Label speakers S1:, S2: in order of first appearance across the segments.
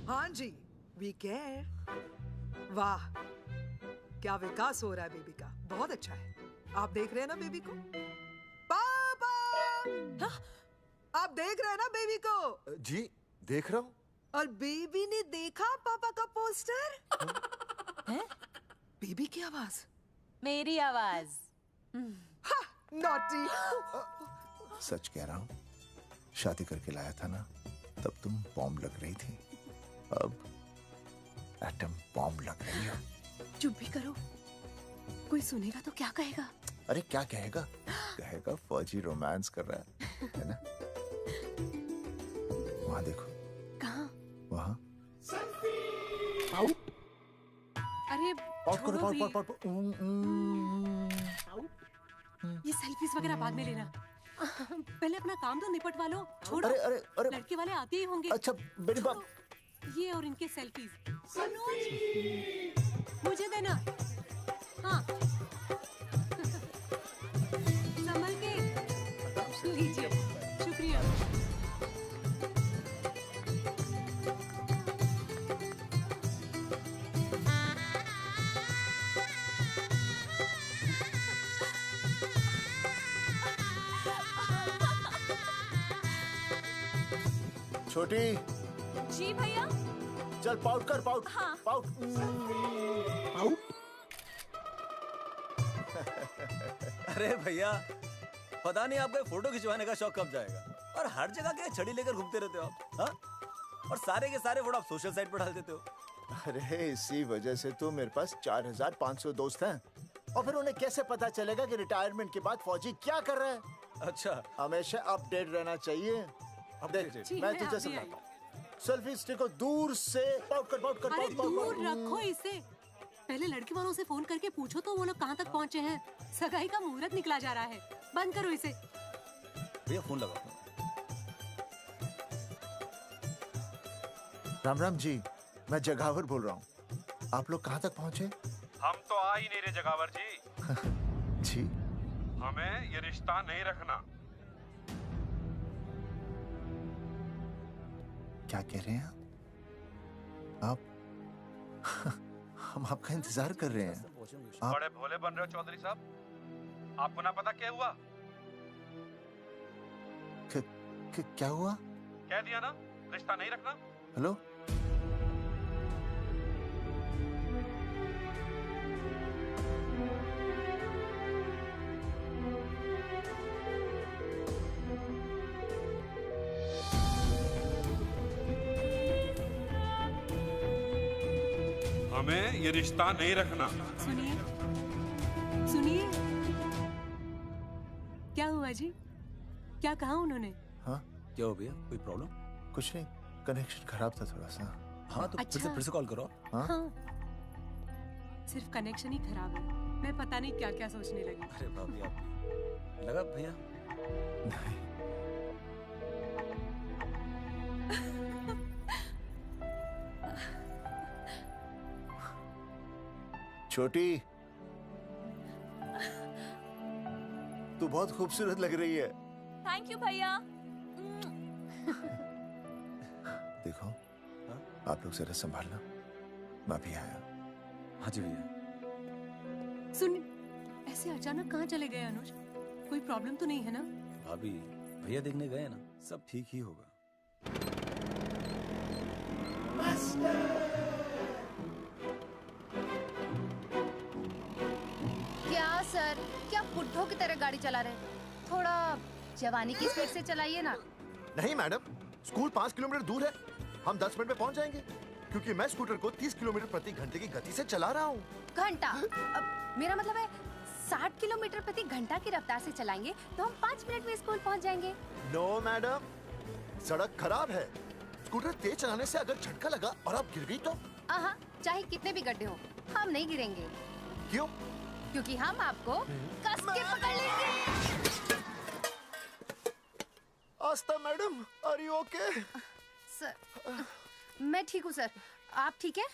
S1: हाँ जी, we care. वाह, क्या विकास हो रहा है बेबी का, बहुत अच्छा है। आप देख रहे हैं ना बेबी को? पापा, हाँ? आप देख रहे हैं ना बेबी को?
S2: जी, देख रहा हूँ।
S1: और बेबी ने देखा पापा का पोस्टर?
S3: हैं?
S1: बेबी की आवाज,
S3: मेरी आवाज।
S1: नॉटी।
S2: सच कह रहा हूँ, शादी करके लाया था ना, तब तुम बॉम्ब लग रही थी, अब एटम बॉम्ब लग रही हो।
S3: चुप भी करो, कोई सुनेगा तो क्या कहेगा?
S2: अरे क्या कहेगा? कहेगा फौजी रोमांस कर रहा है ना? वहाँ देखो।
S3: कहाँ?
S2: वहाँ।
S3: अरे छोड़ो भी। ये सेल्फीज वगैरह बाद में लेना, पहले अपना काम तो निपटवा लो। छोड़ो।
S2: अरे
S3: लड़के वाले आते ही होंगे।
S2: अच्छा मेरी बात।
S3: ये और इनके सेल्फीज मुझे देना। हाँ संभल के लीजिए, शुक्रिया।
S2: छोटी।
S3: जी भैया।
S2: चल पाउट कर, पाउट।
S3: हाँ।
S2: पाउट।
S4: अरे भैया, पता नहीं आपको फोटो खिंचवाने का शौक कब जाएगा, और हर जगह के छड़ी लेकर घूमते रहते हो आप, हाँ? और सारे के सारे फोटो आप सोशल साइट पर डाल देते हो।
S2: अरे इसी वजह से तो मेरे पास 4500 दोस्त हैं, और फिर उन्हें कैसे पता चलेगा कि रिटायरमेंट के बाद फौजी क्या कर रहा है?
S4: अच्छा,
S2: हमेशा अपडेट रहना चाहिए। देख, मैं तुझे समझाता हूँ। सेल्फी स्टिक को दूर से पाउट कर, पाउट कर,
S3: अरे
S2: पाउट, पाउट,
S3: दूर
S2: पाउट।
S3: रखो इसे। पहले लड़की वालों से फोन करके पूछो तो वो लोग कहाँ तक पहुँचे हैं। सगाई का मुहूर्त निकला जा रहा है, बंद करो इसे।
S4: भैया फोन लगाओ।
S2: राम राम जी, मैं जगावर बोल रहा हूँ। आप लोग कहाँ तक पहुँचे?
S5: हम तो आ ही नहीं रहे जगावर जी।
S2: जी,
S5: हमें ये रिश्ता नहीं रखना।
S2: क्या कह रहे हैं आप? हम आपका इंतजार कर रहे हैं। आप
S5: बड़े भोले बन रहे हो चौधरी साहब। आपको ना पता क्या हुआ?
S2: क्या हुआ?
S5: कह दिया ना, रिश्ता नहीं रखना।
S2: हेलो,
S5: हमें ये रिश्ता नहीं रखना।
S3: सुनिए सुनिए, क्या हुआ जी? क्या कहा उन्होंने?
S2: हाँ
S4: क्या हो भैया, कोई प्रॉब्लम?
S2: कुछ नहीं, कनेक्शन खराब था थोड़ा सा।
S4: हाँ तो
S3: अच्छा।
S4: फिर से कॉल करो।
S2: हाँ?
S3: सिर्फ कनेक्शन ही खराब है, मैं पता नहीं क्या क्या सोचने लगी।
S4: अरे भाभी आप लगा भैया?
S2: नहीं, छोटी, तू बहुत खूबसूरत लग रही है।
S3: थैंक यू भैया।
S2: देखो, आप लोग जरा संभालना, मैं भी आया।
S4: हाँ जी भैया।
S3: सुन, ऐसे अचानक कहाँ चले गए अनुज? कोई प्रॉब्लम तो नहीं है ना?
S4: भाभी भैया देखने गए ना, सब ठीक ही होगा।
S6: क्या सर, क्या बुड्ढों की तरह गाड़ी चला रहे हैं? थोड़ा जवानी की स्पीड से चलाइए ना।
S2: नहीं मैडम, स्कूल 5 किलोमीटर दूर है, हम 10 मिनट में पहुंच जाएंगे, क्योंकि मैं स्कूटर को 30 किलोमीटर प्रति घंटे की गति से चला रहा हूँ।
S6: घंटा? अब मेरा मतलब है 60 किलोमीटर प्रति घंटा की रफ्तार से चलाएंगे तो हम 5 मिनट में स्कूल पहुंच जाएंगे।
S2: नो मैडम, सड़क खराब है, स्कूटर तेज चलाने से अगर झटका लगा और आप गिर गई तो?
S6: आहा, चाहे कितने भी गड्ढे हो, हम नहीं गिरेंगे।
S2: क्यों?
S6: क्योंकि हम आपको कस के पकड़ लेंगे।
S2: Astha madam, are you okay?
S6: Sir, मैं ठीक हूँ सर, आप ठीक है?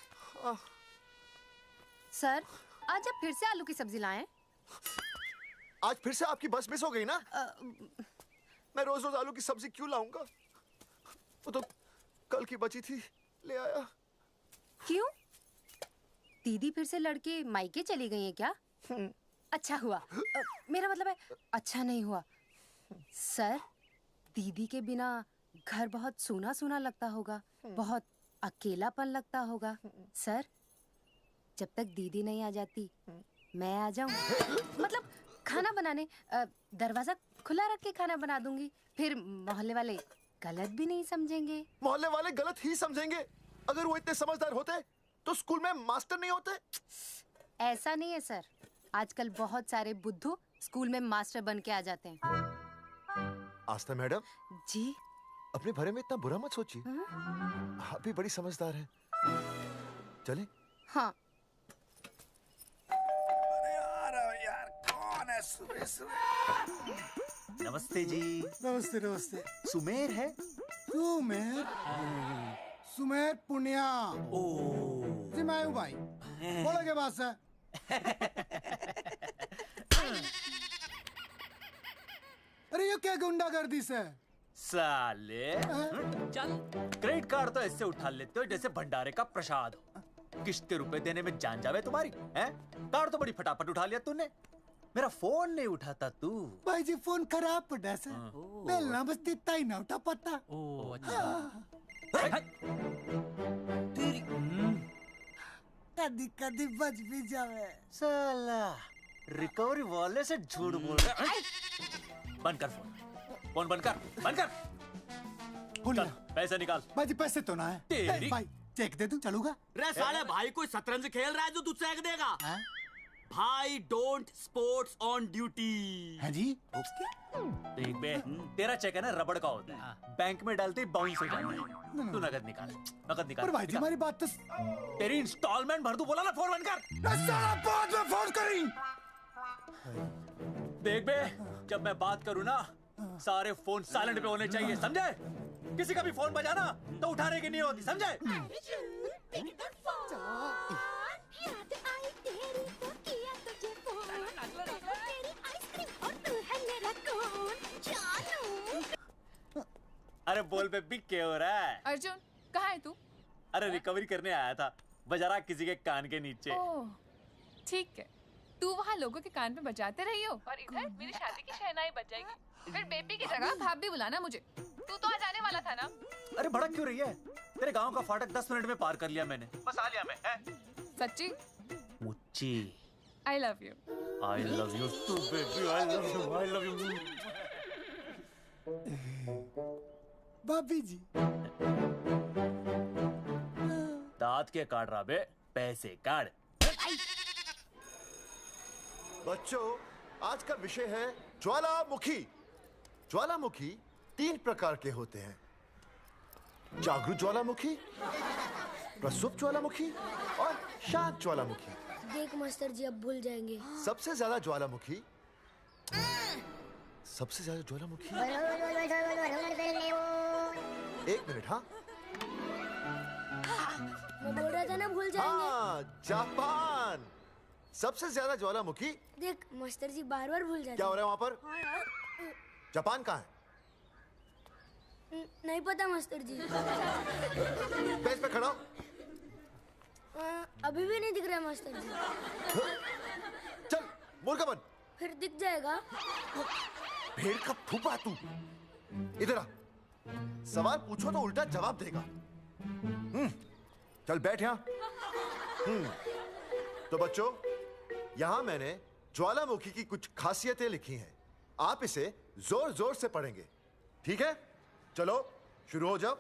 S6: सर, आज आप फिर से आलू की सब्जी लाएं?
S2: आज फिर से आपकी बस मिस हो गई ना? मैं रोज रोज आलू की सब्जी क्यों लाऊंगा? वो तो कल की बची थी, ले आया।
S6: क्यों? दीदी फिर से लड़के मायके चली गई हैं क्या? अच्छा हुआ। मेरा मतलब है अच्छा नहीं हुआ। सर, दीदी के बिना घर बहुत सूना सूना लगता होगा, बहुत अकेलापन लगता होगा। सर, जब तक दीदी नहीं आ जाती मैं आ जाऊं। मतलब खाना बनाने दरवाजा खुला रख के खाना बना दूंगी, फिर मोहल्ले वाले गलत भी नहीं समझेंगे।
S2: मोहल्ले वाले गलत ही समझेंगे। अगर वो इतने समझदार होते तो स्कूल में मास्टर नहीं होते।
S6: ऐसा नहीं है सर, आजकल बहुत सारे बुद्धू स्कूल में मास्टर बन के आ जाते हैं।
S2: आस्था मैडम
S6: जी?
S2: अपने बारे में इतना बुरा मत सोचिए। आप भी बड़ी समझदार हैं। चले?
S6: हाँ।
S4: यार कौन है सुबह सुबह? नमस्ते जी।
S7: नमस्ते नमस्ते।
S4: सुमेर है?
S7: सुमेर? सुमेर पुनिया।
S4: ओ
S7: जी मैं हूँ भाई। बोलो के पास है। अरे ये क्या गुंडागर्दी से?
S4: साले चल, क्रेडिट कार्ड तो ऐसे उठा लेते हो जैसे भंडारे का प्रसाद हो। किश्ते रुपए देने में जान जावे तुम्हारी हैं? कार्ड तो बड़ी फटाफट उठा लिया तूने। मेरा फोन नहीं उठाता तू।
S7: भाई जी फोन खराब पड़ा से। बेलना बस इतना ही ना उठा पाता।
S4: ओ अच्छा। तेरी
S7: कदी कदी बच भी जावे।
S4: साला रिकवरी वाले से झूठ बोल रहा है। बंद कर फोन बंद कर।
S7: बोलिए।
S4: पैसे निकाल।
S7: भाई जी पैसे तो ना है।
S4: तेरी
S7: भाई चेक दे दूं चलूगा?
S8: रे साले भाई कोई शतरंज खेल रहा है जो तू चेक देगा? भाई डोंट स्पोर्ट्स ऑन ड्यूटी।
S7: है जी?
S4: देख बे, तेरा चेक है ना रबड़ का होता है, बैंक में डालते ही बाउंस हो जाता है। तू नकद निकाल।
S7: पर भाई जी हमारी बात तो।
S4: तेरी इंस्टॉलमेंट भर दूं, बोला ना फोन बंद कर।
S7: साला बाद में फोन करी।
S4: देख बे, जब मैं बात करूँ ना सारे फोन साइलेंट पे होने चाहिए, समझे? किसी का भी फोन बजाना तो उठाने की नहीं होती, समझे? अरे बोल बेबी क्या हो रहा है?
S9: अर्जुन कहाँ है तू?
S4: अरे रिकवरी करने आया था, बजा रहा किसी के कान के नीचे।
S9: ओह ठीक है, तू वहाँ लोगों के कान पे बजाते रही हो और इधर मेरी शादी की शहनाई बज जाएगी। फिर बेबी की जगह भाभी बुलाना मुझे। तू तो आ जाने वाला था ना?
S4: अरे भड़क क्यों रही है? तेरे गांव का फाटक 10 मिनट में पार कर लिया मैंने, बस आ लिया मैं।
S9: सच्ची?
S4: मुच्ची।
S9: I love you.
S4: I love you too baby, I love you.
S7: भाभी जी
S4: दांत के काट रहा बे, पैसे काट।
S2: बच्चों, आज का विषय है ज्वालामुखी। ज्वालामुखी 3 प्रकार के होते हैं। जागरूक ज्वालामुखी, प्रसुप्त ज्वालामुखी और शांत ज्वालामुखी।
S10: देख मास्टर जी अब भूल जाएंगे।
S2: सबसे ज्यादा ज्वालामुखी एक मिनट। हाँ
S10: मैं बोल रहा था ना भूल जाएंगे।
S2: हाँ, जापान सबसे ज्यादा ज्वालामुखी।
S10: देख मास्टर जी बार बार भूल जाते।
S2: क्या हो रहा है वहाँ पर?
S10: हाँ यार।
S2: जापान कहाँ है?
S10: नहीं पता मास्टर जी।
S2: बेंच पे खड़ा हो।
S10: अभी भी नहीं दिख रहा मास्टर जी।
S2: चल मुर्गा बन।
S10: फिर दिख जाएगा।
S2: भेड़ का फूफा तू। इधर आ, सवाल पूछो तो उल्टा जवाब देगा। चल बैठ यहाँ। तो बच्चों, यहाँ मैंने ज्वालामुखी की कुछ खासियतें लिखी हैं। आप इसे जोर जोर से पढ़ेंगे, ठीक है? चलो शुरू हो जाओ।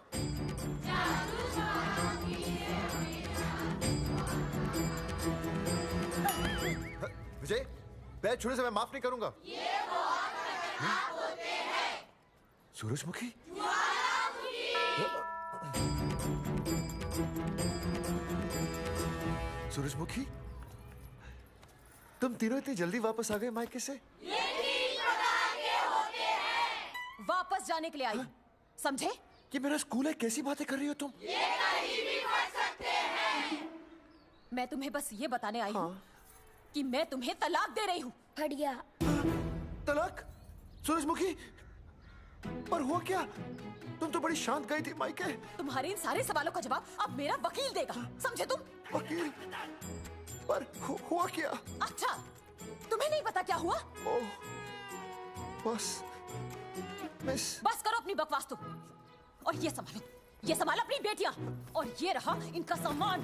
S2: विजय, बैच छूने से मैं माफ नहीं करूंगा। ये बहुत खतरनाक होते हैं। सूरजमुखी? सूरजमुखी, तुम तीनों इतनी जल्दी वापस आ गए मायके से?
S3: ये 3 प्रकार के होते हैं। वापस जाने के लिए आई, समझे?
S2: ये मेरा स्कूल है, कैसी बातें कर रही हो तुम?
S3: ये कहीं भी पढ़ सकते हैं। मैं तुम्हें बस ये बताने आई हूँ कि मैं तुम्हें तलाक दे रही हूँ।
S10: फट गया।
S2: तलाक? सूरजमुखी, पर हुआ क्या? तुम तो बड़ी शांत गई थी मायके।
S11: तुम्हारे इन सारे सवालों का जवाब अब मेरा वकील देगा, समझे तुम?
S2: वकील? पर हुआ क्या?
S11: अच्छा, तुम्हें नहीं पता क्या हुआ?
S2: ओह, बस मिस।
S11: बस करो अपनी बकवास तुम, और ये संभालो अपनी बेटियां, और ये रहा इनका सामान।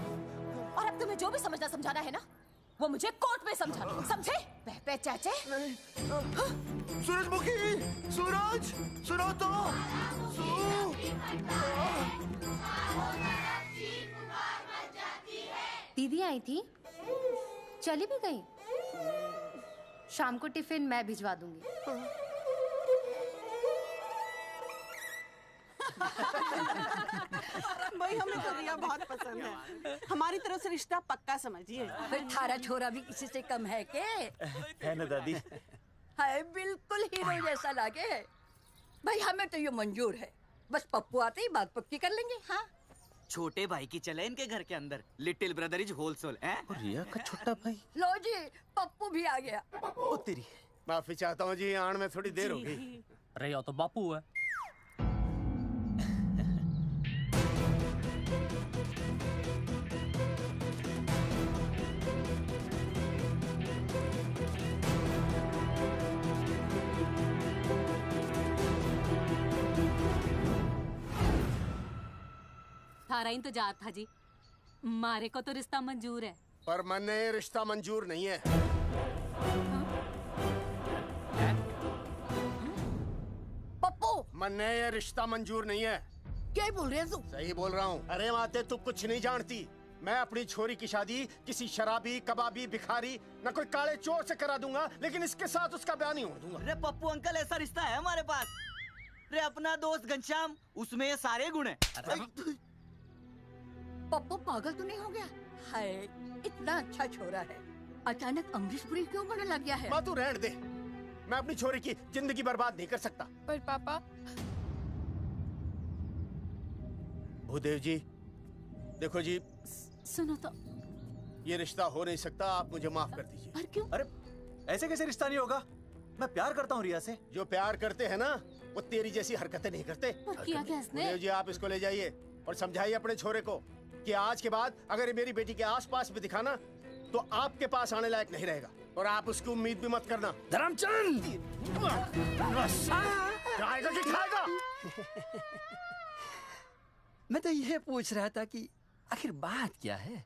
S11: और अब तुम्हें जो भी समझना समझाना है ना, वो मुझे कोर्ट में समझाना, समझे? पे चाचे।
S2: सूरजमुखी, सूरज, सुनो तो।
S6: दीदी आई थी, चली भी गई। शाम को टिफिन मैं भिजवा दूंगी।
S12: भाई हमें तो रिया बहुत पसंद है, हमारी तरफ से रिश्ता पक्का समझिए।
S13: फिर थारा छोरा भी किसी से कम है के?
S4: है ना दादी?
S13: हाय, बिल्कुल हीरो जैसा लागे। भाई हमें तो ये मंजूर है, बस पप्पू आते ही बात पक्की कर लेंगे। हाँ,
S8: छोटे भाई की चले इनके घर के अंदर, लिटिल ब्रदर इज होलसेल है।
S4: रिया का छोटा भाई।
S13: लो जी, पप्पू भी आ गया।
S4: ओ तेरी।
S14: माफी चाहता हूँ जी, आने में थोड़ी देर हो गई।
S15: अरे यो तो बापू है।
S3: थारा इंतजार था जी, मारे को तो रिश्ता मंजूर है।
S14: पर मैंने ये रिश्ता मंजूर नहीं है।
S13: पप्पू,
S14: मैंने ये रिश्ता मंजूर नहीं है।
S13: क्या बोल रहे हैं तू?
S14: सही बोल रहा हूँ। अरे माते, तू कुछ नहीं जानती। मैं अपनी छोरी की शादी किसी शराबी, कबाबी, भिखारी, न कोई काले चोर से करा दूंगा, लेकिन इसके साथ उसका ब्याह नहीं हो दूंगा।
S8: अरे पप्पू अंकल, ऐसा रिश्ता है हमारे पास। अरे अपना दोस्त घनश्याम, उसमें ये सारे गुण हैं।
S13: पप्पू पागल तो नहीं हो गया? हाय, इतना अच्छा छोरा है, अचानक अमरीशपुरी क्यों बनने लग गया है?
S14: माँ तू रहने दे, मैं अपनी छोरी की जिंदगी बर्बाद नहीं कर सकता।
S9: पर पापा।
S14: भूदेव जी, देखो जी,
S3: सुनो तो।
S14: ये रिश्ता हो नहीं सकता, आप मुझे माफ कर दीजिए।
S3: पर क्यों?
S4: अरे ऐसे कैसे रिश्ता नहीं होगा? मैं प्यार करता हूँ रिया से।
S14: जो प्यार करते हैं ना, वो तेरी जैसी हरकतें नहीं करते।
S3: किया क्या इसने?
S14: भूदेव जी, आप इसको ले जाइए और समझाइए अपने छोरे को कि आज के बाद अगर ये मेरी बेटी के आसपास भी दिखाना, तो आपके पास आने लायक नहीं रहेगा, और आप उसकी उम्मीद भी मत करना।
S15: धर्मचंद!
S14: खाएगा कि खाएगा?
S15: मैं तो यह पूछ रहा था कि आखिर बात क्या है,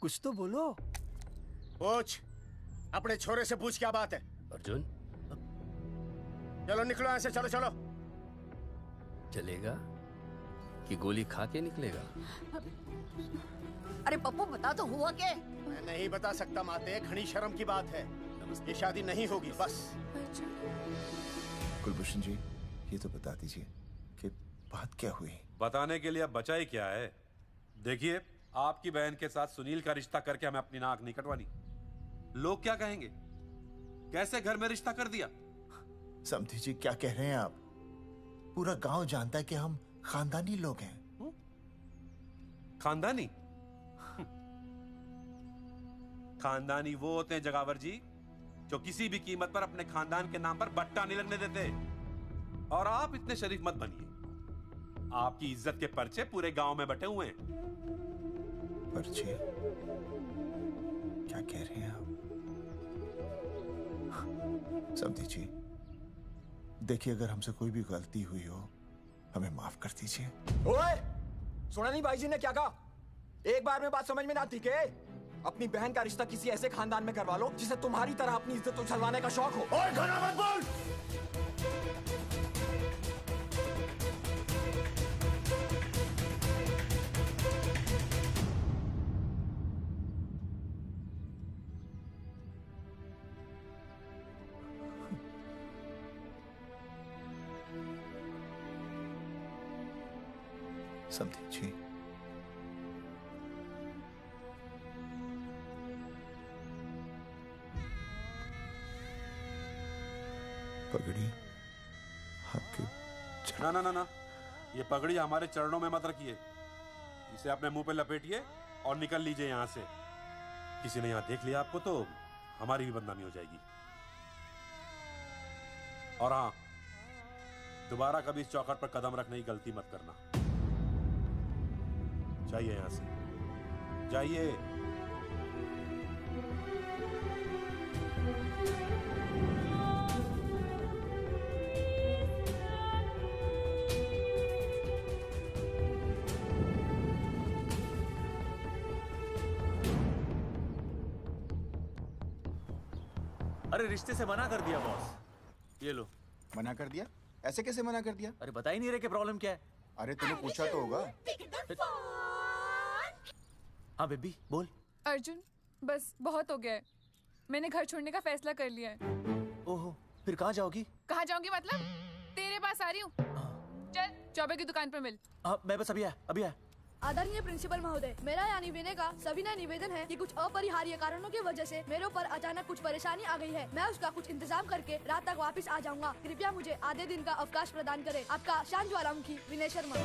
S15: कुछ तो बोलो।
S14: पूछ, अपने छोरे से पूछ क्या बात है।
S15: अर्जुन,
S14: चलो निकलो ऐसे, चलो चलो।
S15: चलेगा कि गोली खा के निकलेगा?
S13: अरे पप्पू, बता तो हुआ क्या?
S14: मैं नहीं बता सकता माते, घनी शर्म की बात है। ये शादी नहीं होगी, बस।
S2: कुलभूषण जी, ये तो बता दीजिए कि बात क्या हुई।
S5: बताने के लिए अब बचा ही क्या है। देखिए, आपकी बहन के साथ सुनील का रिश्ता करके हमें अपनी नाक नहीं कटवानी। लोग क्या कहेंगे? कैसे घर में रिश्ता कर दिया?
S2: समधी जी, क्या कह रहे हैं आप? पूरा गांव जानता है कि हम खानदानी लोग हैं।
S5: खानदानी? खानदानी वो होते हैं जगावर जी, जो किसी भी कीमत पर अपने खानदान के नाम पर बट्टा नहीं लगने देते। और आप इतने शरीफ मत बनिए, आपकी इज्जत के पर्चे पूरे गांव में बटे हुए हैं।
S2: पर्चे? क्या कह रहे हैं आप? समधी जी, देखिए, अगर हमसे कोई भी गलती हुई हो, हमें माफ कर दीजिए।
S16: ओए, सुना नहीं भाई जी ने क्या कहा? एक बार में बात समझ में ना आती के? अपनी बहन का रिश्ता किसी ऐसे खानदान में करवा लो जिसे तुम्हारी तरह अपनी इज्जत उछलवाने का शौक हो।
S14: ओए, घना मत बोल।
S2: समधी जी, पगड़ी आपके
S5: ना ना ना ना, ये पगड़ी हमारे चरणों में मत रखिए। इसे अपने मुंह पे लपेटिए और निकल लीजिए यहाँ से। किसी ने यहाँ देख लिया आपको तो हमारी भी बदनामी हो जाएगी। और हाँ, दोबारा कभी इस चौखट पर कदम रखने की गलती मत करना। जाइए यहां से, जाइए।
S4: अरे रिश्ते से मना कर दिया बॉस। ये लो।
S17: मना कर दिया? ऐसे कैसे मना कर दिया?
S4: अरे बता ही नहीं रहे कि प्रॉब्लम क्या है।
S17: अरे तूने पूछा तो होगा।
S4: हाँ बेबी बोल।
S9: अर्जुन बस बहुत हो गया है, मैंने घर छोड़ने का फैसला कर लिया है।
S4: ओहो, फिर कहाँ जाओगी?
S9: कहाँ जाऊंगी मतलब? तेरे पास आ रही हूँ। चल चौबे की दुकान पर मिल।
S4: हाँ मैं बस अभी आया।
S18: आदरणीय प्रिंसिपल महोदय, मेरा यानी विनय का सविनय निवेदन है कि कुछ अपरिहार्य कारणों की वजह से मेरे ऊपर अचानक कुछ परेशानी आ गई है। मैं उसका कुछ इंतजाम करके रात तक वापस आ जाऊंगा। कृपया मुझे आधे दिन का अवकाश प्रदान करें। आपका शांत ज्वालामुखी विनय शर्मा।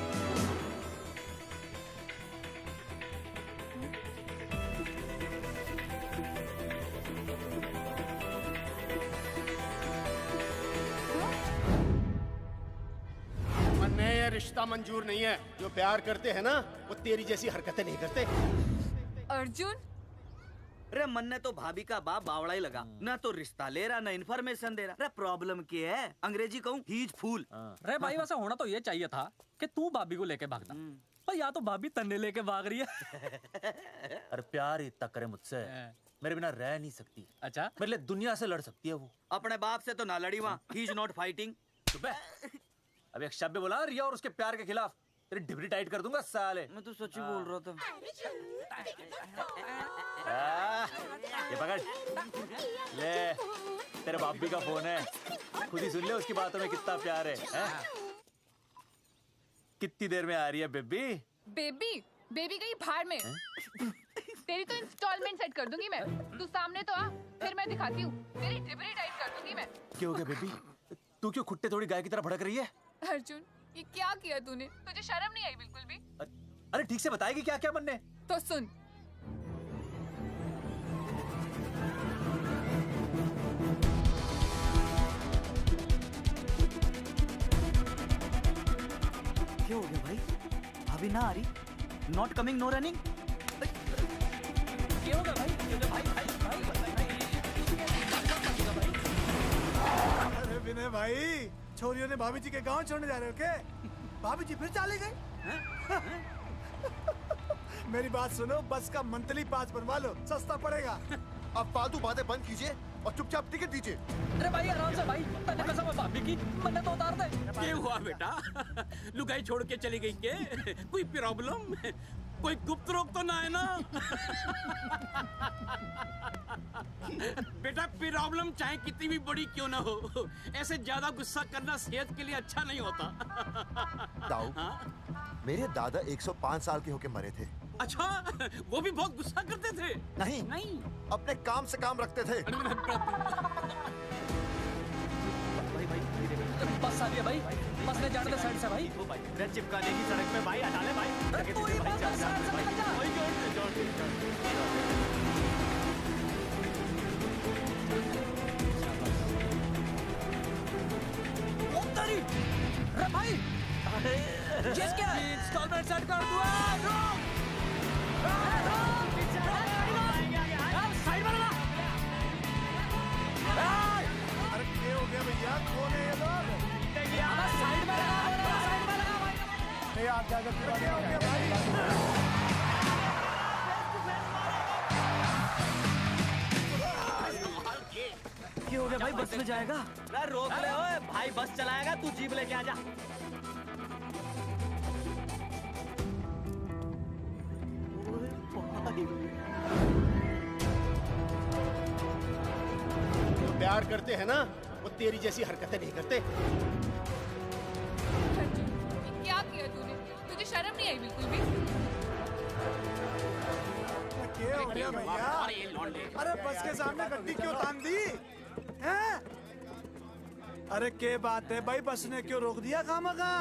S14: ये रिश्ता मंजूर नहीं है। जो प्यार करते हैं ना वो तेरी जैसी हरकतें नहीं करते।
S9: अर्जुन
S8: अरे मन ने तो भाभी का बाप बावड़ा ही लगा, ना तो रिश्ता ले रहा ना इन्फॉर्मेशन दे रहा। अरे प्रॉब्लम क्या है? अंग्रेजी कहूँ हीज फूल।
S15: अरे भाई वैसा होना तो ये चाहिए था कि तू भाभी को लेके भागता, पर या तो भाभी तन्ने लेके भाग रही है।
S4: अरे प्यार इतना करे मुझसे, मेरे बिना रह नहीं सकती। अच्छा मेरे लिए दुनिया से लड़ सकती है वो।
S8: अपने बाप से तो ना लड़ी वहाँ, ही इज नॉट फाइटिंग।
S4: अब एक शब्द बोला रिया और उसके प्यार के खिलाफ, तेरी डिबरी टाइट कर दूंगा साले।
S8: मैं तो सच्ची बोल रहा था।
S4: ये पकड़ ले, तेरे बापी का फोन है, खुद ही सुन ले उसकी बातों में कितना प्यार है, कितनी देर में आ रही है बेबी?
S9: बेबी गई भाड़ में। तेरी तो इंस्टॉलमेंट सेट कर दूंगी मैं। तू सामने तो आ, फिर मैं दिखाती हूँ। तेरी डिबरी टाइट कर दूंगी मैं।
S4: क्या हो गया बेबी? तू क्यों खुट्टे थोड़ी गाय की तरह भड़क रही है?
S9: अर्जुन ये क्या किया तूने? तुझे शर्म नहीं आई बिल्कुल भी?
S4: अरे ठीक से बताएगी क्या क्या बनने?
S9: तो सुन,
S8: क्या हो गया भाई? अभी ना आ रही? Not coming no running?
S15: क्या हो गया भाई?
S7: अरे विनय भाई, छोरियों ने भाभी जी के गांव छोड़ने जा रहे हो क्या? भाभी जी फिर चले गए? मेरी बात सुनो, बस का मंथली पास बनवा लो, सस्ता पड़ेगा।
S17: अब फालतू बातें बंद कीजिए और चुपचाप टिकट दीजिए।
S15: अरे भाई आराम से भाई, तने कसम है भाभी की, मन्ने तो उतार दे।
S8: क्या हुआ बेटा? लुगाई छोड़ के चली गई के? कोई प्रॉब्लम? कोई गुप्त रोग तो ना है ना? बेटा प्रॉब्लम चाहे कितनी भी बड़ी क्यों ना हो, ऐसे ज्यादा गुस्सा करना सेहत के लिए अच्छा नहीं होता।
S17: दाऊ, मेरे दादा 105 साल के होके मरे थे।
S8: अच्छा, वो भी बहुत गुस्सा करते थे?
S17: नहीं, अपने काम से काम रखते थे।
S15: बस आ रही है भाई, बस ने जाने दे साइड से भाई।
S4: रे चिपका देगी सड़क पे भाई, हटा ले भाई।
S15: अरे भाई, ये क्या है? इंस्टॉलमेंट सेट कर दो।
S7: साइड में लगा। अरे क्या हो गया भैया? कौन है ये लोग?
S15: साइड में लगा भाई।
S7: नहीं आप क्या करते भाई?
S8: क्या हो गया भाई? बस में जाएगा? अरे रोक ले ओए भाई, बस चलाएगा, तू जीप लेके आ जा।
S14: जो प्यार करते हैं ना वो तेरी जैसी हरकतें नहीं करते।
S9: क्या किया तूने? तुझे शर्म नहीं आई बिल्कुल भी?
S7: क्या हो गया भैया? अरे बस के सामने गड्डी क्यों तान दी? हैं? अरे क्या बात है भाई, बस ने क्यों रोक दिया खामखा?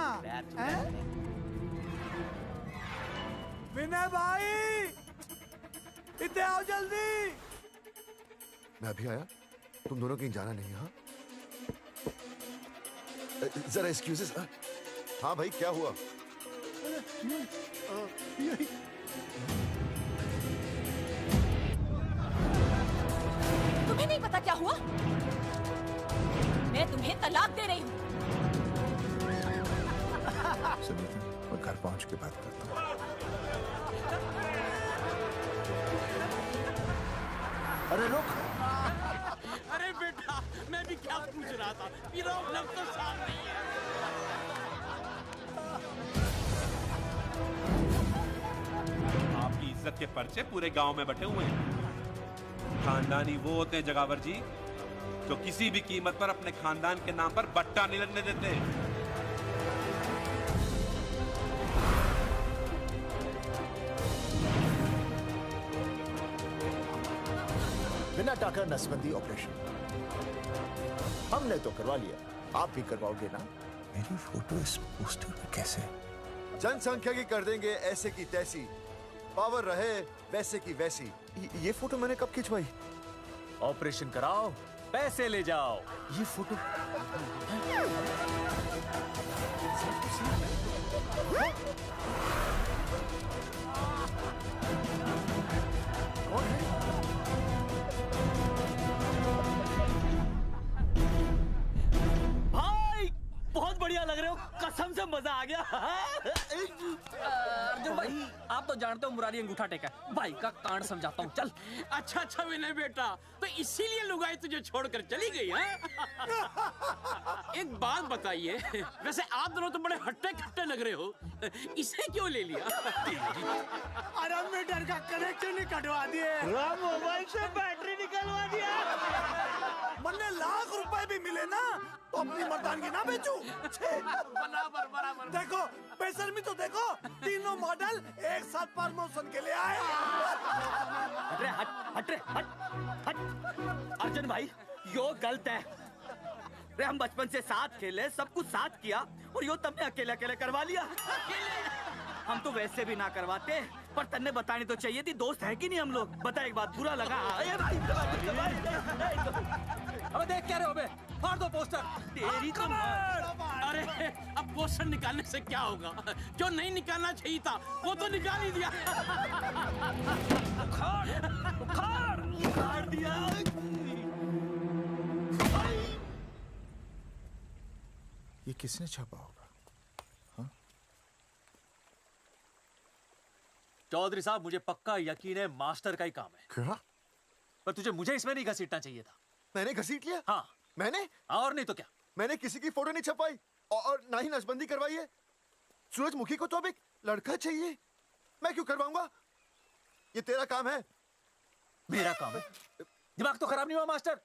S7: विनय भाई, इतने आओ जल्दी।
S17: मैं अभी आया, तुम दोनों कहीं जाना नहीं। हाँ जरा एक्सक्यूजेस। हाँ भाई, क्या हुआ?
S11: तुम्हें नहीं पता क्या हुआ? मैं तुम्हें तलाक दे रही हूँ।
S2: सुनिए, मैं घर पहुंच के बात करता हूँ। अरे रुक।
S19: अरे बेटा, मैं भी क्या पूछ रहा था, प्रॉब्लम तो साफ नहीं है।
S5: आपकी इज्जत के पर्चे पूरे गांव में बटे हुए हैं। खानदानी वो होते हैं जगावर जी जो किसी भी कीमत पर अपने खानदान के नाम पर बट्टा नहीं लगने देते।
S2: बिना टाका नसबंदी ऑपरेशन हमने तो करवा लिया, आप भी करवाओगे ना? मेरी फोटो इस पोस्टर पे कैसे?
S17: जनसंख्या की कर देंगे ऐसे की तैसी, पावर रहे वैसे की वैसी। ये फोटो मैंने कब खिंचवाई?
S4: ऑपरेशन कराओ, पैसे ले जाओ। ये फोटो
S19: भाई बहुत बढ़िया लग रहे हो, कसम से मजा आ गया।
S15: अर्जुन भाई, आप तो जानते हो मुरारी अंगूठा टेका है। भाई का कांड समझाता हूँ, चल।
S19: अच्छा अच्छा विनय बेटा, तो इसीलिए लुगाई तुझे छोड़कर चली गई है? एक बात बताइए, वैसे आप दोनों तो बड़े हट्टे कट्टे लग रहे हो, इसे क्यों ले लिया?
S7: अरे मीटर का कनेक्शन ही कटवा दिए,
S19: मोबाइल से बैटरी निकलवा दिया।
S7: मन्ने लाख रुपए भी मिले ना तो अपनी मर्दानगी ना बेचूं।
S19: बराबर बराबर।
S7: देखो बेशर्मी तो देखो, तीनों मॉडल एक साथ प्रमोशन के लिए आए।
S8: हट रे, हट रे, हट। अर्जुन भाई, यो गलत है। रे हम बचपन से साथ खेले, सब कुछ साथ किया, और यो तुमने अकेले अकेले करवा लिया। हम तो वैसे भी ना करवाते, पर तन्ने बतानी तो चाहिए थी, दोस्त है कि नहीं हम लोग? बता एक बात, बुरा लगा?
S15: अबे देख क्या रहे हो बे? फाड़ दो पोस्टर।
S19: तेरी तो अरे अब पोस्टर निकालने से क्या होगा? जो नहीं निकालना चाहिए था वो तो निकाल ही दिया। उखाड़ दिया।
S2: ये किसने छापा होगा?
S4: चौधरी साहब, मुझे पक्का यकीन है मास्टर का ही काम है।
S2: क्या?
S4: पर तुझे मुझे इसमें नहीं घसीटना चाहिए था।
S17: मैंने घसीट लिया?
S4: हाँ।
S17: मैंने?
S4: और नहीं तो क्या?
S17: मैंने किसी की फोटो नहीं छपाई और ना ही नसबंदी करवाई है। सूरजमुखी को तो अब एक लड़का चाहिए, मैं क्यों करवाऊंगा? ये तेरा काम है।
S4: मेरा काम है? दिमाग तो खराब नहीं हुआ मास्टर?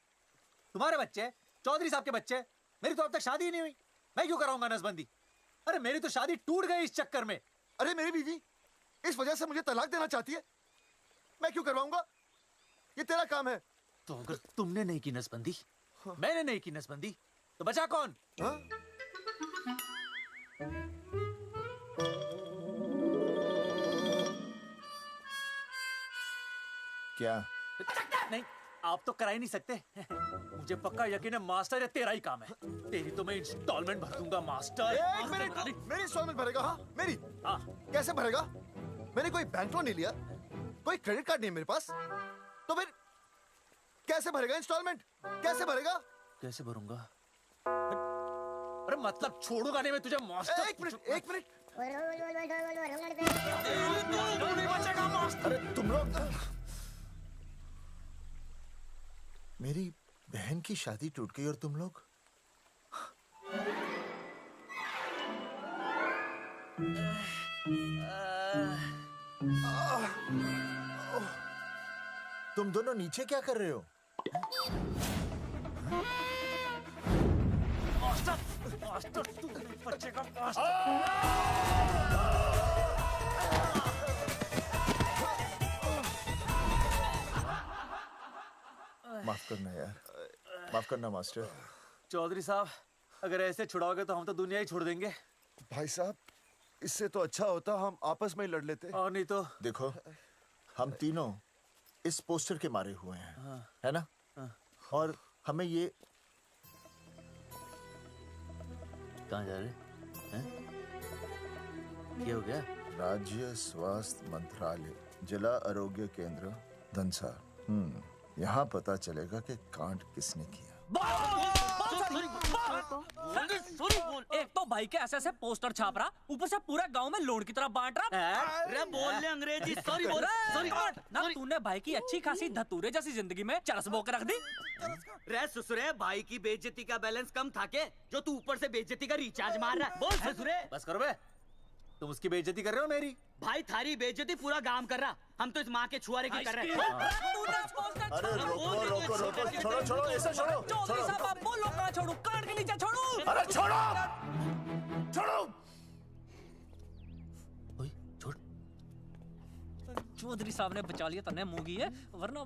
S4: तुम्हारे बच्चे, चौधरी साहब के बच्चे, मेरी तो अब तक शादी ही नहीं हुई, मैं क्यों कराऊंगा नसबंदी? अरे मेरी तो शादी टूट गई इस चक्कर में।
S17: अरे मेरी बीवी इस वजह से मुझे तलाक देना चाहती है, मैं क्यों करवाऊंगा? ये तेरा काम है।
S4: तो अगर तुमने नहीं की नसबंदी, मैंने नहीं की नसबंदी, तो बचा कौन?
S17: हाँ?
S2: क्या?
S4: नहीं, आप तो करा ही नहीं सकते। मुझे पक्का यकीन है मास्टर, ये तेरा ही काम है। तेरी तो मैं इंस्टॉलमेंट भर दूंगा मास्टर।
S17: एक मिनट, मेरी इंस्टॉलमेंट भरेगा? हाँ मेरी।
S4: हाँ।
S17: कैसे भरेगा? मैंने कोई बैंक लोन नहीं लिया, कोई क्रेडिट कार्ड नहीं है मेरे पास, तो फिर कैसे भरेगा इंस्टॉलमेंट? कैसे भरेगा?
S4: कैसे भरूंगा? अरे मतलब छोड़ूंगा नहीं मैं तुझे मास्टर।
S17: एक मिनट, एक मिनट।
S4: नहीं बचेगा मास्टर।
S2: अरे तुम लोग, मेरी बहन की शादी टूट गई और तुम लोग? तुम दोनों नीचे क्या कर रहे हो?
S4: मास्टर, मास्टर तू नहीं बचेगा मास्टर।
S2: माफ करना यार, माफ करना मास्टर।
S4: चौधरी साहब, अगर ऐसे छुड़ाओगे तो हम तो दुनिया ही छोड़ देंगे।
S17: भाई साहब, इससे तो अच्छा होता हम आपस में ही लड़ लेते।
S4: और नहीं तो।
S2: देखो, हम तीनों इस पोस्टर के मारे हुए हैं,
S4: हाँ।
S2: है ना? हाँ। और हमें ये
S4: कहाँ जा रहे हैं? क्या हो गया?
S2: राज्य स्वास्थ्य मंत्रालय, जिला आरोग्य केंद्र धनसा। यहाँ पता चलेगा कि कांड किसने किया।
S15: एक तो भाई के ऐसे पोस्टर छाप रहा, ऊपर से पूरा गांव में लोन की तरह बांट रहा।
S8: अरे बोल ले अंग्रेजी, सॉरी बोल, सॉरी
S15: ना तूने भाई की अच्छी खासी धतूरे जैसी जिंदगी में चरस बो के रख दी।
S8: रे ससुरे, भाई की बेइज्जती का बैलेंस कम था के जो तू ऊपर से बेइज्जती का रिचार्ज मार रहा है? बोल ससुरे।
S4: बस करो बे, तुम उसकी बेइज्जती कर रहे हो मेरी।
S8: भाई थारी बेइज्जती पूरा गांव कर रहा, हम तो इस माँ के छुआरे की कर रहे हैं।
S2: अरे रोको रोको रोको, छोड़ो छोड़ो, ऐसा छोड़ो।
S15: चौधरी साहब आप बोलो, कहाँ छोड़ू? कान के नीचे छोड़ू?
S2: अरे छोड़ो छोड़ो।
S4: छोड़।
S15: चौधरी साहब ने बचा लिया, तन्ने मुंगी है, वरना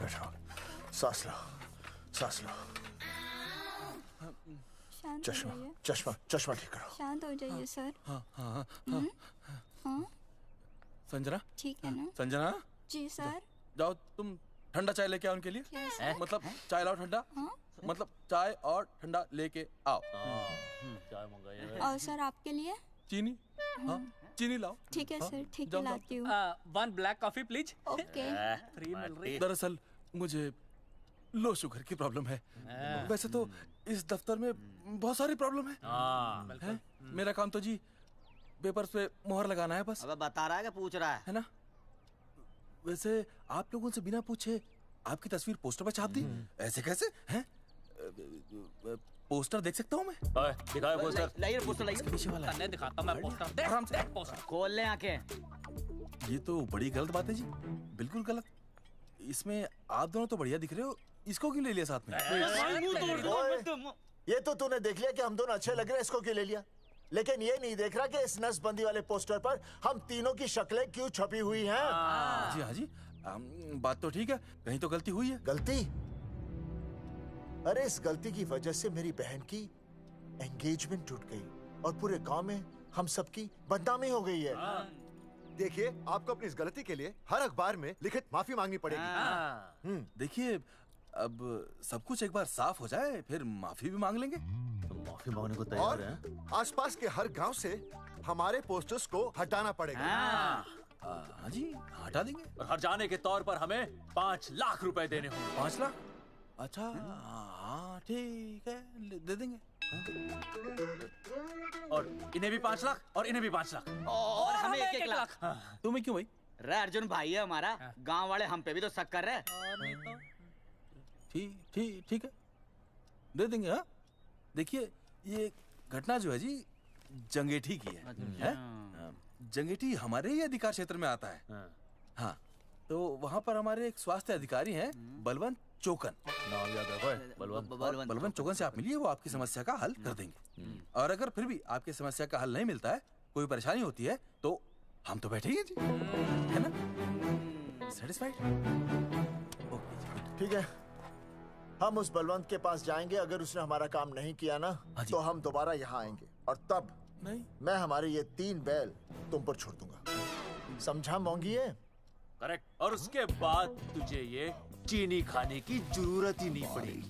S2: बैठो, सांस लो, सांस लो।
S20: शांत
S2: चश्मा
S20: हो जाइए।
S2: चश्मा चश्मा ठीक करो।
S20: शांत हो जाइए सर।
S21: हाँ हाँ हाँ
S20: हम्म, हाँ
S21: संजना,
S20: ठीक है ना?
S21: संजना
S20: जी सर।
S21: जाओ तुम ठंडा चाय लेके आओ उनके लिए।
S20: Yes, sir.
S21: मतलब चाय लाओ ठंडा।
S20: हाँ?
S21: मतलब चाय और ठंडा लेके आओ।
S4: चाय मंगाइए।
S20: और सर आपके लिए?
S21: चीनी, हाँ चीनी लाओ।
S20: ठीक है
S21: हाँ,
S20: सर, ठीक
S21: जाओ,
S20: है
S21: जाओ।
S20: लाती हूँ।
S15: 1 black coffee please.
S20: Okay.
S15: Free मिल रही।
S21: दरअसल मुझे लो शुगर की प्रॉब्लम है। वैसे तो इस दफ्तर में बहुत सारी प्रॉब्लम है। मेरा काम तो जी पेपर्स पे मोहर लगाना है बस।
S8: अबे बता रहा है कि पूछ रहा
S21: है ना? वैसे आप लोगों से बिना पूछे आपकी तस्वीर पोस्टर पर छाप दी, ऐसे कैसे हैं? पोस्टर देख सकता हूँ मैं?
S4: दिखाओ पोस्टर।
S8: लाइए पोस्टर, लाइए।
S21: पीछे वाला
S15: तन्ने दिखाता मैं पोस्टर। देख
S21: आराम से।
S15: देख पोस्टर।
S8: खोल ले आंखें।
S21: ये तो बड़ी गलत बात है जी, बिल्कुल गलत। इसमें आप दोनों तो बढ़िया दिख रहे हो, इसको क्यों ले लिया साथ में?
S2: ये तो तूने देख लिया कि हम दोनों अच्छे लग रहे हैं, इसको क्यों ले लिया? लेकिन ये नहीं देख रहा कि इस नसबंदी वाले पोस्टर पर हम तीनों की शक्लें क्यों छपी हुई हैं।
S21: जी हाँ जी, बात तो ठीक है, कहीं तो गलती हुई है।
S2: गलती? अरे इस गलती की वजह से मेरी बहन की एंगेजमेंट टूट गई और पूरे गांव में हम सबकी बदनामी हो गई है।
S17: देखिए, आपको अपनी इस गलती के लिए हर अखबार में लिखित माफी मांगनी पड़ेगी।
S21: देखिए, अब सब कुछ एक बार साफ हो जाए फिर माफी भी मांग लेंगे।
S4: तो माफी मांगने को तैयार
S17: और
S4: हैं?
S17: आसपास के हर गांव से हमारे पोस्टर्स को हटाना पड़ेगा।
S21: हाँ जी, हटा देंगे।
S4: और हर जाने के तौर पर हमें 5 लाख रुपए देने होंगे।
S21: 5 लाख? अच्छा हाँ ठीक है, दे देंगे।
S4: और इन्हें भी 5 लाख और इन्हें भी 5 लाख
S8: और हमें 1-1 लाख।
S21: तुम्हें क्यों भाई?
S8: रे अर्जुन भाई है हमारा, गांव वाले हम पे भी तो शक कर रहे हैं।
S21: ठीक है, दे देंगे। हाँ देखिए, ये घटना जो है जी जंगेठी की है? जंगेठी हमारे ही अधिकार क्षेत्र में आता है। हाँ, तो वहाँ पर हमारे एक स्वास्थ्य अधिकारी हैं, बलवंत चौकन।
S4: नाम याद है?
S21: बलवंत चौकन से आप मिलिए, वो आपकी समस्या का हल कर देंगे। और अगर फिर भी आपकी समस्या का हल नहीं मिलता है, कोई परेशानी होती है, तो हम तो बैठे ही हैं जी, है ना? सेटिस्फाइड?
S2: ठीक है, हम उस बलवंत के पास जाएंगे। अगर उसने हमारा काम नहीं किया ना, तो हम दोबारा यहाँ आएंगे और तब
S21: नहीं,
S2: मैं हमारे ये 3 बैल तुम पर छोड़ दूंगा। समझा मोंगी है?
S4: करेक्ट। और उसके बाद तुझे ये चीनी खाने की जरूरत ही नहीं पड़ेगी।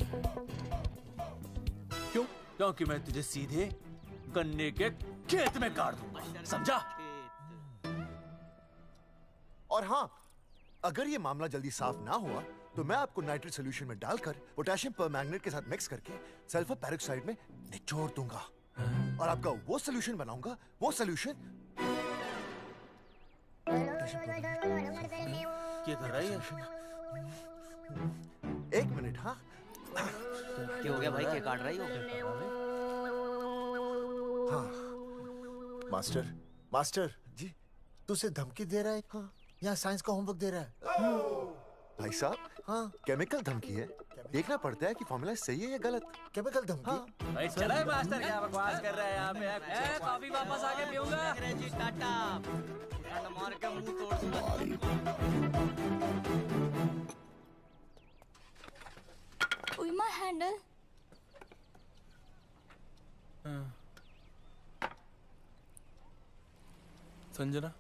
S4: क्यों? क्योंकि मैं तुझे सीधे गन्ने के खेत में गाड़ दूंगा, समझा?
S17: और हाँ, अगर ये मामला जल्दी साफ ना हुआ तो मैं आपको नाइट्रेट सोल्यूशन में डालकर पोटेशियम परमैंगनेट के साथ मिक्स करके सल्फर पेरोक्साइड में निचोड़ दूंगा और आपका वो सोल्यूशन बनाऊंगा, वो सोल्यूशन।
S4: क्या कर रहा है?
S17: 1 मिनट। हाँ
S8: क्या हो गया भाई, क्या काट रही हो?
S2: हाँ मास्टर, मास्टर
S17: जी,
S2: तू उसे धमकी दे रहा है? हाँ, यहाँ साइंस का होमवर्क दे रहा है।
S17: भाई साहब, हाँ केमिकल धमकी है, देखना पड़ता है कि फॉर्मूला सही है या गलत।
S2: केमिकल धमकी?
S17: हाँ।
S4: भाई चला है मास्टर, क्या बकवास कर रहा है यहाँ पे?
S15: कॉफी वापस आके पीऊंगा।
S8: अंग्रेजी टाटा, ठंड मार के मुंह तोड़ दूंगा।
S20: With my handle.
S21: संजना,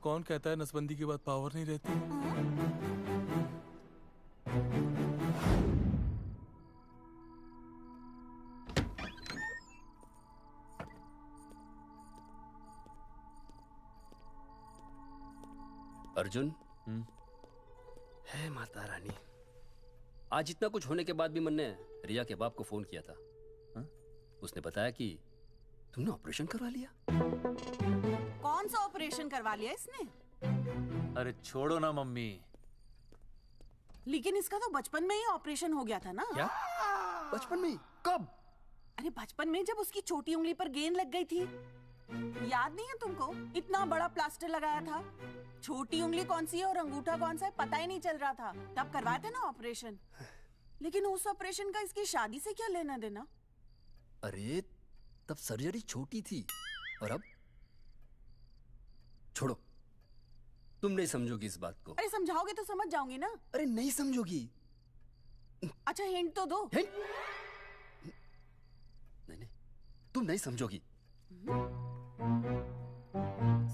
S21: कौन कहता है नसबंदी के बाद पावर नहीं रहती?
S1: अर्जुन, है माता रानी, आज इतना कुछ होने के बाद भी मैंने रिया के बाप को फोन किया था। उसने बताया कि तुमने ऑपरेशन करवा लिया।
S12: कौन सा ऑपरेशन करवा लिया इसने?
S4: अरे छोड़ो ना मम्मी।
S12: लेकिन इसका तो बचपन में ही ऑपरेशन हो गया था ना।
S4: क्या?
S1: बचपन में? कब?
S12: अरे बचपन में, जब उसकी छोटी उंगली पर गेंद लग गई थी। याद नहीं है तुमको? इतना बड़ा प्लास्टर लगाया था। छोटी उंगली कौन सी है और अंगूठा कौन सा है पता ही नहीं चल रहा था। तब करवाए थे ना ऑपरेशन। लेकिन उस ऑपरेशन का इसकी शादी से क्या लेना देना?
S1: अरे तब सर्जरी छोटी थी और अब? छोड़ो, तुम नहीं समझोगी इस बात को।
S12: अरे समझाओगे तो समझ जाऊंगी ना।
S1: अरे नहीं समझोगी।
S12: अच्छा हिंट तो दो।
S1: हिंट? नहीं, तुम नहीं समझोगी।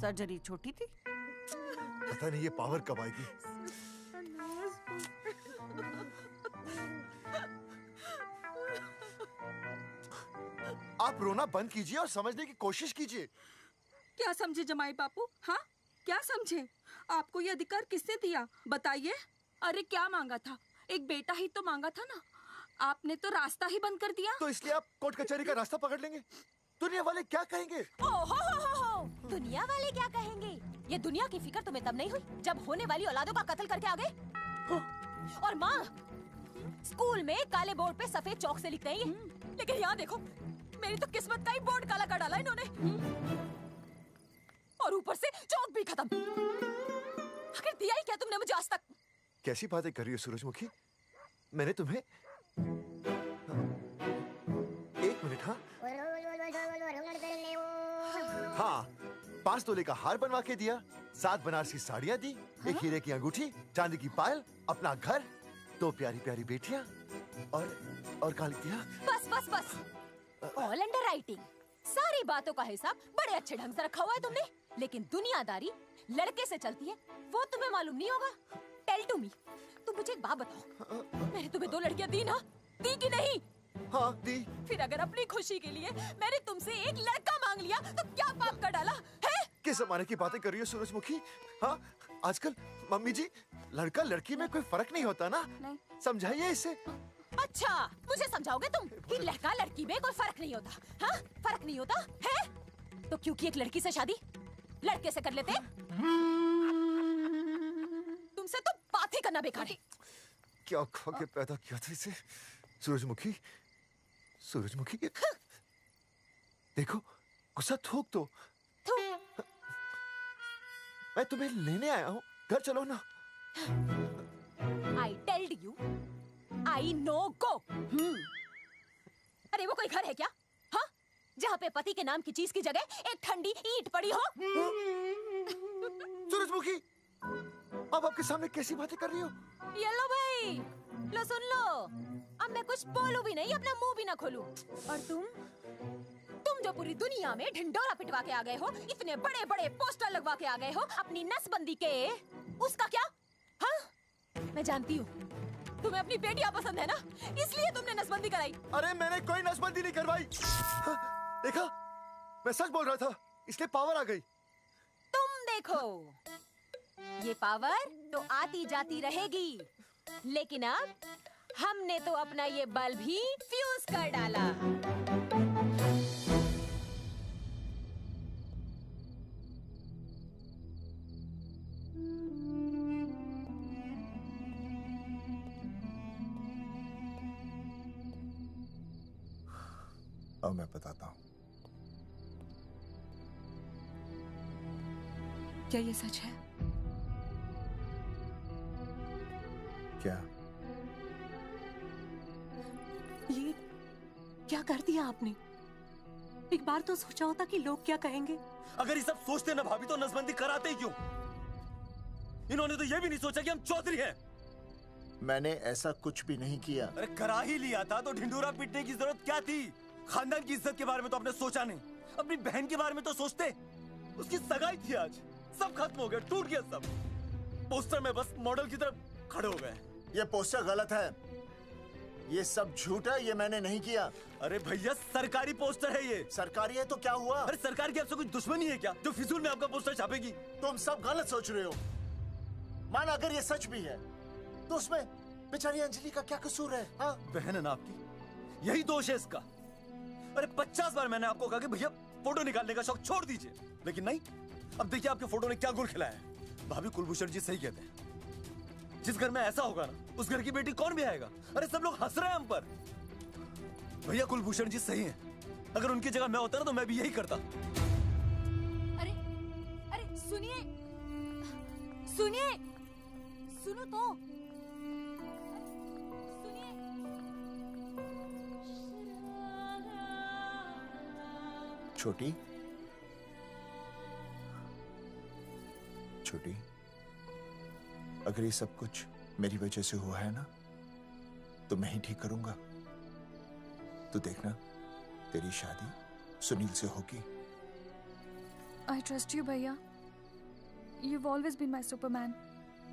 S12: सर्जरी छोटी थी।
S17: पता नहीं ये पावर कब आएगी। आप रोना बंद कीजिए और समझने की कोशिश कीजिए।
S22: क्या समझे जमाई बापू? हाँ, क्या समझे? आपको ये अधिकार किसने दिया बताइए? अरे क्या मांगा था? एक बेटा ही तो मांगा था ना। आपने तो रास्ता ही बंद कर दिया।
S17: तो इसलिए आप कोर्ट कचहरी का रास्ता पकड़ लेंगे। दुनिया वाले क्या कहेंगे?
S11: हो। दुनिया वाले क्या कहेंगे? ये दुनिया की फिक्र तुम्हें तब नहीं हुई जब होने वाली औलादों का कत्ल करके आ गए। और माँ, स्कूल में काले बोर्ड पे सफेद चौक से लिख रही है, लेकिन यहाँ देखो, मेरी तो किस्मत का ही बोर्ड काला कर डाला इन्होंने। और ऊपर से चौक भी खत्म। आखिर दिया ही क्या तुमने मुझे आज तक?
S17: कैसी बातें कर रही हो सूरजमुखी? मैंने तुम्हें एक मिनट। हाँ, 5 तोले का हार बनवा के दिया, 7 बनारसी साड़ियाँ दी, एक हीरे की अंगूठी, चांदी की पायल, अपना घर, 2 प्यारी प्यारी बेटियाँ और काली दिया।
S11: बस। All under writing. सारी बातों का हिसाब बड़े अच्छे ढंग से रखा हुआ है तुमने, लेकिन दुनियादारी लड़के से चलती है वो तुम्हें मालूम नहीं होगा। टेल टू मी, तुम मुझे एक बात बताओ, मैंने तुम्हें 2 लड़कियां दी ना? दी कि नहीं?
S17: हाँ दी।
S11: फिर अगर अपनी खुशी के लिए मैंने तुमसे एक लड़का मांग लिया तो क्या पाप कर डाला है?
S17: किस जमाने की बातें कर रही हो सूरजमुखी? हाँ, आजकल मम्मी जी, लड़का लड़की में कोई फर्क नहीं होता ना। नहीं। समझाइए इसे।
S11: अच्छा, मुझे समझाओगे तुम कि लड़का लड़की में कोई फर्क नहीं होता? हाँ, फर्क नहीं होता है? तो क्योंकि एक लड़की से शादी लड़के से कर लेते? तुमसे तो बात ही करना बेकार है।
S17: क्या खा के पैदा किया था इसे? सूरजमुखी, देखो, गुस्सा थूक दो। मैं तुम्हें लेने आया हूँ, घर चलो ना।
S11: I told you, I know go। अरे वो कोई घर है क्या? हाँ, जहाँ पे पति के नाम की चीज की जगह एक ठंडी ईंट पड़ी हो?
S17: सूरजमुखी, अब आपके सामने कैसी बातें कर रही हो?
S11: ये लो भाई, लो सुन लो। अब मैं कुछ बोलूं भी नहीं, अपना मुंह भी ना खोलूं। और तुम जो पूरी दुनिया में ढिंडोरा पिटवा के आ गए हो, इतने बड़े बड़े पोस्टर लगवा के आ गए हो अपनी नसबंदी के, उसका क्या? हाँ, मैं जानती हूँ तुम्हें अपनी बेटियां पसंद है ना, इसलिए तुमने नसबंदी कराई।
S17: अरे मैंने कोई नसबंदी नहीं करवाई। देखा, मैं सच बोल रहा था, इसलिए पावर आ गई।
S11: तुम देखो, ये पावर तो आती जाती रहेगी, लेकिन अब हमने तो अपना ये बल्ब ही फ्यूज कर डाला।
S2: अब मैं बताता हूँ।
S3: क्या ये सच है?
S2: क्या?
S3: ये क्या कर दिया आपने? एक बार तो सोचा होता कि लोग क्या कहेंगे।
S21: अगर ये सब सोचते ना भाभी तो नसबंदी कराते ही क्यों? इन्होंने तो ये भी नहीं सोचा कि हम चौधरी हैं।
S2: मैंने ऐसा कुछ भी नहीं किया।
S21: अरे करा ही लिया था तो ढिंडोरा पीटने की जरूरत क्या थी? खानदान की इज्जत के बारे में तो आपने सोचा नहीं, अपनी बहन के बारे में तो सोचते। उसकी सगाई थी आज, सब खत्म हो गया, टूट गया सब। पोस्टर में बस मॉडल की तरफ खड़े हो गए।
S2: ये पोस्टर गलत है, ये सब झूठ है, ये मैंने नहीं किया।
S21: अरे भैया सरकारी पोस्टर है ये।
S2: सरकारी है तो क्या हुआ?
S21: अरे सरकार की आपसे कोई दुश्मनी है क्या जो फिजूल में आपका पोस्टर छापेगी?
S2: तुम सब गलत सोच रहे हो।
S17: माना अगर ये सच भी है तो उसमें बेचारी अंजलि का क्या कसूर है? हाँ?
S8: बहन है ना आपकी, यही दोष है इसका। अरे 50 बार मैंने आपको कहा कि भैया फोटो निकालने का शौक छोड़ दीजिए, लेकिन नहीं। अब देखिए आपके फोटो ने क्या गुल खिलाया है। भाभी कुलभूषण जी सही कहते हैं, जिस घर में ऐसा होगा ना उस घर की बेटी कौन भी आएगा। अरे सब लोग हंस रहे हैं हम पर। भैया कुलभूषण जी सही हैं, अगर उनकी जगह मैं होता ना तो मैं भी यही करता।
S11: अरे अरे सुनिए सुनिए, सुनो तो।
S2: छोटी छोटी, अगर ये सब कुछ मेरी वजह से हुआ है ना तो मैं ही ठीक करूंगा। तो देखना तेरी शादी सुनील से होगी।
S18: आई ट्रस्ट यू भैया, you've always been my Superman.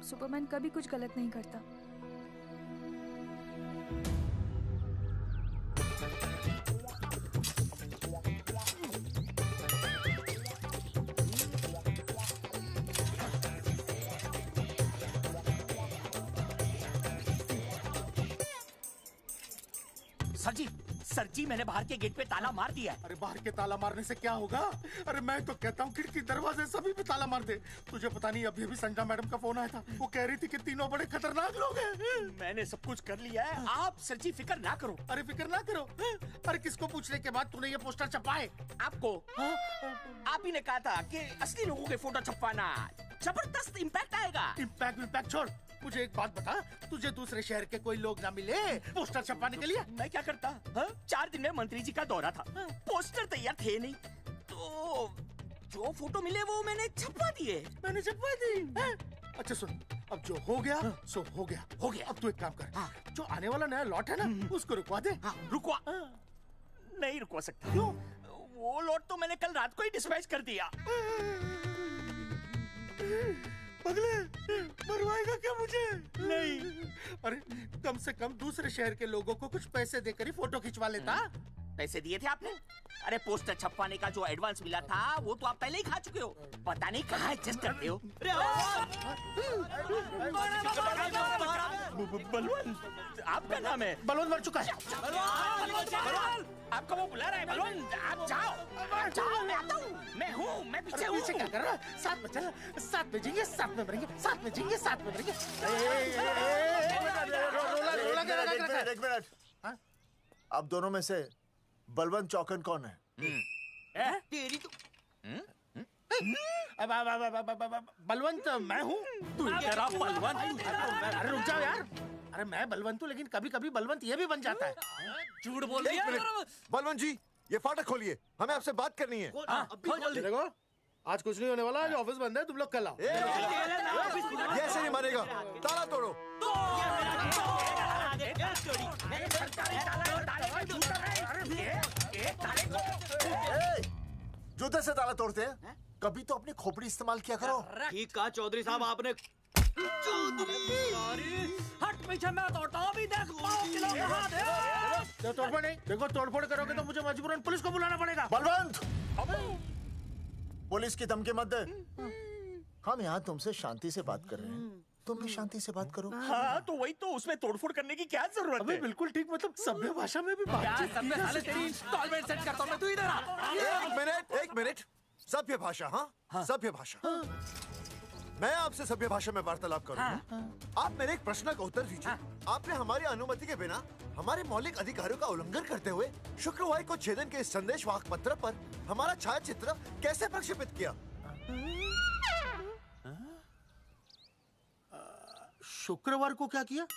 S18: Superman कभी कुछ गलत नहीं करता।
S16: सर जी मैंने बाहर के गेट पे ताला मार दिया है।
S14: अरे बाहर के ताला मारने से क्या होगा? अरे मैं तो कहता हूँ खिड़की दरवाजे सभी पे ताला मार दे। तुझे पता नहीं अभी अभी संजना मैडम का फोन आया था, वो कह रही थी कि तीनों बड़े खतरनाक लोग हैं।
S16: मैंने सब कुछ कर लिया है, आप सर जी फिक्र ना करो।
S14: अरे फिक्र ना करो। अरे किसको पूछने के बाद तूने ये पोस्टर छपाए?
S16: आपको आप ही ने कहा था कि असली लोगों के फोटो छपवाना जबरदस्त इम्पैक्ट आएगा।
S14: इम्पैक्ट छोड़, मुझे एक बात बता, तुझे दूसरे शहर के कोई लोग ना मिले पोस्टर छपवाने के लिए?
S16: मैं क्या करता? 4 दिन में मंत्री जी का दौरा था, पोस्टर तैयार थे नहीं, तो जो फोटो मिले वो मैंने छपवा दिए।
S14: मैंने छपवा दी? अच्छा सुन, अब जो हो गया सो हो गया।
S16: हो गया।
S14: अब तू एक काम कर, जो आने वाला नया लॉट है ना उसको रुकवा दे।
S16: रुकवा? नहीं रुकवा सकता। क्यों? वो लॉट तो मैंने कल रात को ही डिस्पैच कर दिया।
S14: पगले, मरवाएगा क्या मुझे?
S16: नहीं।
S14: अरे कम से कम दूसरे शहर के लोगों को कुछ पैसे देकर ही फोटो खिंचवा लेता।
S16: पैसे दिए थे आपने? अरे पोस्टर छपवाने का जो एडवांस मिला था वो तो आप पहले ही खा चुके हो, पता नहीं कहाँ एडजस्ट करते हो। बलवंत आपका नाम है?
S14: बलवंत मर चुका है।
S16: आपका वो बुला रहा है बलवंत, आप जाओ मैं आता हूँ। मैं पीछे हूँ।
S14: पीछे क्या कर रहा है? साथ में चल, साथ में जिएंगे, साथ में मरेंगे, साथ में जिएंगे, साथ में मरेंगे।
S17: एक मिनट, अब दोनों में से बलवंत चौकन कौन है?
S16: तेरी तो
S14: बलवंत मैं हूँ।
S16: तू तेरा बलवंत?
S14: अरे रुक जाओ यार। अरे मैं बलवंत हूँ, लेकिन कभी कभी बलवंत ये भी बन जाता है।
S16: झूठ बोल रही है।
S17: बलवंत जी ये फाटक खोलिए, हमें आपसे बात करनी है।
S14: देखो आज कुछ नहीं होने वाला, आज ऑफिस बंद है, तुम लोग कल आओ।
S17: ये ऐसे नहीं मानेगा, ताला तोड़ो। जूते से ताला तोड़ते हैं? कभी तो अपनी खोपड़ी इस्तेमाल किया करो।
S8: ठीक कहा चौधरी साहब आपने।
S15: हट पीछे, मैं तोड़ता हूँ अभी, देख पाँव किलो का हाथ है।
S14: तोड़फोड़ नहीं, देखो तोड़फोड़ करोगे तो मुझे मजबूरन पुलिस को बुलाना पड़ेगा।
S17: बलवंत, पुलिस की धमकी मत दे। हम यहाँ तुमसे शांति से बात कर रहे हैं, तुम भी शांति से बात करो।
S16: हाँ तो वही तो, उसमें तोड़फोड़ करने की क्या जरूरत है?
S14: बिल्कुल ठीक, मतलब सभ्य भाषा में भी बातचीत की जा सकती है।
S17: एक मिनट, सभ्य भाषा? हाँ सभ्य भाषा। मैं आपसे सभ्य भाषा में वार्तालाप करूंगा। आप मेरे एक प्रश्न का उत्तर दीजिए। आपने हमारी अनुमति के बिना हमारे मौलिक अधिकारों का उल्लंघन करते हुए शुक्रवार को छेदन के संदेशवाहक पत्र पर हमारा छायाचित्र कैसे प्रक्षेपित किया?
S14: शुक्रवार को क्या किया?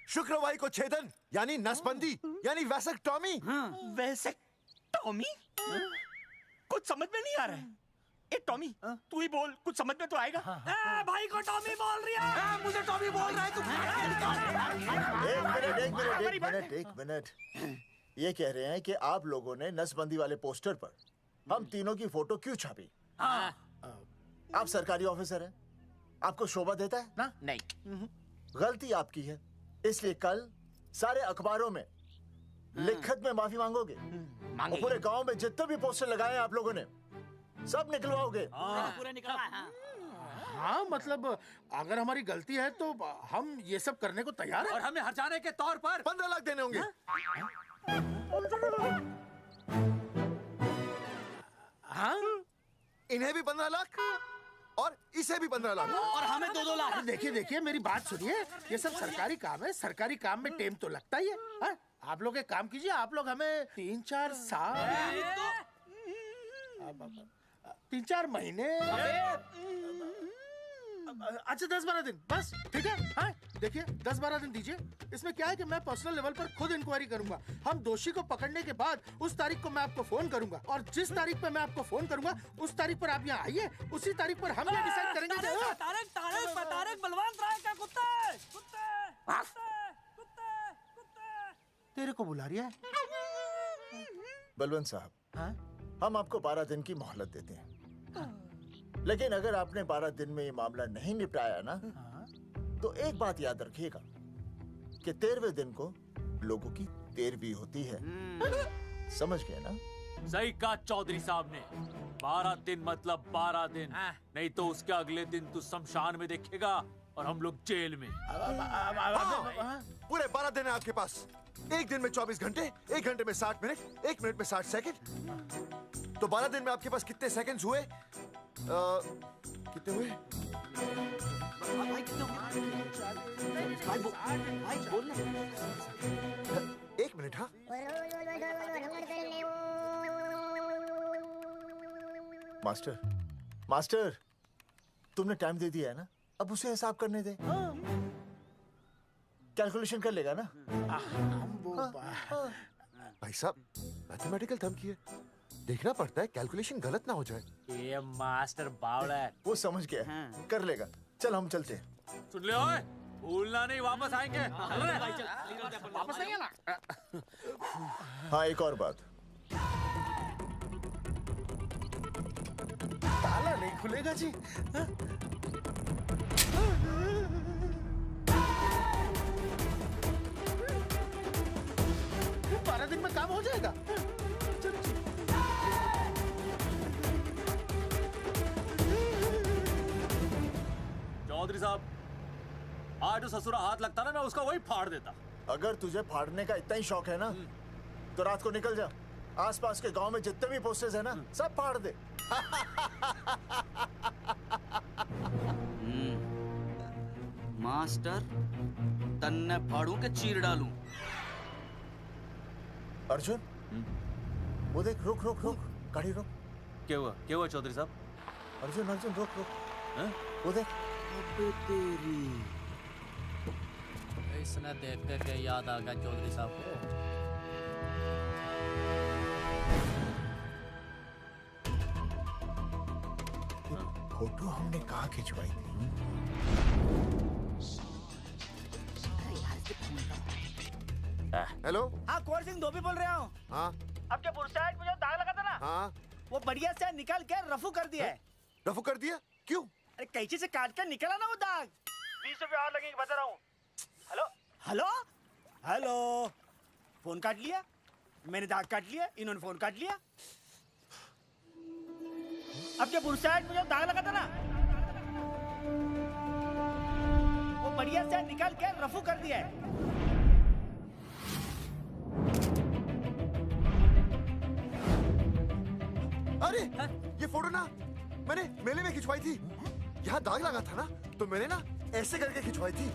S17: शुक्रवार को छेदन यानी नसबंदी यानी वैसेक्टॉमी।
S16: वैसेक्टॉमी? कुछ समझ में नहीं आ रहा है। ए टॉमी, तू ही बोल, कुछ समझ में तो आएगा।
S15: भाई को टॉमी बोल रही है। मुझे टॉमी बोल रहा है तू।
S17: एक मिनट। ये कह रहे हैं कि आप लोगों ने नसबंदी वाले पोस्टर पर हम तीनों की फोटो क्यों छापी? आप सरकारी ऑफिसर हैं, आपको शोभा देता है ना?
S16: नहीं।
S17: गलती आपकी है, इसलिए कल सारे अखबारों में लिखत में माफी मांगोगे। और पूरे गांव में जितने भी पोस्टर लगाए हैं आप लोगों ने सब निकलवाओगे।
S16: पूरे निकलवा।
S6: हाँ मतलब अगर हमारी गलती है तो हम ये सब करने को तैयार हैं।
S4: और हमें हर्जाने के तौर पर
S17: 15 लाख देने होंगे।
S6: हाँ
S17: इन्हें भी 15 लाख और इसे भी 15 लाख
S6: और हमें 2-2 लाख। देखिए देखिए मेरी बात सुनिए, ये सब सरकारी काम है, सरकारी काम में टाइम तो लगता ही है। हाँ? आप लोग एक काम कीजिए, आप लोग हमें 3-4 साल 3-4 महीने अच्छा 10-12 दिन बस, ठीक है। हाँ देखिए 10-12 दिन दीजिए। इसमें क्या है कि मैं पर्सनल लेवल पर खुद इंक्वायरी करूंगा। हम दोषी को पकड़ने के बाद उस तारीख को मैं आपको फोन करूंगा और जिस तारीख पर मैं आपको फोन करूंगा उस तारीख पर आप यहाँ आइए। उसी तारीख पर हम ये डिसाइड करेंगे
S15: तारक बलवंत राय का कुत्ता है।
S6: तेरे को बुला रही है।
S2: बलवंत साहब, हम आपको 12 दिन की मोहलत देते हैं, लेकिन अगर आपने 12 दिन में ये मामला नहीं निपटाया ना, तो एक बात याद रखिएगा कि 13वें दिन को लोगों की 13वीं होती है। समझ गए ना?
S4: सही कहा चौधरी साहब ने। 12 दिन मतलब 12 दिन, नहीं तो उसके अगले दिन तू शमशान में देखेगा और हम लोग जेल में।
S17: पूरे 12 दिन है आपके पास। एक दिन में 24 घंटे, 1 घंटे में 60 मिनट, 1 मिनट में 60 सेकंड। तो 12 दिन में आपके पास कितने सेकंड्स हुए? कितने हुए? एक मिनट। हाँ
S2: मास्टर तुमने टाइम दे दिया है ना, अब उसे हिसाब करने दे। कैलकुलेशन कर लेगा ना।
S17: भाई साहब मैथमेटिकल धमकी है, देखना पड़ता है कैलकुलेशन गलत ना हो जाए।
S4: ये मास्टर बावड़ा है।
S2: वो समझ गया, कर लेगा। चल हम चलते हैं।
S4: सुन ले ओए, भूलना नहीं, वापस आएंगे। चल रे।
S15: वापस नहीं आना।
S2: हाँ एक और बात,
S6: ताला नहीं खुलेगा जी। हाँ? 12 दिन में काम हो जाएगा।
S4: चौधरी साहब, आज जो ससुरा हाथ लगता ना, मैं उसका वही फाड़ देता।
S2: अगर तुझे फाड़ने का इतना ही शौक है ना, तो रात को निकल जा, आसपास के गांव में जितने भी पोस्टर्स है ना, सब फाड़ दे।
S8: मास्टर, तन्ने फाड़ू के चीर डालूं।
S2: अर्जुन, वो देख, रुक रुक रुक, गाड़ी रुक।
S4: क्या हुआ चौधरी साहब?
S2: अर्जुन अर्जुन रुक रुक। वो देख।
S15: अबे तेरी, इसने देख के याद आ गया चौधरी साहब को।
S2: फोटो हमने कहाँ खिंचवाई थी?
S17: हेलो।
S7: हाँ कोल्ड ड्रिंक धोबी बोल रहा हूँ।
S17: हाँ
S7: अब जो बुरसाइड में जो दाग लगा था ना,
S17: हाँ
S7: वो बढ़िया से निकाल के रफू कर दिया है।
S17: रफू कर दिया? क्यों?
S7: अरे कैंची से काट कर निकला ना वो दाग। 20 रुपए और लगेंगे, बता रहा हूँ। हेलो हेलो हेलो, फोन काट लिया, मैंने दाग काट लिया, इन्होंने फोन काट लिया। अब जो बुरसाइड में जो दाग लगा था ना, वो बढ़िया से निकाल के रफू कर दिया है।
S17: अरे ये फोटो ना मैंने मेले में खिंचवाई थी। यहाँ दाग लगा था ना, तो मैंने ना ऐसे करके खिंचवाई थी।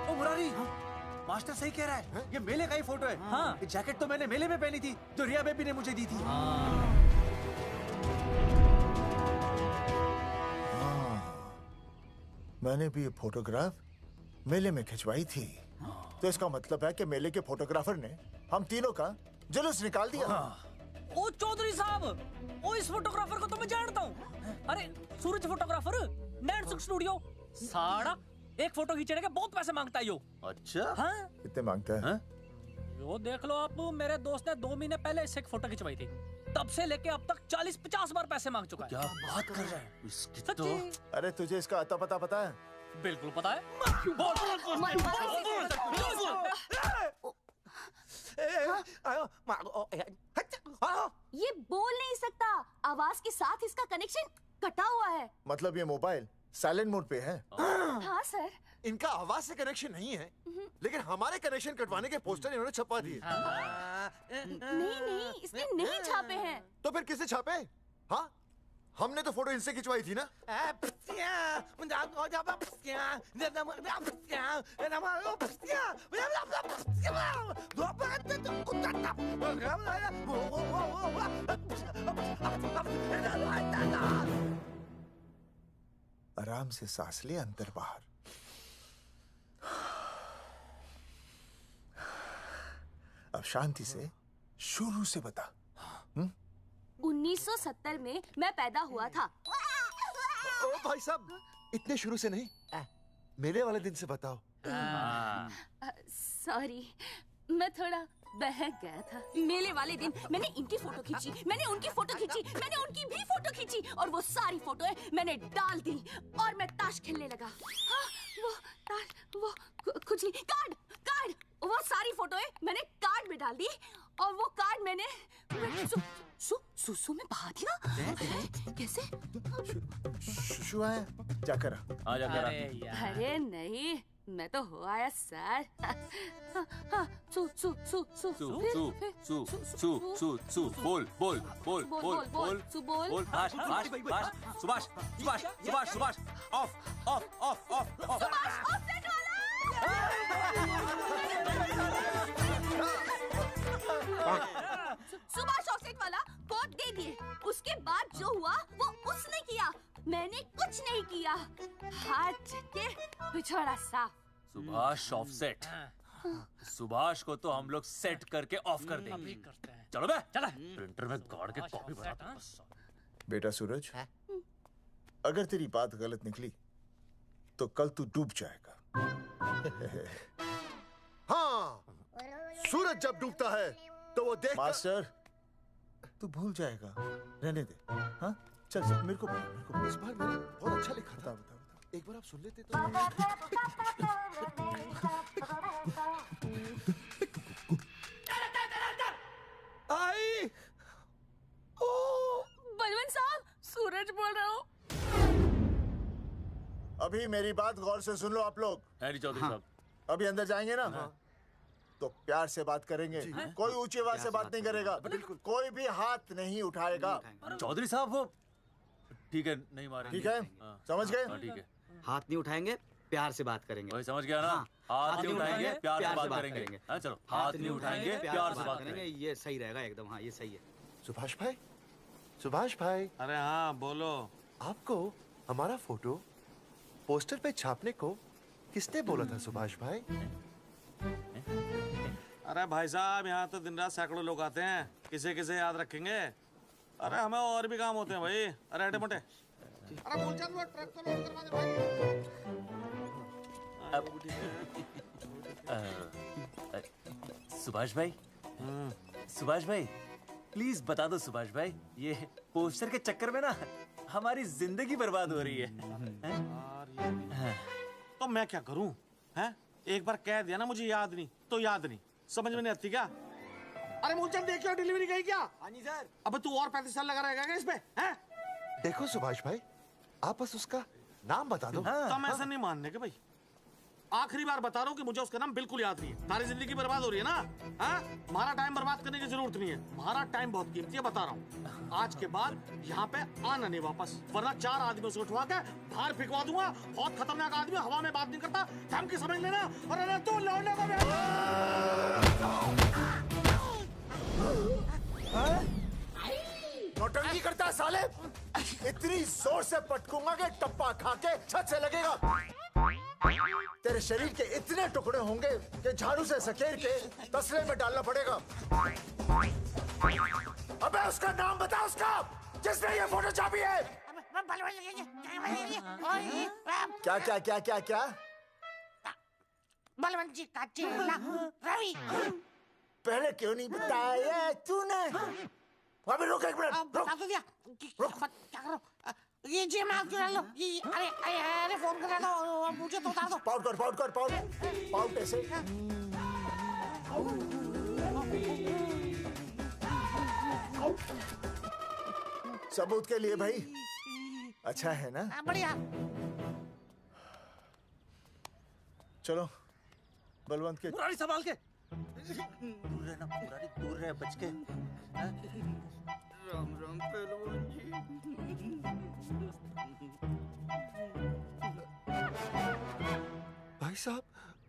S4: ओ मुरारी, मास्टर सही कह रहा है, ये मेले का ही फोटो है। हाँ। ये जैकेट तो मैंने मेले में पहनी थी, जो रिया बेबी ने मुझे दी थी।
S2: मैंने भी ये फोटोग्राफ मेले में खिंचवाई थी, तो इसका मतलब है कि मेले के फोटोग्राफर ने हम तीनों का जुलूस निकाल दिया।
S15: ओ चौधरी साहब, ओ इस फोटोग्राफर को तो मैं जानता हूँ। अरे सूरज फोटोग्राफर, नैनसुख स्टूडियो। साड़ा एक फोटो खींचने के बहुत पैसे मांगता है यो।
S4: अच्छा?
S15: हाँ?
S2: कितने मांगता है?
S15: यो देख लो आप, मेरे दोस्त ने 2 महीने पहले इससे एक फोटो खिंचवाई थी, तब से लेके अब तक 40-50 बार पैसे मांग चुका है।
S4: क्या बात कर रहा है?
S15: सच्ची?
S2: अरे तुझे इसका अता पता पता है?
S15: बिल्कुल पता है।
S11: के साथ इसका कनेक्शन कटा हुआ है।
S2: मतलब ये मोबाइल साइलेंट मोड पे है?
S11: हाँ सर।
S17: इनका आवाज से कनेक्शन नहीं है, लेकिन हमारे कनेक्शन कटवाने के पोस्टर इन्होंने छपवा दिए।
S11: नहीं, इसने नहीं छापे हैं।
S17: तो फिर किसने छापे? हाँ, हमने तो फोटो इनसे खिंचवाई थी ना।
S2: आराम से सांस ले, अंदर बाहर। अब शांति से शुरू से बता।
S11: 1970 में मैं पैदा हुआ था।
S17: ओ भाई साहब, इतने शुरू से नहीं, मेरे वाले दिन से बताओ।
S11: सॉरी, मैं थोड़ा बहक गया था। मेले वाले दिन मैंने इनकी फोटो खींची, मैंने उनकी फोटो खींची, मैंने उनकी भी फोटो खींची और वो सारी फोटोएं मैंने डाल दी और मैं ताश खेलने लगा। हाँ, वो खुजली कार्ड वो सारी फोटोएं मैंने कार्ड में डाल दी और वो कार्ड मैंने सुसु में बहा दिया। कैसे?
S2: शुशु आया, जाकर
S4: आ जाकर।
S11: अरे नहीं, मैं तो हो आया सर। सु
S4: बोल सुभाष ऑफ।
S11: सुभाष ऑफसेट वाला कोड दे दिए। उसके बाद जो हुआ वो उसने किया, मैंने कुछ नहीं किया। हाथ के पिछड़ा साफ।
S4: सुभाष ऑफसेट। सुभाष को तो हम लोग सेट करके ऑफ कर देंगे। चलो बे, चला प्रिंटर में गाड़ के कॉपी बनाता हूं।
S2: बेटा सूरज, अगर तेरी बात गलत निकली तो कल तू डूब जाएगा।
S17: हाँ, सूरज जब डूबता है तो वो देख।
S2: मास्टर, तू भूल जाएगा, रहने दे। हाँ, चल मेरे को
S17: इस बार मैंने बहुत अच्छा लिखा था। बता एक बार आप सुन लेते तो।
S2: आई
S11: बलवंत साहब, सूरज बोल रहा हूँ।
S2: अभी मेरी बात गौर से सुन लो आप लोग।
S4: हैरी चौधरी साहब,
S2: अभी अंदर जाएंगे ना, तो प्यार से बात करेंगे। कोई ऊंची आवाज से बात नहीं करेगा, कोई भी हाथ नहीं उठाएगा।
S4: चौधरी साहब वो ठीक है, नहीं मारेंगे।
S2: ठीक है, समझ गए?
S4: ठीक है।
S8: हाथ नहीं उठाएंगे, प्यार से बात करेंगे।
S4: वही समझ गया ना? हाथ नहीं उठाएंगे, प्यार से बात करेंगे। हाँ चलो, हाथ नहीं उठाएंगे, प्यार से बात करेंगे।
S8: ये सही रहेगा एकदम। हाँ, ये सही है।
S17: सुभाष भाई।
S10: अरे हाँ, बोलो।
S17: आपको हमारा फोटो पोस्टर पे छापने को किसने बोला था सुभाष भाई?
S10: अरे भाई साहब, यहाँ तो दिन रात सैकड़ों लोग आते हैं, किसे किसे याद रखेंगे। अरे हमें और भी काम होते हैं भाई। अरे हटे मोटे। अरे मूलचंद, वो ट्रक तो लोड करवा दे
S4: भाई। सुभाष भाई प्लीज बता दो सुभाष भाई, ये पोस्टर के चक्कर में ना हमारी जिंदगी बर्बाद हो रही है।
S10: तो मैं क्या करूं? हैं? एक बार कह दिया ना मुझे याद नहीं तो याद नहीं, समझ में नहीं आती क्या? अरे मूलचंद, देखियो डिलीवरी गई क्या? हाँ जी सर। अब तू और 35 साल लगा रहेगा क्या इस पे? हैं?
S17: देखो सुभाष भाई, आप बस उसका नाम बता दो।
S10: तो हम ऐसा नहीं मानने के भाई। आखिरी बार बता रहा हूँ कि मुझे उसका नाम बिल्कुल याद नहीं है। सारी जिंदगी बर्बाद हो रही है ना? हाँ? हमारा टाइम बर्बाद करने की जरूरत नहीं है। हमारा टाइम बहुत कीमती है, बता रहा हूँ। आज के बाद यहाँ पे आना नहीं वापस, वरना 4 आदमियों से उठवा के बाहर फेंकवा दूंगा। बहुत खतरनाक आदमी, हवा में बात नहीं करता, धमकी समझ लेना। और अरे तू लौंडे को
S2: नौटंकी करता है साले। इतनी जोर से पटकूंगा कि टप्पा खा के छत से लगेगा। तेरे शरीर के इतने टुकड़े होंगे कि झाड़ू से सकेर के तसले में डालना पड़ेगा। अबे उसका नाम बता, उसका जिसने ये फोटो छापी है। क्या क्या क्या क्या क्या?
S13: बलवंत जी का चेला रवि।
S2: पहले क्यों नहीं बताया तूने? अबे रुक एक मिनट, रुक।
S13: क्या करो? ये जी माफ करा लो। अरे फोन करा दो, मुझे तो उतार दो।
S2: पाउट कर पाउट ऐसे। सबूत के लिए भाई अच्छा है ना?
S13: बढ़िया।
S2: चलो बलवंत के
S4: मुरारी संभाल के। दूर रहना मुरारी, दूर रह, बच के। राम राम पहलवान जी।
S17: भाई साहब,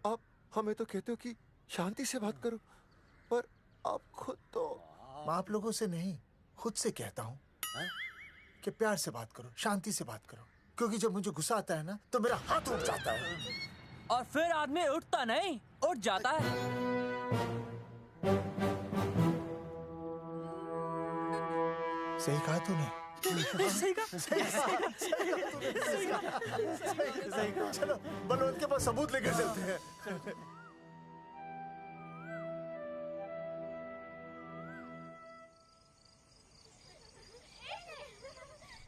S17: आप हमें तो कहते हो कि शांति से बात करो, पर आप खुद तो।
S2: मैं आप लोगों से नहीं, खुद से कहता हूँ कि प्यार से बात करो, शांति से बात करो, क्योंकि जब मुझे गुस्सा आता है ना तो मेरा हाथ उठ जाता है।
S15: और फिर आदमी उठता नहीं, उठ जाता है।
S2: सही कहा तूने।
S15: सही कहा।
S2: चलो बलवंत के पास सबूत लेकर चलते हैं।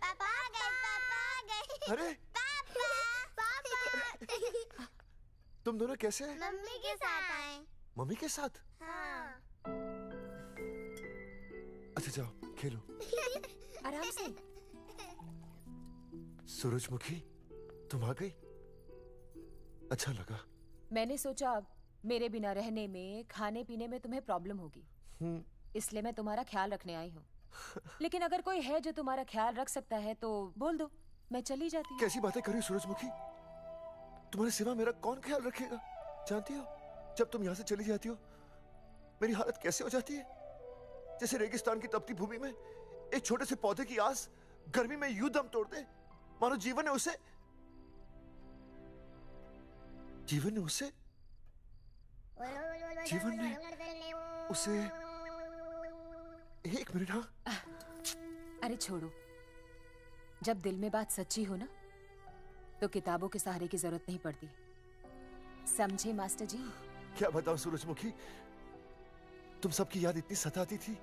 S5: पापा आ गए, पापा आ गए।
S17: अरे
S5: पापा, पापा।
S17: तुम दोनों कैसे हैं?
S5: मम्मी के साथ आए।
S17: मम्मी के साथ?
S5: हाँ।
S17: अच्छा जाओ खेलो।
S11: आराम से।
S17: सूरजमुखी, तुम आ गई? अच्छा लगा।
S11: मैंने सोचा मेरे बिना रहने में, खाने पीने में तुम्हें प्रॉब्लम होगी, इसलिए मैं तुम्हारा ख्याल रखने आई हूँ। लेकिन अगर कोई है जो तुम्हारा ख्याल रख सकता है तो बोल दो, मैं चली जाती हूँ।
S17: कैसी बातें कर रही हो सूरजमुखी? तुम्हारे सिवा मेरा कौन ख्याल रखेगा? जानती हो जब तुम यहाँ से चली जाती हो मेरी हालत कैसे हो जाती है? जैसे रेगिस्तान की तपती भूमि में एक छोटे से पौधे की आस गर्मी में यूं दम तोड़ दे, मानो जीवन ने उसे एक मिनट। हाँ
S11: अरे छोड़ो, जब दिल में बात सच्ची हो ना तो किताबों के सहारे की जरूरत नहीं पड़ती, समझे मास्टर जी?
S17: क्या बताऊं सूरजमुखी, तुम सबकी याद इतनी सताती थी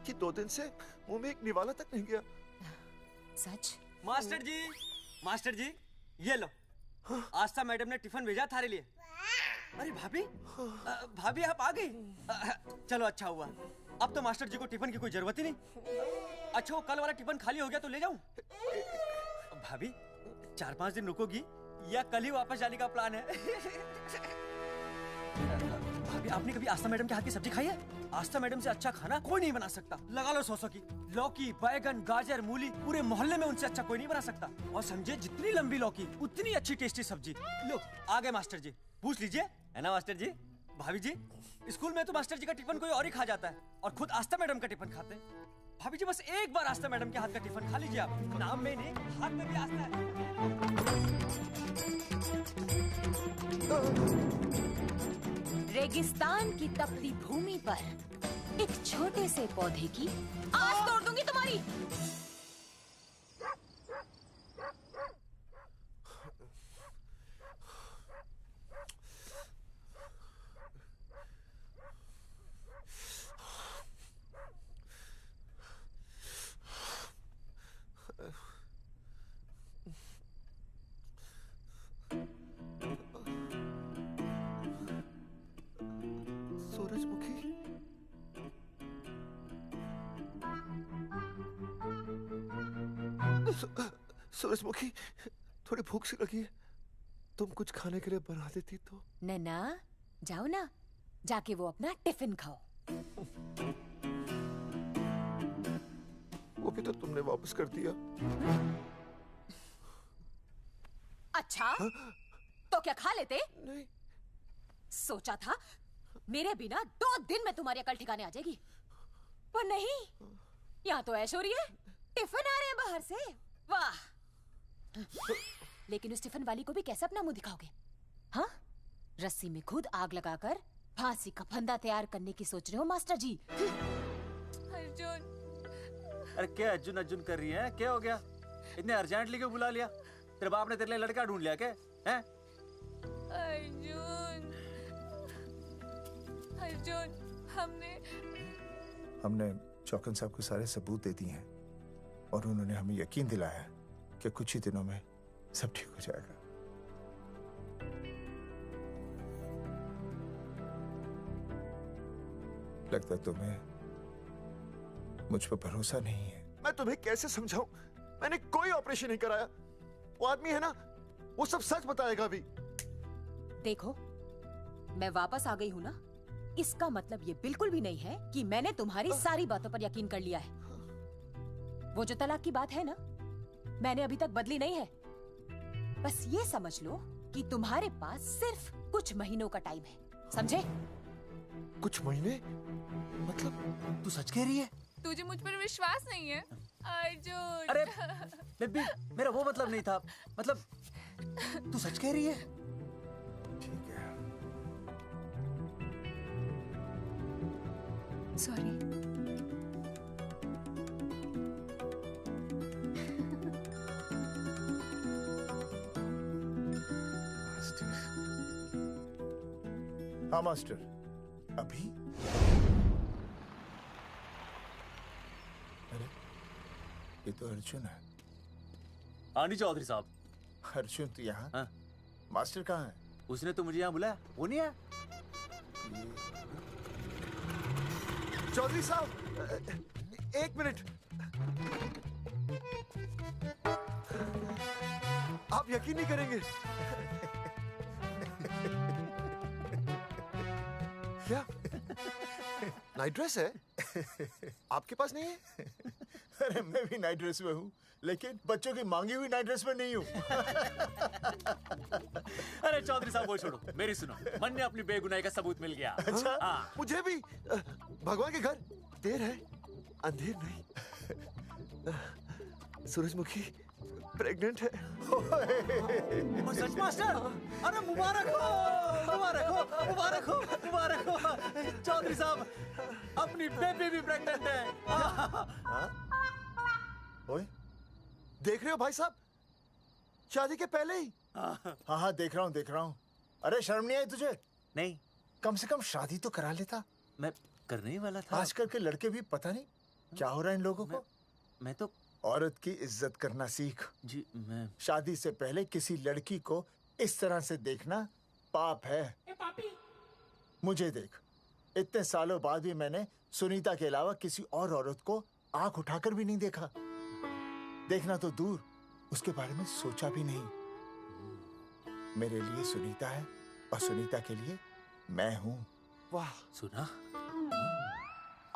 S17: कि 2 दिन से मुंह में एक निवाला तक नहीं गया।
S11: सच?
S8: मास्टर जी ये लो। आस्था मैडम ने टिफिन भेजा थारे लिए। अरे भाभी, भाभी आप आ गई? चलो अच्छा हुआ, अब तो मास्टर जी को टिफिन की कोई जरूरत ही नहीं। अच्छा वो कल वाला टिफिन खाली हो गया तो ले जाऊं? भाभी 4-5 दिन रुकोगी या कल ही वापस जाने का प्लान है? भाभी आपने कभी आस्था मैडम के हाथ की सब्जी खाई है? आस्था मैडम से अच्छा खाना कोई नहीं बना सकता। लगा लो 100 की। लौकी, बैगन, गाजर, मूली, पूरे मोहल्ले में उनसे अच्छा कोई नहीं बना सकता। और समझे जितनी लंबी लौकी उतनी अच्छी टेस्टी सब्जी। लो आ गए मास्टर जी, पूछ लीजिए, है ना मास्टर जी? भाभी जी स्कूल में तो मास्टर जी का टिफिन कोई और ही खा जाता है और खुद आस्था मैडम का टिफिन खाते हैं। भाभी जी बस एक बार आस्था मैडम के हाथ का टिफिन खा लीजिए आप। नाम में नहीं, हाथ में भी आस्था है।
S11: रेगिस्तान की तपती भूमि पर एक छोटे से पौधे की आस तोड़ दूंगी तुम्हारी।
S17: सूरजमुखी थोड़ी भूख सी लगी है, तुम कुछ खाने के लिए बना देती तो।
S11: नैना जाओ ना, जाके वो अपना टिफिन खाओ।
S17: वो भी तो तुमने वापस कर दिया।
S11: अच्छा तो क्या खा लेते?
S17: नहीं।
S11: सोचा था मेरे बिना 2 दिन में तुम्हारी अकल ठिकाने आ जाएगी, पर नहीं, यहाँ तो ऐश हो रही है। टिफिन आ रहे हैं बाहर से, वाह। लेकिन उस टिफिन वाली को भी कैसे अपना मुंह दिखाओगे? हाँ, रस्सी में खुद आग लगाकर फांसी का फंदा तैयार करने की सोच रहे हो मास्टर जी?
S4: अर्जुन, अरे क्या अर्जुन अर्जुन कर रही है? क्या हो गया? इतने अर्जेंटली क्यों बुला लिया? तेरे बाप ने तेरे लिए लड़का ढूंढ लिया क्या? हैं?
S22: अर्जुन,
S2: हमने चौकन साहब को सारे सबूत दे दिए हैं और उन्होंने हमें यकीन दिलाया कि कुछ ही दिनों में सब ठीक हो जाएगा। लगता तुम्हें मुझ पर भरोसा नहीं है।
S17: मैं मैं तुम्हें कैसे समझाऊं? मैंने कोई ऑपरेशन नहीं कराया। वो आदमी है ना, वो सब सच बताएगा अभी।
S11: देखो, मैं वापस आ गई हूँ ना, इसका मतलब ये बिल्कुल भी नहीं है कि मैंने तुम्हारी सारी बातों पर यकीन कर लिया है। वो जो तलाक की बात है ना, मैंने अभी तक बदली नहीं है। बस ये समझ लो कि तुम्हारे पास सिर्फ कुछ महीनों का टाइम है, समझे?
S17: कुछ महीने? मतलब
S4: तू सच कह रही है?
S9: तुझे मुझ पर विश्वास नहीं है अर्जुन?
S4: अरे बेबी, मेरा वो मतलब नहीं था। मतलब तू सच कह रही है?
S17: ठीक है।
S3: सॉरी।
S2: हाँ मास्टर, अभी? अरे ये तो अर्जुन है।
S4: हाँ नहीं चौधरी साहब।
S2: अर्जुन तो यहाँ?
S4: हाँ।
S2: मास्टर कहाँ है?
S4: उसने तो मुझे यहाँ बुलाया, वो नहीं आया।
S17: चौधरी साहब, एक मिनट। आप यकीन नहीं करेंगे। क्या नाइट ड्रेस है? आपके पास नहीं है?
S2: अरे मैं भी नाइट ड्रेस में हूँ, लेकिन बच्चों की मांगी हुई नाइट ड्रेस में नहीं हूँ।
S4: अरे चौधरी साहब वो छोड़ो, मेरी सुनो। मन ने अपनी बेगुनाही का सबूत मिल गया।
S17: अच्छा?
S4: हाँ।
S17: मुझे भी। भगवान के घर देर है, अंधेर नहीं। सूरजमुखी प्रेग्नेंट है।
S4: सच मास्टर? अरे मुबारक हो, मुबारक हो, मुबारक हो, मुबारक हो। चौधरी साहब, अपनी बेबी भी प्रेग्नेंट है।
S2: ओए,
S17: देख रहे हो भाई साहब, शादी के पहले ही।
S2: हाँ हाँ देख रहा हूँ, देख रहा हूँ। अरे शर्म नहीं आई तुझे?
S4: नहीं।
S2: कम से कम शादी तो करा लेता।
S4: मैं करने ही वाला था।
S2: आजकल के लड़के भी पता नहीं क्या हो रहा है इन लोगों को।
S4: मैं तो
S2: औरत की इज्जत करना सीख।
S4: जी मैं
S2: शादी से पहले किसी लड़की को इस तरह से देखना पाप है। मुझे देख, इतने सालों बाद भी मैंने सुनीता के अलावा किसी और औरत को आंख उठाकर भी नहीं देखा। देखना तो दूर, उसके बारे में सोचा भी नहीं। मेरे लिए सुनीता है और सुनीता के लिए मैं हूँ।
S17: वाह,
S4: सुना?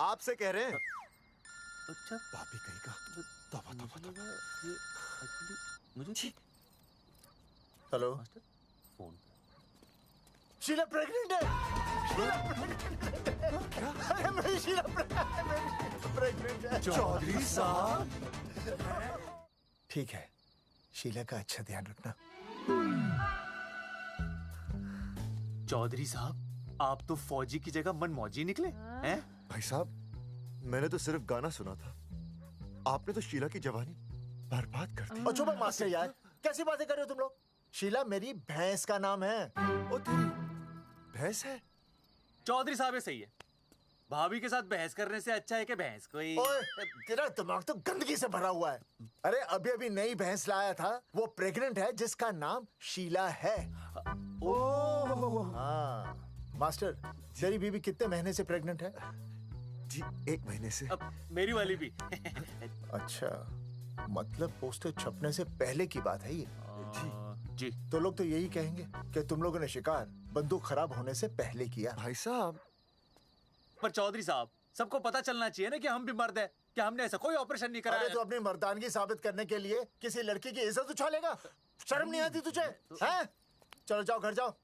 S17: आपसे कह रहे हैं।
S4: अच्छा,
S17: भाभी कहीं का। तौबा तौबा तौबा।
S4: मुझे
S2: हेलो,
S4: फोन।
S2: शीला प्रेग्नेंट है। शीला प्रेग्नेंट है। क्या? अरे मेरी शीला प्रेग्नेंट है।
S17: चौधरी साहब।
S2: ठीक है, शीला का अच्छा ध्यान रखना।
S4: चौधरी साहब, आप तो फौजी की जगह मनमौजी निकले हैं?
S17: भाई साहब, मैंने तो सिर्फ गाना सुना था, आपने तो शीला की जवानी बर्बाद कर दी।
S2: और चुप मास्टर यार, कैसी बातें कर रहे हो तुम लोग? शीला मेरी भैंस का नाम है।
S17: ओ तेरी भैंस है?
S4: चौधरी साहब ये सही है। भाभी के साथ बहस करने से अच्छा है कि भैंस कोई।
S2: ओए, तेरा दिमाग तो गंदगी से भरा हुआ है। अरे अभी अभी नई भैंस लाया था, वो प्रेग्नेंट है, जिसका नाम शीला है। हाँ मास्टर, तेरी बीवी कितने महीने से प्रेग्नेंट है?
S17: जी 1 महीने से।
S4: अब मेरी वाली भी।
S2: अच्छा, मतलब पोस्टर छपने से पहले की बात है ये।
S4: जी।
S2: तो लोग तो यही कहेंगे कि तुम लोगों ने शिकार बंदूक खराब होने से पहले किया।
S17: भाई साहब,
S4: पर चौधरी साहब, सबको पता चलना चाहिए ना कि हम भी मर्द हैं, कि हमने ऐसा कोई ऑपरेशन नहीं कराया।
S2: अरे तो अपनी मर्दानगी साबित करने के लिए किसी लड़की की इज्जत उछालेगा? शर्म नहीं आती तुझे? हैं? चलो जाओ, घर जाओ।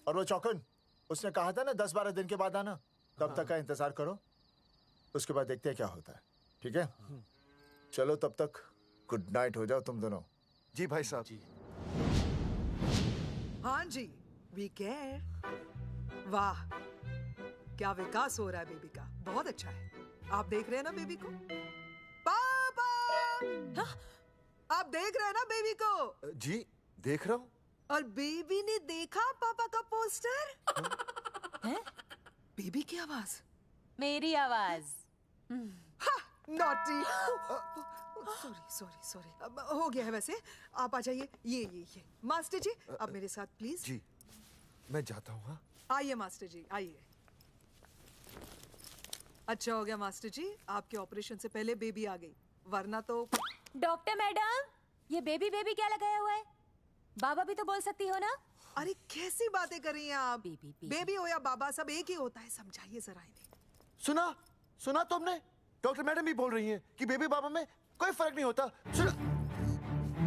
S2: और वो चौकन, उसने कहा था ना 10-12 दिन के बाद आना, तब तक का इंतजार करो, उसके बाद देखते हैं क्या होता है। ठीक है? चलो तब तक गुड नाइट हो जाओ तुम दोनों।
S17: जी भाई साहब। जी।
S19: हाँ जी, वी केयर। वाह, क्या विकास हो रहा है बेबी का, बहुत अच्छा है। आप देख रहे हैं ना बेबी को? पापा! आप देख रहे हैं ना बेबी को?
S17: जी देख रहा हूँ।
S19: और बेबी ने देखा पापा का पोस्टर? हैं? बेबी की आवाज?
S11: मेरी आवाज।
S19: नॉटी। सॉरी सॉरी सॉरी, हो गया है वैसे। आप आ जाइए। ये मास्टर जी, आप मेरे साथ प्लीज।
S17: जी मैं जाता हूँ। हाँ
S19: आइए मास्टर जी, आइए। अच्छा हो गया मास्टर जी, आपके ऑपरेशन से पहले बेबी आ गई। वरना तो।
S11: डॉक्टर मैडम, ये बेबी बेबी क्या लगाया हुआ है? बाबा भी तो बोल सकती हो ना?
S19: अरे कैसी बातें कर रही हैं आप? बेबी हो या बाबा सब एक ही होता है, समझाइए जरा इन्हें।
S17: सुना तुमने? डॉक्टर मैडम भी बोल रही हैं कि बेबी बाबा में कोई फर्क नहीं होता।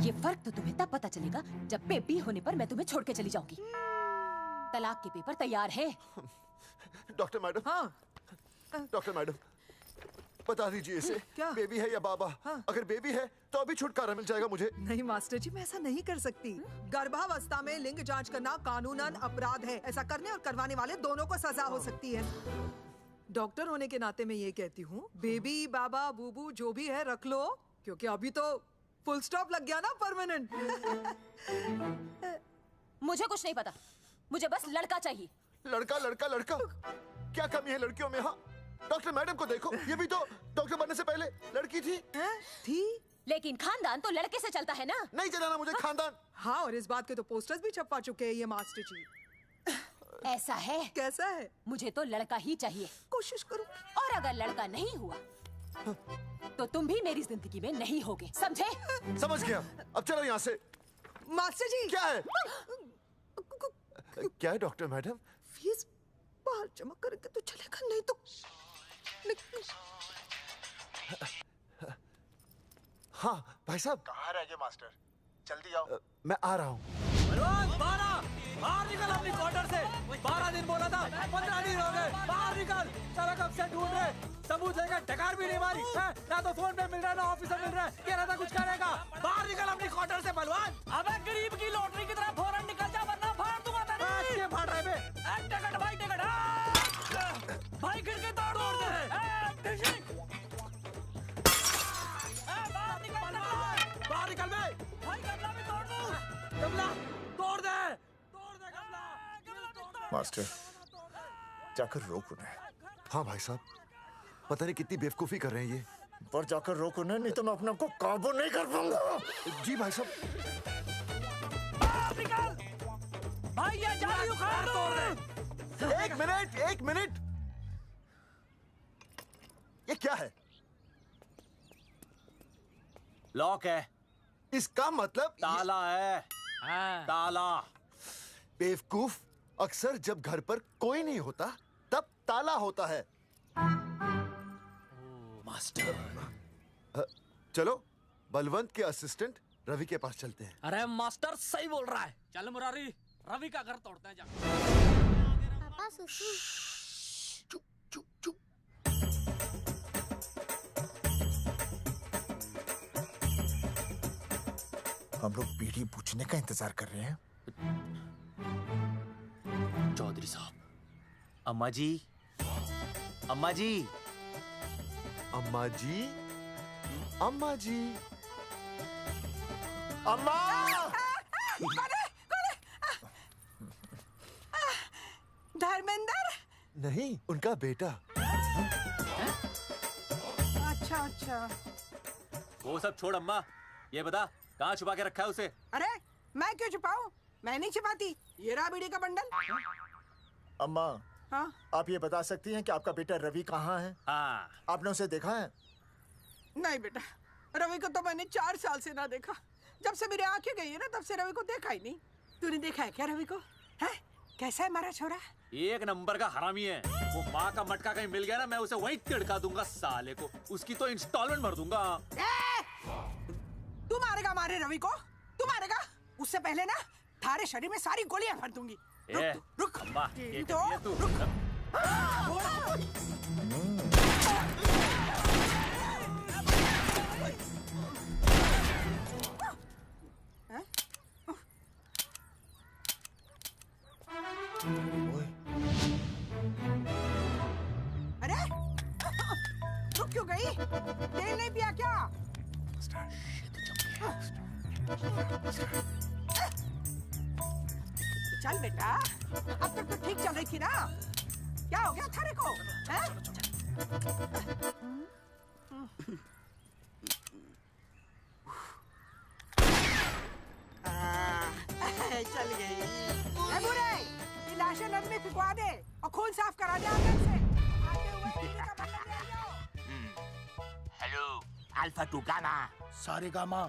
S11: ये फर्क तो तुम्हें तब पता चलेगा जब बेबी होने पर मैं तुम्हें छोड़ के चली जाऊंगी। तलाक के पेपर तैयार है।
S17: Doctor madam.
S19: हाँ।
S17: डॉक्टर मैडम, बता दीजिए इसे
S19: क्या?
S17: बेबी है या बाबा? हाँ। अगर बेबी है तो अभी छुटकारा मिल जाएगा मुझे।
S19: नहीं मास्टर जी, मैं ऐसा नहीं कर सकती। गर्भावस्था में लिंग जांच करना कानूनन अपराध है। ऐसा करने और करवाने वाले दोनों को सजा हो सकती है। डॉक्टर होने के नाते मैं ये कहती हूँ, बेबी बाबा बूबू जो भी है रख लो, क्योंकि अभी तो फुल स्टॉप लग गया ना परमानेंट।
S11: मुझे कुछ नहीं पता, मुझे बस लड़का चाहिए।
S17: लड़का लड़का लड़का, क्या कमी है लड़कियों में? हाँ, डॉक्टर मैडम को देखो, ये भी तो डॉक्टर बनने से पहले लड़की थी।
S11: लेकिन खानदान तो लड़के से चलता है ना।
S17: नहीं चलाना मुझे खानदान।
S19: हाँ, और इस बात के तो पोस्टर्स भी छपवा चुके हैं ये मास्टर जी।
S11: ऐसा है?
S19: कैसा है?
S11: मुझे तो लड़का ही चाहिए।
S19: कोशिश करो।
S11: और अगर लड़का नहीं हुआ तो तुम भी मेरी जिंदगी में नहीं होगे, समझे?
S17: समझ गया। अब चलो यहाँ से।
S19: मास्टर जी।
S17: क्या है? क्या है डॉक्टर मैडम?
S19: फीस बाहर जमा करेंगे तो चलेगा, नहीं तो
S17: हाँ भाई साहब।
S2: कहाँ रह गए मास्टर? जल्दी आओ।
S17: मैं आ रहा हूँ।
S4: बाहर निकल अपनी क्वार्टर से। 12 दिन बोला था, 15 दिन हो गए। बाहर निकल। सारा कब से ढूंढ रहे, सबूत लेकर डकार भी नहीं मारी है? ना तो फोन पे मिल रहा है, ना ऑफिस में मिल रहा है। कह रहा था कुछ करेगा। बाहर निकल अपनी क्वार्टर से बलवान।
S15: अबे गरीब की लॉटरी की तरह फौरन निकल जा, वरना फाड़ दूंगा तेरी।
S4: क्या फाड़ रहे बे?
S15: टिकट भाई, टिकट। भाई खिड़की तोड़ दे।
S4: बाहर निकल बे।
S15: भाई गमला भी तोड़ दूं।
S4: गमला तोड़ दे।
S2: मास्टर, जाकर रोक उन्हें।
S17: हाँ भाई साहब, पता नहीं कितनी बेवकूफी कर रहे हैं ये।
S2: पर जाकर रोक उन्हें, नहीं तो मैं अपने आप को काबू नहीं कर पाऊंगा।
S17: जी भाई साहब।
S15: निकल भाई, ये जाली उखाड़ दो।
S17: एक मिनट। ये क्या है?
S4: लॉक है।
S17: इसका मतलब
S4: ताला है। ताला।
S17: बेवकूफ, अक्सर जब घर पर कोई नहीं होता तब ताला होता है।
S4: मास्टर।
S17: चलो बलवंत के असिस्टेंट रवि के पास चलते हैं।
S15: अरे मास्टर सही बोल रहा है। चल मुरारी, रवि का घर तोड़ते हैं जा।
S5: पापा सुसु।
S2: हम लोग बीड़ी पूछने का इंतजार कर रहे हैं।
S4: चौधरी साहब। अम्मा जी, अम्मा जी,
S17: अम्मा जी, अम्मा जी,
S2: अम्मा।
S19: धर्मेंद्र?
S17: नहीं, उनका बेटा।
S19: अच्छा।
S4: वो सब छोड़ अम्मा, ये बता कहाँ छुपा के रखा है उसे?
S12: अरे मैं क्यों छुपाऊं? मैं नहीं छुपाती। ये रहा बीड़ी का बंडल।
S2: अम्मा,
S12: हाँ?
S2: आप ये बता सकती हैं कि आपका बेटा रवि कहाँ है?
S4: हाँ।
S2: आपने उसे देखा है?
S12: नहीं बेटा, रवि को तो मैंने 4 साल से ना देखा। जब से मेरी आंखें गई है ना, तब से रवि को देखा ही नहीं। तूने देखा है क्या रवि को? है? कैसा है हमारा छोरा?
S4: एक नंबर का हरामी है। वो माँ का मटका कहीं मिल गया ना, मैं उसे वहीं तिड़का दूंगा साले को। उसकी तो इंस्टॉलमेंट भर दूंगा।
S12: तू मारेगा हमारे रवि को? तू मारेगा? उससे पहले ना थारे शरीर में सारी गोलियां भर दूंगी। रुक
S4: अम्मा, ये
S12: तो
S4: कर दिया तू।
S12: अरे रुक क्यों गई? तेल नहीं पिया क्या? चल बेटा, अब तक तो ठीक चल रही थी ना। क्या हो गया थारे को? चल गई। ए बुरे, ये लाशें नदी में फिकवा दे और खून साफ करा दे अंदर से। आते हुए
S1: हेलो,
S7: अल्फा टू गामा।
S6: सारे गामा।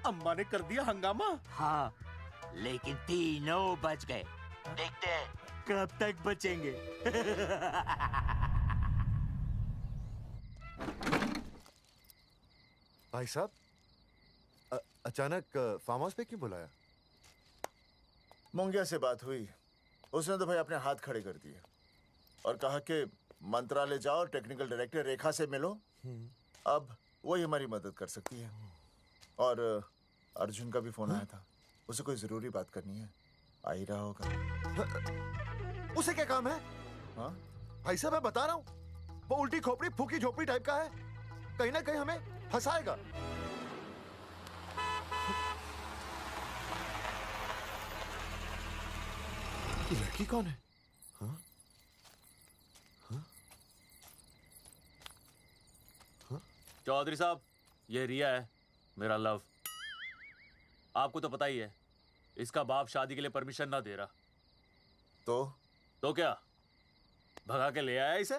S6: अम्मा ने कर दिया हंगामा।
S7: हाँ, लेकिन तीनों बच गए। देखते हैं कब तक बचेंगे।
S17: भाई साहब, अचानक फार्म हाउस पे क्यों बुलाया?
S2: मुंगिया से बात हुई, उसने तो भाई अपने हाथ खड़े कर दिए और कहा कि मंत्रालय जाओ, टेक्निकल डायरेक्टर रेखा से मिलो, अब वही हमारी मदद कर सकती है। और अर्जुन का भी फोन आया था, उसे कोई जरूरी बात करनी है, आ ही रहा होगा।
S17: उसे क्या काम है?
S2: हाँ
S17: भाई साहब, मैं बता रहा हूँ, वो उल्टी खोपड़ी फूकी झोपड़ी टाइप का है, कहीं ना कहीं हमें फंसाएगा। ये लड़की कौन है? हाँ? हाँ?
S4: हाँ? चौधरी साहब, ये रिया है, मेरा लव। आपको तो पता ही है, इसका बाप शादी के लिए परमिशन ना दे रहा। तो क्या भगा के ले आया इसे?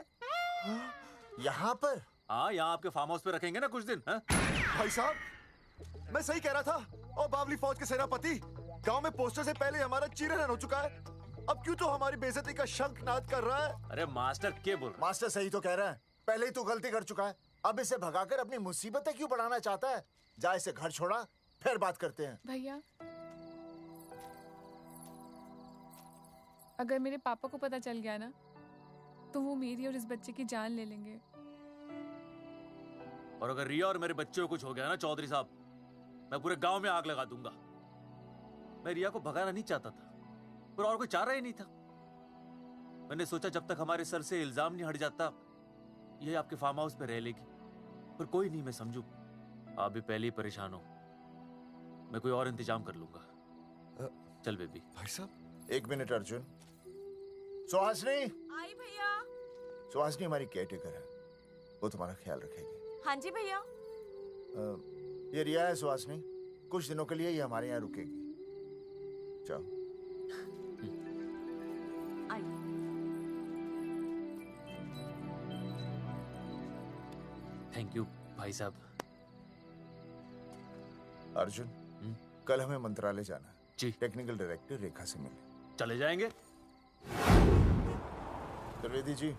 S2: यहाँ पर?
S4: हाँ, यहाँ आपके फार्म हाउस पे रखेंगे ना कुछ दिन। हाँ?
S17: भाई साहब, मैं सही कह रहा था। और बावली फौज के सेनापति, गांव में पोस्टर से पहले हमारा चीरहरण हो चुका है, अब क्यों तो हमारी बेइज्जती का शंखनाद कर रहा है?
S4: अरे मास्टर क्या बोल रहा?
S2: मास्टर सही तो कह रहा है, पहले ही तो गलती कर चुका है, अब इसे भगाकर अपनी मुसीबतें क्यों बढ़ाना चाहता है? जा इसे घर छोड़ा, फिर बात करते हैं।
S9: भैया, अगर मेरे पापा को पता चल गया ना, तो वो मेरी और इस बच्चे की जान ले लेंगे।
S4: और अगर रिया और मेरे बच्चे को कुछ हो गया ना चौधरी साहब, मैं पूरे गांव में आग लगा दूंगा। मैं रिया को भगाना नहीं चाहता था, पर और कोई चारा ही नहीं था। मैंने सोचा जब तक हमारे सर से इल्जाम नहीं हट जाता, ये आपके फार्म हाउस पे रह लेगी। पर कोई नहीं, मैं समझू आप भी पहले ही परेशान हो, मैं कोई और इंतजाम कर लूंगा। चल बेबी।
S17: भाई साहब,
S2: 1 मिनट अर्जुन। सुहासनी।
S11: आई भैया।
S2: सुहासनी हमारी केयरटेकर है, वो तुम्हारा ख्याल रखेगी।
S11: हाँ जी भैया।
S2: ये रिया है सुहासनी, कुछ दिनों के लिए ये हमारे यहाँ रुकेगी। जाओ।
S4: थैंक यू भाई साहब।
S2: अर्जुन, कल हमें मंत्रालय जाना है
S4: जी।
S2: टेक्निकल डायरेक्टर रेखा से मिलने
S4: चले जाएंगे।
S2: त्रिवेदी जी,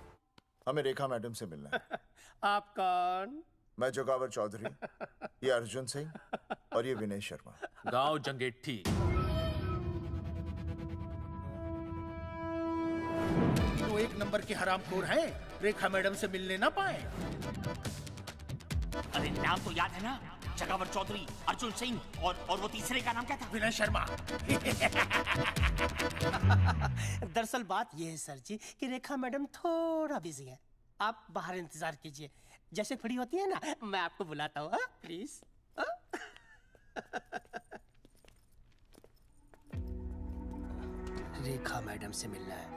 S2: हमें रेखा मैडम से मिलना है।
S14: आप कौन?
S2: मैं जोगावर चौधरी, ये अर्जुन सिंह और ये विनय शर्मा।
S4: गांव जंगेठी।
S6: वो 1 नंबर के हरामखोर हैं, रेखा मैडम से मिलने ना पाए।
S7: अरे नाम तो याद है ना, जगावर चौधरी, अर्जुन सिंह और वो तीसरे का नाम क्या था?
S6: विनय शर्मा।
S13: दरअसल बात ये है सर जी कि रेखा मैडम थोड़ा बिजी है, आप बाहर इंतजार कीजिए, जैसे फ्री होती है ना मैं आपको बुलाता हूँ, प्लीज। रेखा मैडम से मिलना है।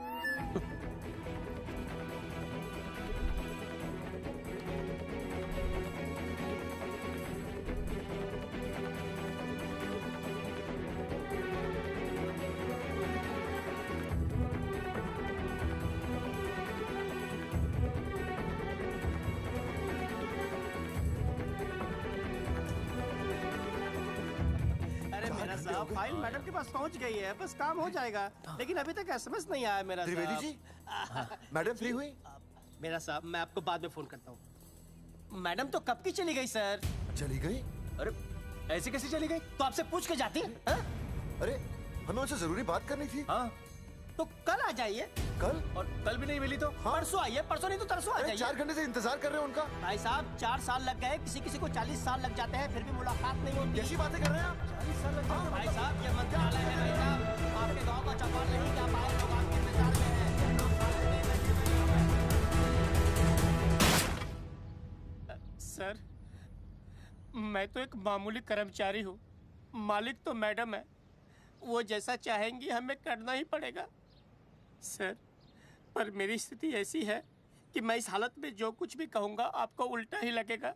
S14: फाइल मैडम के पास पहुंच गई है, बस काम हो जाएगा, लेकिन अभी तक एसएमएस नहीं आया मेरा।
S17: त्रिवेदी जी, मैडम फ्री हुई?
S13: मेरा साहब, मैं आपको बाद में फोन करता हूँ। मैडम तो कब की चली गई सर।
S17: चली गई?
S4: अरे ऐसे कैसे चली गई?
S13: तो आपसे पूछ के जाती।
S17: अरे हमें उनसे जरूरी बात करनी थी।
S4: हाँ,
S13: तो कल आ जाइए।
S17: कल?
S4: और कल भी नहीं मिली तो?
S13: हाँ? परसों आइए, परसों नहीं तो तरसों आ जाइए।
S17: 4 घंटे से इंतजार कर रहे हैं उनका।
S13: भाई साहब 4 साल लग गए, किसी को 40 साल लग जाते हैं, फिर भी मुलाकात नहीं होती।
S17: कैसी बातें कर रहे हैं आप?
S13: 40 साल लग जाते हैं। भाई साहब ये मंत्रालय है भाई साहब, आपके गाँव का चौपाल नहीं जा पाए, लोग आपके इंतजार में हैं। सर, मैं तो एक मामूली कर्मचारी हूँ, मालिक तो मैडम है, वो जैसा चाहेंगी हमें करना ही पड़ेगा। सर, पर मेरी स्थिति ऐसी है कि मैं इस हालत में जो कुछ भी कहूँगा आपको उल्टा ही लगेगा।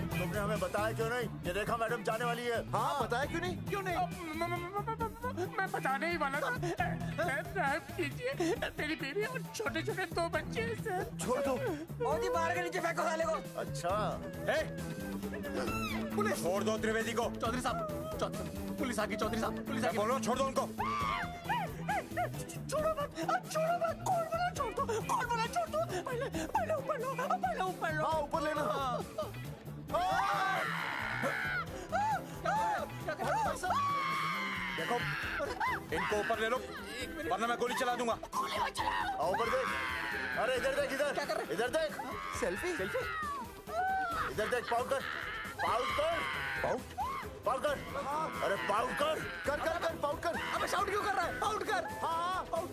S2: तुमने हमें बताया क्यों नहीं कि रेखा मैडम जाने वाली है?
S17: हाँ बताया क्यों नहीं?
S13: क्यों नहीं? मैं बताने ही वाला था। रहम कीजिए, मेरी बीवी और छोटे छोटे 2 बच्चे हैं सर।
S17: छोड़ दो।
S16: और जी बाहर के नीचे फेंको साले को।
S2: अच्छा
S16: पुलिस छोड़ दो त्रिवेदी को।
S4: चौधरी साहब, पुलिस आ गई। चौधरी साहब, पुलिस आ गई।
S16: बोलो छोड़ दो उनको।
S13: छोड़ो मत, कौन बना छोड़ दो, पहले ऊपर लो।
S17: हाँ ऊपर लेना।
S16: देखो इनको ऊपर ले लो वरना मैं गोली चला दूंगा।
S2: आओ ऊपर देख। अरे इधर देख, इधर देख।
S17: सेल्फी।
S2: इधर देख, पाउट कर। अरे पाउट कर। पाउट कर।
S16: अबे शाउट क्यों कर रहा है? पाउट कर।
S2: हाँ पाउट।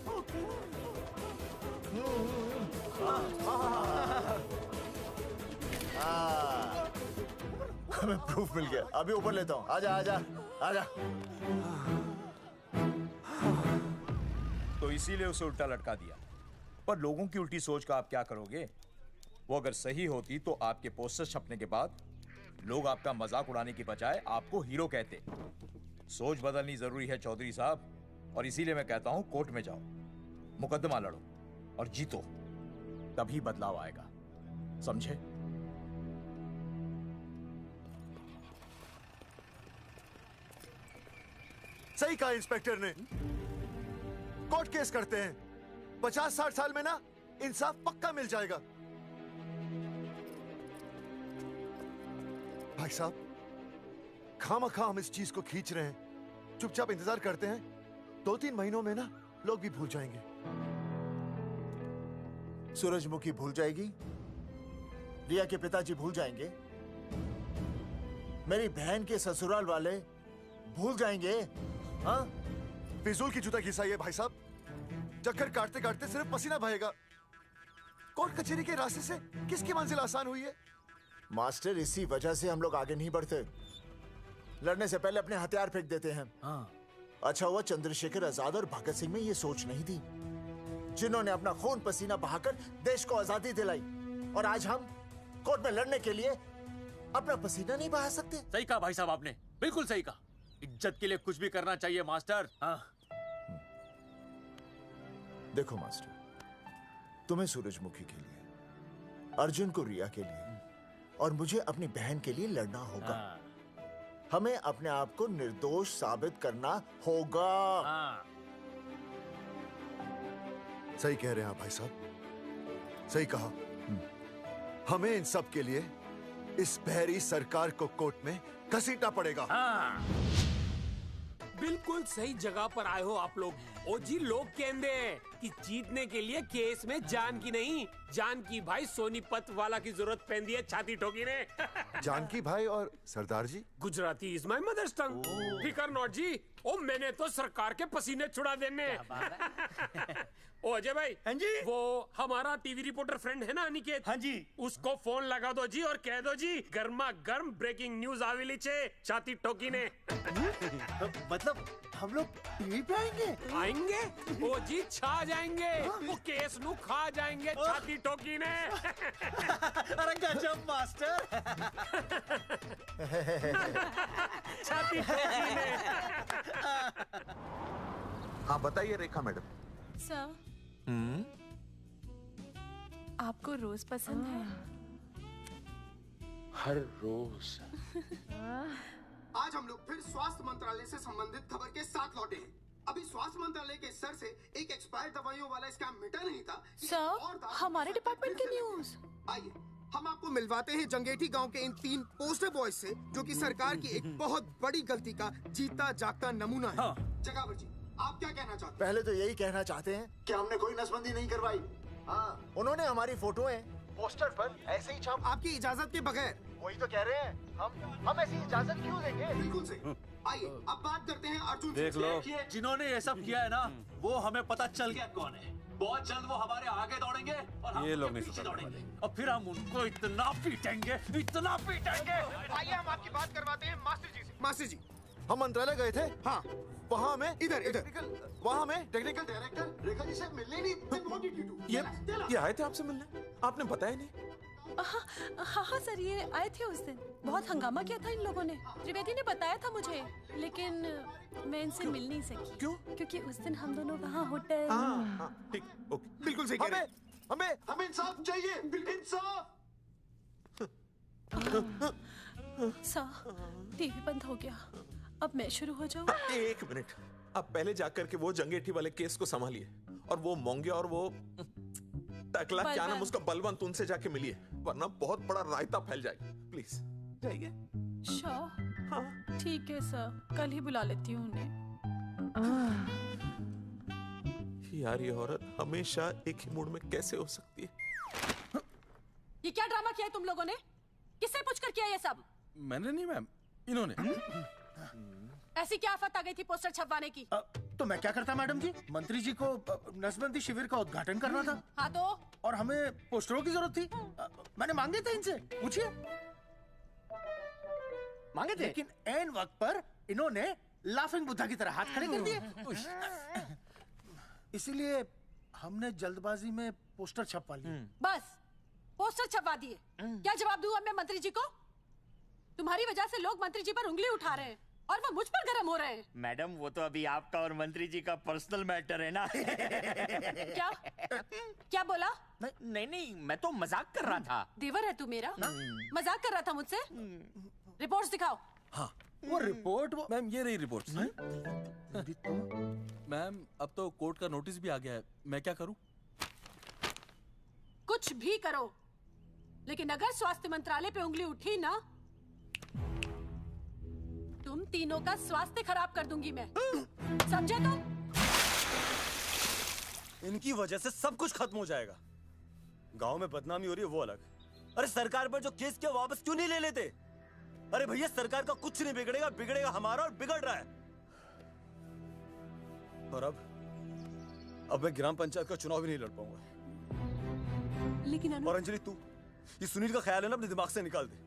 S2: हमें प्रूफ मिल गया। अभी ऊपर लेता हूँ। आजा।
S16: तो इसीलिए उसे उल्टा लटका दिया। पर लोगों की उल्टी सोच का आप क्या करोगे? वो अगर सही होती तो आपके पोस्टर छपने के बाद लोग आपका मजाक उड़ाने की बजाय आपको हीरो कहते। सोच बदलनी जरूरी है चौधरी साहब, और इसीलिए मैं कहता हूं कोर्ट में जाओ, मुकदमा लड़ो और जीतो, तभी बदलाव आएगा। समझे?
S17: सही कहा इंस्पेक्टर ने। कोर्ट केस करते हैं, 50-60 साल में ना इंसाफ पक्का मिल जाएगा। भाई साहब, खामखा हम इस चीज को खींच रहे हैं। चुपचाप इंतजार करते हैं, 2-3 महीनों में ना लोग भी भूल जाएंगे।
S2: सूरजमुखी भूल जाएगी, रिया के पिताजी भूल जाएंगे, मेरी बहन के ससुराल वाले भूल जाएंगे। हाँ,
S17: फिजूल की जूता घिसाई है भाई साहब। चक्कर काटते काटते सिर्फ पसीना बहेगा। कोर्ट कचहरी के रास्ते से किसकी मंजिल आसान हुई है?
S2: मास्टर, इसी वजह से हम लोग आगे नहीं बढ़ते। लड़ने से पहले अपने हथियार फेंक देते हैं।
S4: हाँ।
S2: अच्छा हुआ चंद्रशेखर आजाद और भगत सिंह में ये सोच नहीं थी, जिन्होंने अपना खून पसीना बहाकर देश को आजादी दिलाई। और आज हम कोर्ट में लड़ने के लिए अपना पसीना नहीं बहा सकते।
S4: सही कहा भाई साहब आपने, बिल्कुल सही कहा। इज्जत के लिए कुछ भी करना चाहिए मास्टर। हाँ।
S2: देखो मास्टर, तुम्हें सूरजमुखी के लिए, अर्जुन को रिया के लिए और मुझे अपनी बहन के लिए लड़ना होगा।
S4: हाँ।
S2: हमें अपने आप को निर्दोष साबित करना होगा।
S4: हाँ।
S17: सही कह रहे हैं आप भाई साहब, सही कहा। हमें इन सब के लिए इस बहरी सरकार को कोर्ट में घसीटना पड़ेगा।
S4: हाँ।
S1: बिल्कुल सही जगह पर आए हो आप लोग। ओ जी, लोग कहते हैं कि जीतने के लिए केस में जान की नहीं, जान की भाई सोनीपत वाला की जरूरत पैंदी है छाती ठोकी ने।
S17: जानकी भाई और सरदार जी,
S1: गुजराती इज माय मदर्स टंग। फिकर नॉट जी। ओ मैंने तो सरकार के पसीने छुड़ा देने। ओ अजय भाई,
S7: हाँ जी,
S1: वो हमारा टीवी रिपोर्टर फ्रेंड है ना अनिकेत,
S7: हाँ जी,
S1: उसको फोन लगा दो जी और कह दो जी गर्मा गर्म ब्रेकिंग न्यूज आविली छे छाती ठोकी ने।
S6: मतलब हम लोग टीवी पे
S1: आएंगे? ओ जी छा जाएंगे, वो केस नु खा जाएंगे छाती ठोकी ने।
S7: अरे गजब मास्टर।
S1: छाती ठोकी ने।
S20: हाँ बताइए रेखा मैडम।
S9: सर, आपको रोज पसंद है?
S20: हर रोज।
S23: आज हम लोग फिर स्वास्थ्य मंत्रालय से संबंधित खबर के साथ लौटे हैं। अभी स्वास्थ्य मंत्रालय के स्तर से एक एक्सपायर्ड दवाइयों वाला स्कैम मिटा नहीं था।
S11: सर, हमारे डिपार्टमेंट की न्यूज।
S23: आइए हम आपको मिलवाते हैं जंगेठी गांव के इन 3 पोस्टर बॉयज से, जो कि सरकार की एक बहुत बड़ी गलती का जीता जागता नमूना है। जगावर जी, आप क्या कहना चाहते हैं?
S2: पहले तो यही कहना चाहते हैं कि हमने कोई नसबंदी नहीं करवाई। हाँ, उन्होंने हमारी फोटोएं पोस्टर पर ऐसे ही छाप,
S23: आपकी इजाजत के बगैर।
S2: वही तो कह रहे हैं, हम ऐसी इजाजत क्यों देंगे?
S23: बिल्कुल सही। आइए अब बात करते हैं अर्जुन से।
S4: देख लो, जिन्होंने ये सब किया है ना, वो हमें पता चल गया कौन है। बहुत जल्द वो हमारे आगे दौड़ेंगे और हम
S21: ये लोग
S4: उनके
S21: नहीं
S4: पीछे
S21: सुधरने
S4: दौड़ेंगे, और फिर हम उनको इतना पीटेंगे, इतना पीटेंगे।
S23: आइए हम आपकी बात करवाते हैं मास्टर जी से। मास्टर जी,
S17: हम मंत्रालय गए थे।
S23: हाँ,
S17: वहाँ हमें
S23: इधर
S17: वहाँ हमें टेक्निकल
S23: डायरेक्टर रेखा जी से मिलने नहीं।
S21: ये आए थे आपसे मिलने, आपने बताया नहीं।
S3: हाँ सर, ये आए थे उस दिन। बहुत हंगामा किया था इन लोगों ने। त्रिवेदी ने बताया था मुझे, लेकिन मैं इनसे मिल नहीं सकी।
S20: क्यों?
S3: क्योंकि उस दिन हम दोनों वहाँ होटल।
S20: ठीक, ओके।
S23: बिल्कुल सही कह रहे हैं।
S20: हमें इंसाफ चाहिए, इंसाफ।
S3: सर, टीवी बंद हो गया। अब मैं शुरू हो जाऊँ?
S20: एक मिनट, आप पहले जाकर के वो जंगेठी वाले केस को संभालिए, और वो मोंगे और वो टकला क्या नाम उसका, बलवंत, उनसे जाके मिलिए, वरना बहुत बड़ा रायता फैल जाएगा। प्लीज जाइए।
S3: श्योर। ठीक है सर, कल ही बुला लेती हूँ उन्हें।
S20: यार ये औरत हमेशा एक ही मूड में कैसे हो सकती है?
S3: ये क्या ड्रामा किया है तुम लोगों ने? किससे पूछकर किया ये सब?
S21: मैंने नहीं मैम, इन्होंने।
S3: ऐसी क्या आफत आ गई थी पोस्टर छपवाने की?
S6: तो मैं क्या करता मैडम जी? मंत्री जी को नसबंदी शिविर का उद्घाटन करना था।
S3: हाँ तो?
S6: और हमें पोस्टरों की जरूरत थी। मैंने मांगे थे इनसे, पूछिए।
S7: मांगे थे?
S6: लेकिन ऐन वक्त पर इन्होंने लाफिंग बुद्धा की तरह हाथ खड़े कर दिए। इसीलिए हमने जल्दबाजी में पोस्टर छपवा लिए।
S3: बस पोस्टर छपवा दिए। क्या जवाब दूं अब मैं मंत्री जी को? तुम्हारी वजह से लोग मंत्री जी पर उंगली उठा रहे हैं और वो मुझ पर गर्म हो रहे हैं।
S7: मैडम, वो तो अभी आपका और मंत्री जी का पर्सनल मैटर है ना।
S3: क्या? क्या बोला?
S7: नहीं, मैं तो मजाक कर रहा था।
S3: देवर है तू मेरा? मजाक कर रहा था मुझसे? रिपोर्ट्स दिखाओ।
S21: हाँ,
S6: वो रिपोर्ट
S21: मैम, ये रही रिपोर्ट्स। मैम, अब तो कोर्ट का नोटिस भी आ गया है, मैं क्या करूं?
S3: कुछ भी करो, लेकिन अगर स्वास्थ्य मंत्रालय पे उंगली उठी ना, तुम तीनों का स्वास्थ्य खराब कर दूंगी मैं। समझे तुम?
S8: इनकी वजह से सब कुछ खत्म हो जाएगा। गांव में बदनामी हो रही है वो अलग, अरे सरकार पर जो केस किया वापस क्यों नहीं ले लेते? अरे भैया, सरकार का कुछ नहीं बिगड़ेगा, बिगड़ेगा हमारा, और बिगड़ रहा है। और अब मैं ग्राम पंचायत का चुनाव भी नहीं लड़ पाऊंगा।
S3: लेकिन
S8: और अंजलि, तू ये सुनील का ख्याल है ना, अपने दिमाग से निकाल दे,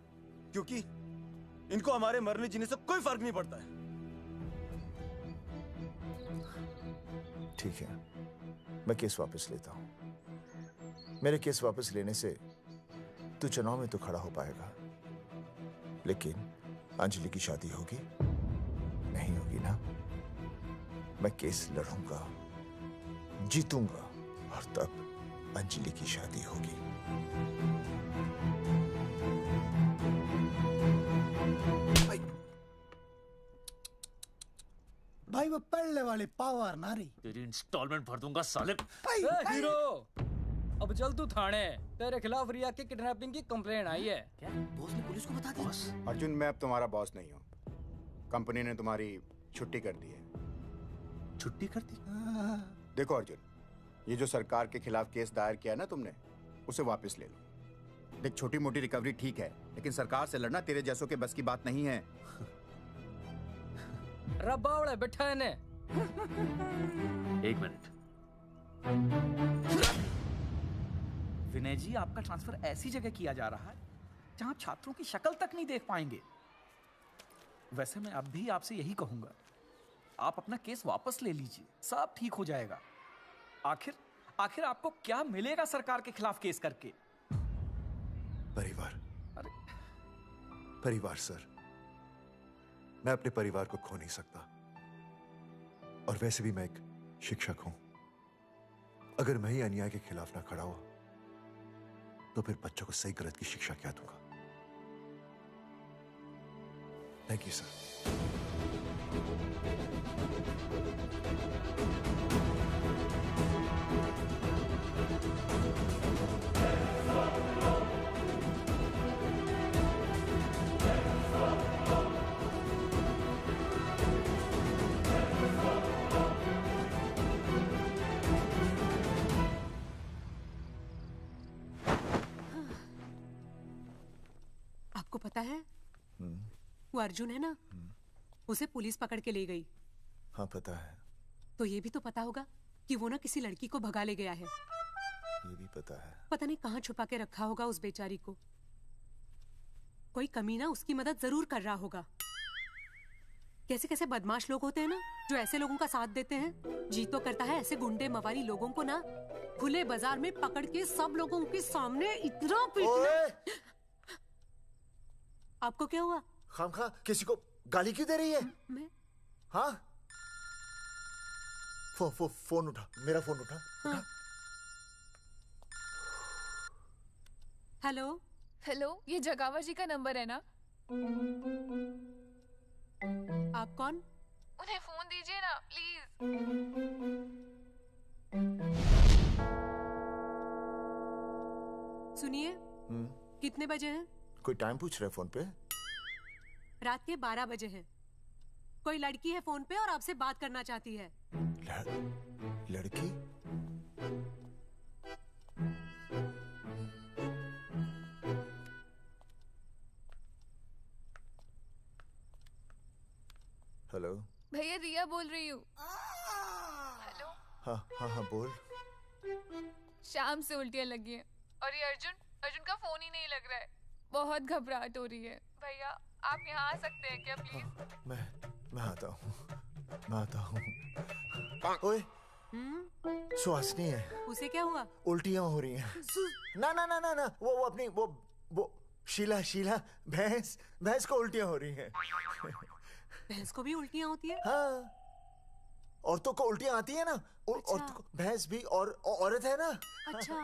S8: क्योंकि इनको हमारे मरने जीने से कोई फर्क नहीं पड़ता है।
S2: ठीक है, मैं केस वापस लेता हूं। मेरे केस वापस लेने से तू चुनाव में तो खड़ा हो पाएगा, लेकिन अंजलि की शादी होगी? नहीं होगी ना। मैं केस लड़ूंगा, जीतूंगा, और तब अंजलि की शादी होगी।
S6: भाई वो पढ़ने वाली पावर नारी।
S4: तेरी इंस्टॉलमेंट भर दूंगा साले।
S15: हीरो, अब चल तू थाने। तेरे खिलाफ रिया की किडनैपिंग की कंप्लेन आई है।
S7: क्या बॉस ने पुलिस को बता दिया?
S10: अर्जुन, मैं अब तुम्हारा बॉस नहीं हूँ। कंपनी ने तुम्हारी छुट्टी कर दी है।
S7: छुट्टी कर दी?
S10: देखो अर्जुन, ये जो सरकार के खिलाफ केस दायर किया है ना तुमने, उसे वापस ले लो। देख, छोटी मोटी रिकवरी ठीक है, लेकिन सरकार से लड़ना तेरे जैसों के बस की बात नहीं है।
S15: रबावड़े बैठा है ने।
S4: एक मिनट।
S18: विनय जी, आपका ट्रांसफर ऐसी जगह किया जा रहा है जहां छात्रों की शक्ल तक नहीं देख पाएंगे। वैसे मैं अब भी आपसे यही कहूंगा, आप अपना केस वापस ले लीजिए, सब ठीक हो जाएगा। आखिर आपको क्या मिलेगा सरकार के खिलाफ केस करके?
S17: परिवार। परिवार सर, मैं अपने परिवार को खो नहीं सकता, और वैसे भी मैं एक शिक्षक हूं। अगर मैं ही अन्याय के खिलाफ ना खड़ा हुआ तो फिर बच्चों को सही गलत की शिक्षा क्या दूंगा? Thank you sir.
S3: आपको पता है वो अर्जुन है ना, उसे पुलिस पकड़ के ले गई।
S2: हाँ पता है।
S3: तो ये भी तो पता होगा कि वो ना किसी लड़की को भगा ले गया है।
S2: ये भी पता है।
S3: पता नहीं कहाँ छुपा के रखा होगा उस बेचारी को। कोई कमीना उसकी मदद जरूर कर रहा होगा। कैसे कैसे बदमाश लोग होते हैं ना, जो ऐसे लोगों का साथ देते हैं। जी तो करता है ऐसे गुंडे मवाली लोगों को ना खुले बाजार में पकड़ के सब लोगों के सामने इतना पीटना। आपको क्या हुआ?
S2: खामखा किसी को गाली क्यों दे रही है?
S3: मैं?
S2: हाँ? फोन उठा, मेरा फोन उठा।
S3: हाँ। हेलो
S9: हेलो, ये जगावर जी का नंबर है ना?
S3: आप कौन?
S9: उन्हें फोन दीजिए ना प्लीज।
S3: सुनिए, कितने बजे हैं?
S2: कोई टाइम पूछ रहे फोन पे?
S3: रात के 12 बजे हैं। कोई लड़की है फोन पे और आपसे बात करना चाहती है।
S2: लड़की? हेलो
S9: भैया, रिया बोल रही हूँ। हेलो।
S2: हाँ हाँ हाँ बोल।
S9: शाम से उल्टियाँ लगी हैं और ये अर्जुन का फोन ही नहीं लग रहा है। बहुत घबराहट हो रही है। भैया आप यहाँ आ सकते हैं क्या प्लीज?
S2: मैं आता हूँ। ओए, सुहासिनी है।
S3: उसे क्या हुआ?
S2: उल्टियाँ हो रही हैं। ना वो अपनी वो शीला भैंस को उल्टियाँ हो रही हैं।
S3: भैंस को भी उल्टियाँ होती है?
S2: हाँ, औरतों को उल्टियाँ आती है ना।
S3: अच्छा।
S2: औरतों को, भैंस भी औरत है ना।
S9: अच्छा।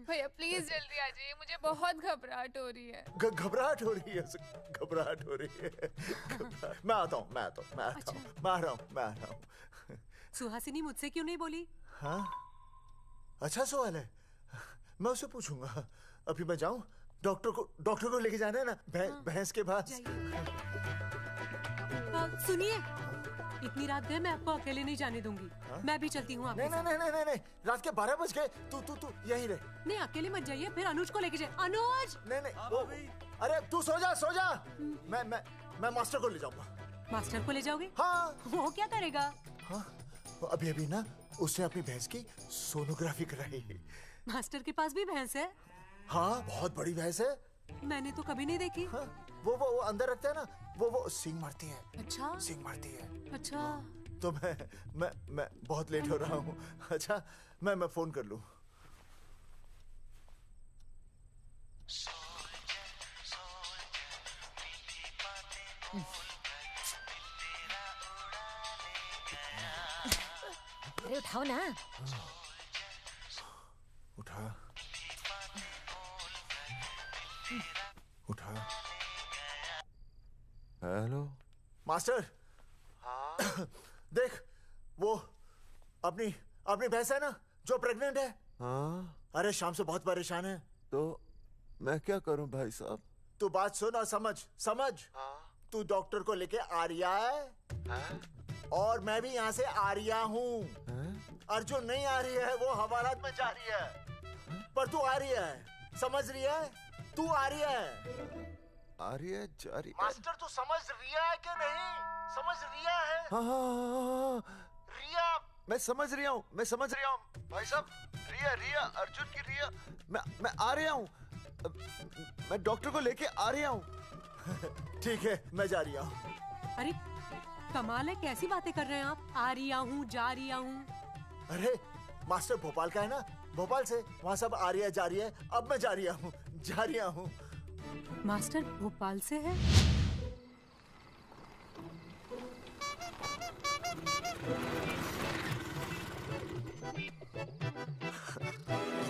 S9: भैया प्लीज जल्दी आ जाइए, मुझे बहुत घबराहट हो रही है।
S2: घबराहट हो रही है। मैं आता हूँ। मैं आ रहा हूँ।
S3: सुहासिनी मुझसे क्यों नहीं बोली?
S2: हाँ, अच्छा सवाल है, मैं उसे पूछूंगा। अभी मैं जाऊँ? डॉक्टर को लेके जाना है ना भैंस के पास।
S3: सुनिए, इतनी रात गए मैं आपको अकेले नहीं जाने दूंगी। मैं भी चलती हूँ आपके साथ।
S2: नहीं, रात के 12 बज गए। तू यहीं रह।
S3: नहीं, अकेले मत जाइए, फिर अनुज को लेके जाइए। अनुज!
S2: नहीं, अरे तू सो जा। मैं मास्टर को ले जाऊंगा।
S3: मास्टर को ले जाओगे?
S2: हाँ।
S3: वो क्या करेगा?
S2: हाँ, अभी ना उसने अपनी भैंस की सोनोग्राफी कराई।
S3: मास्टर के पास भी भैंस है?
S2: हाँ, बहुत बड़ी भैंस है।
S3: मैंने तो कभी नहीं देखी।
S2: हाँ, वो अंदर रखते हैं ना, वो सींग मारती है।
S3: अच्छा।
S2: सींग मारती है।
S3: अच्छा।
S2: तो मैं बहुत लेट हो रहा हूँ। अच्छा, मैं फोन कर लूँ।
S11: अरे उठाओ ना।
S2: उठा।
S17: Hello
S2: master. हाँ? देख, वो अपनी भैंस है ना जो प्रेग्नेंट है।
S17: हाँ?
S2: अरे शाम से बहुत परेशान है।
S17: तो मैं क्या करूं भाई साहब?
S2: तू बात सुन और समझ। तू डॉक्टर को लेके आ रहा है? और मैं भी यहाँ से आ रहा हूँ। अर्जुन नहीं आ रही है, वो हवालात में जा रही है। पर तू आ रही है, समझ रही है? तू आ रही है।
S17: जा रही है।
S2: मास्टर तू समझ रिया है कि नहीं? समझ रिया है?
S17: हाँ।
S2: रिया।
S17: मैं समझ रहा हूँ भाई साहब। रिया अर्जुन की रिया। मैं आ रहा हूँ। मैं डॉक्टर को लेके आ रहा हूँ।
S2: ठीक है, मैं जा रहा हूँ।
S3: अरे कमाल है, कैसी बातें कर रहे हैं आप? आ रहा हूँ, जा रहा हूँ।
S2: अरे मास्टर भोपाल का है ना, भोपाल से वहाँ सब आ रही है, जा रही है। अब मैं जा रहा हूँ।
S3: मास्टर भोपाल से है?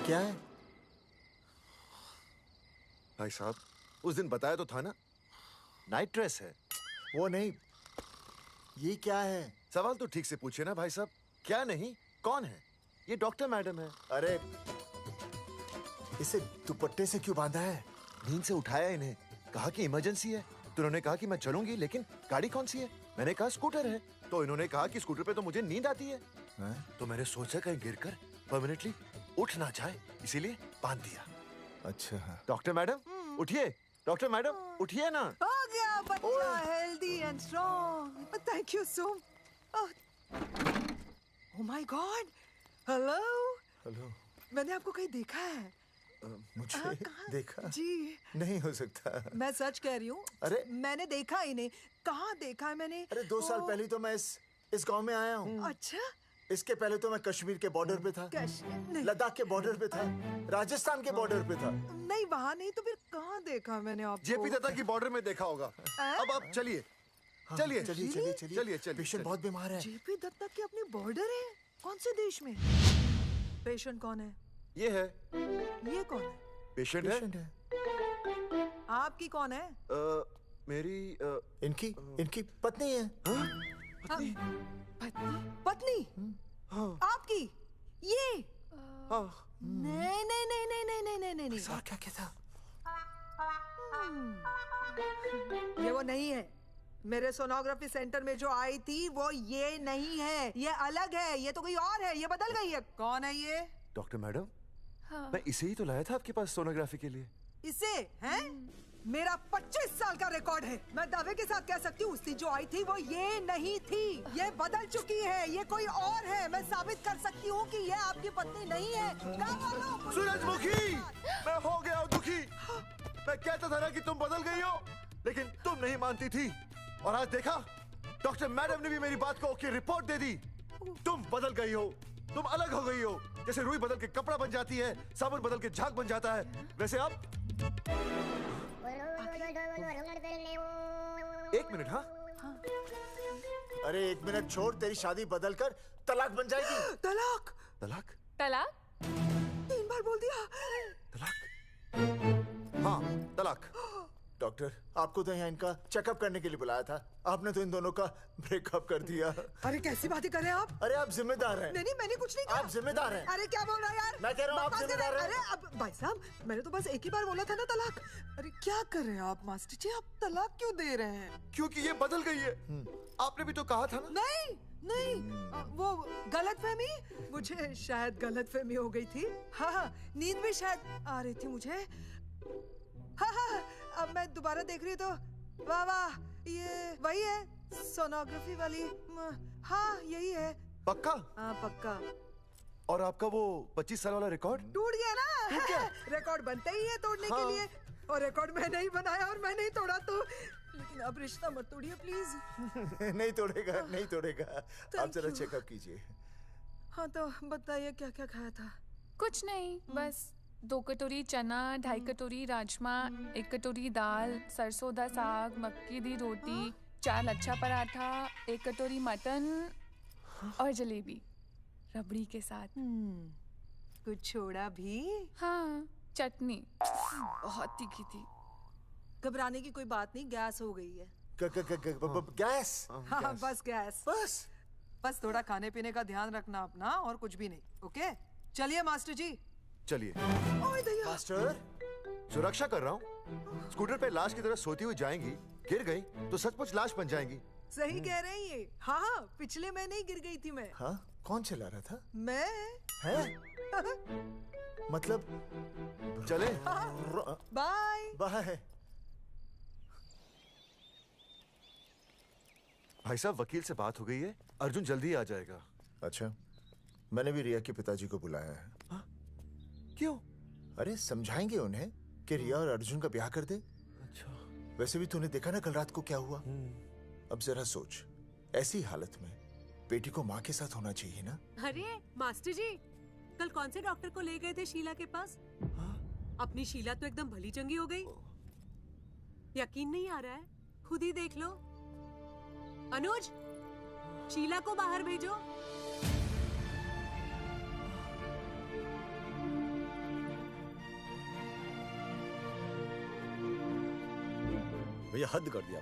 S2: क्या है
S17: भाई साहब? उस दिन बताया तो था ना, नाइट ड्रेस है।
S2: वो नहीं, ये क्या है?
S17: सवाल तो ठीक से पूछे ना भाई साहब। क्या नहीं, कौन है? ये डॉक्टर मैडम है।
S2: अरे इसे दुपट्टे से क्यों बांधा है?
S17: नींद से उठाया इन्हें, कहा कि इमरजेंसी है। तो उन्होंने कहा कि मैं चलूंगी, लेकिन गाड़ी कौन सी है? मैंने कहा स्कूटर है। तो इन्होंने कहा कि स्कूटर पे तो मुझे नींद आती है। तो मैंने सोचा कहीं गिरकर परमानेंटली उठ ना जाए, इसीलिए बांध दिया।
S2: अच्छा।
S17: डॉक्टर मैडम उठिए, डॉक्टर मैडम उठिए ना।
S5: हो गया बच्चा healthy and strong. Thank you so. Oh my God. Hello. मैंने आपको कहीं देखा है?
S2: मुझे देखा?
S5: जी
S2: नहीं हो सकता।
S5: मैं सच कह रही हूँ।
S2: अरे
S5: मैंने देखा ही नहीं। कहाँ देखा है मैंने?
S2: अरे 2 साल पहले तो मैं इस गांव में आया हूँ।
S5: अच्छा,
S2: इसके पहले तो मैं कश्मीर के बॉर्डर पे था, लद्दाख के बॉर्डर पे था, राजस्थान के बॉर्डर पे था।
S5: नहीं वहाँ नहीं तो फिर कहाँ देखा मैंने आपको?
S17: जेपी दत्ता की बॉर्डर में देखा होगा। अब आप चलिए चलिए
S2: चलिए चलिए चलिए चलिए। पेशेंट बहुत बीमार है।
S5: जेपी दत्ता की अपनी बॉर्डर है? कौन से देश में? पेशेंट कौन है?
S17: ये है।
S5: ये कौन है?
S17: पेशेंट है।
S5: आपकी कौन है?
S17: मेरी
S2: इनकी पत्नी है।
S5: पत्नी? पत्नी? आपकी? ये? नहीं नहीं नहीं नहीं नहीं नहीं नहीं नहीं।
S2: सर क्या था?
S5: ये वो नहीं है। मेरे सोनोग्राफी सेंटर में जो आई थी वो ये नहीं है, ये अलग है, ये तो कोई और है, ये बदल गई है। कौन है ये?
S17: डॉक्टर मैडम,
S9: हाँ।
S17: मैं इसे ही तो लाया था आपके पास सोनोग्राफी के लिए।
S5: इसे हैं? मेरा 25 साल का रिकॉर्ड है। मैं दावे के साथ कह सकती हूँ उसकी जो आई थी वो ये नहीं थी, ये बदल चुकी है, ये कोई और है। मैं साबित कर सकती हूँ कि ये आपकी पत्नी नहीं है।
S17: सूरजमुखी, मैं हो गया हूँ दुखी। मैं कहता था ना कि तुम बदल गई हो, लेकिन तुम नहीं मानती थी। और आज देखा, डॉक्टर मैडम ने भी मेरी बात को ओके रिपोर्ट दे दी। तुम बदल गई हो, तुम अलग हो गई हो। जैसे रुई बदल के कपड़ा बन जाती है, साबुन बदल के झाग बन जाता है, वैसे आप। एक मिनट। हाँ
S2: अरे एक मिनट छोड़, तेरी शादी बदलकर तलाक बन जाएगी।
S5: तलाक?
S17: तलाक?
S9: तलाक?
S5: 3 बार बोल दिया।
S17: हाँ तलाक।
S2: डॉक्टर, आपको तो यहाँ इनका चेकअप करने के लिए बुलाया था, आपने तो इन दोनों का ब्रेकअप कर दिया।
S5: अरे कैसी बातें कर रहे हैं आप?
S2: अरे आप जिम्मेदार हैं।
S5: नहीं मैंने कुछ नहीं कहा।
S2: आप जिम्मेदार हैं।
S5: अरे क्या बोल रहा है यार?
S2: मैं कह रहा हूँ आप जिम्मेदार हैं।
S5: अरे अब भाई साहब, मैंने तो बस एक ही बार बोला था ना तलाक। अरे क्या कर रहे हैं आप मास्टर जी? आप तलाक क्यों दे रहे हैं?
S17: क्योंकि ये बदल गई है। आपने भी तो कहा था ना।
S5: नहीं वो गलतफहमी, मुझे शायद गलतफहमी हो गई थी। हाँ नींद भी शायद आ रही थी मुझे। हाँ अब मैं दोबारा देख रही तो वाह ये वही है सोनोग्राफी वाली। हाँ यही है।
S17: पक्का?
S5: हाँ पक्का।
S17: और आपका वो 25 साल वाला रिकॉर्ड
S5: टूट गया ना? रिकॉर्ड बनता ही है तोड़ने के लिए, और रिकॉर्ड मैंने ही बनाया और मैंने ही तोड़ा। तो लेकिन अब रिश्ता मत तोड़िए प्लीज।
S2: नहीं तोड़ेगा, नहीं तोड़ेगा। आप जरा चेकअप कीजिए।
S5: हाँ तो बताइए क्या क्या खाया था?
S9: कुछ नहीं, बस 2 कटोरी चना, 2.5 कटोरी राजमा, 1 कटोरी दाल, सरसों दा साग, मक्की दी रोटी, 4 लच्छा पराठा, 1 कटोरी मटन और जलेबी रबड़ी के साथ।
S5: कुछ छोड़ा भी?
S9: हाँ चटनी बहुत तीखी थी।
S5: घबराने की कोई बात नहीं, गैस हो गई है।
S2: गैस?
S5: हाँ बस गैस। बस थोड़ा खाने पीने का ध्यान रखना अपना, और कुछ भी नहीं। ओके चलिए मास्टर जी।
S17: चलिए।
S2: मास्टर,
S17: सुरक्षा कर रहा हूँ। स्कूटर पे लाश की तरह सोती हुई जाएंगी, गिर गई तो सचमुच लाश बन जाएंगी।
S5: सही कह रही है। हाँ पिछले महीने ही गिर गई थी मैं।
S2: हाँ कौन चला रहा था?
S5: मैं।
S2: है? मतलब चले?
S5: Bye
S2: bye.
S17: भाई साहब वकील से बात हो गई है, अर्जुन जल्दी ही आ जाएगा।
S2: अच्छा, मैंने भी रिया के पिताजी को बुलाया है।
S17: क्यों?
S2: अरे समझाएंगे उन्हें कि रिया और अर्जुन का ब्याह कर दे।
S17: अच्छा।
S2: वैसे भी तूने देखा ना कल रात को क्या हुआ। अब जरा सोच, ऐसी हालत में बेटी को माँ के साथ होना चाहिए ना।
S3: अरे मास्टर जी, कल कौन से डॉक्टर को ले गए थे शीला के पास? अपनी शीला तो एकदम भली चंगी हो गई। यकीन नहीं आ रहा है? खुद ही देख लो। अनुज, शीला को बाहर भेजो।
S8: भैया हद कर दिया।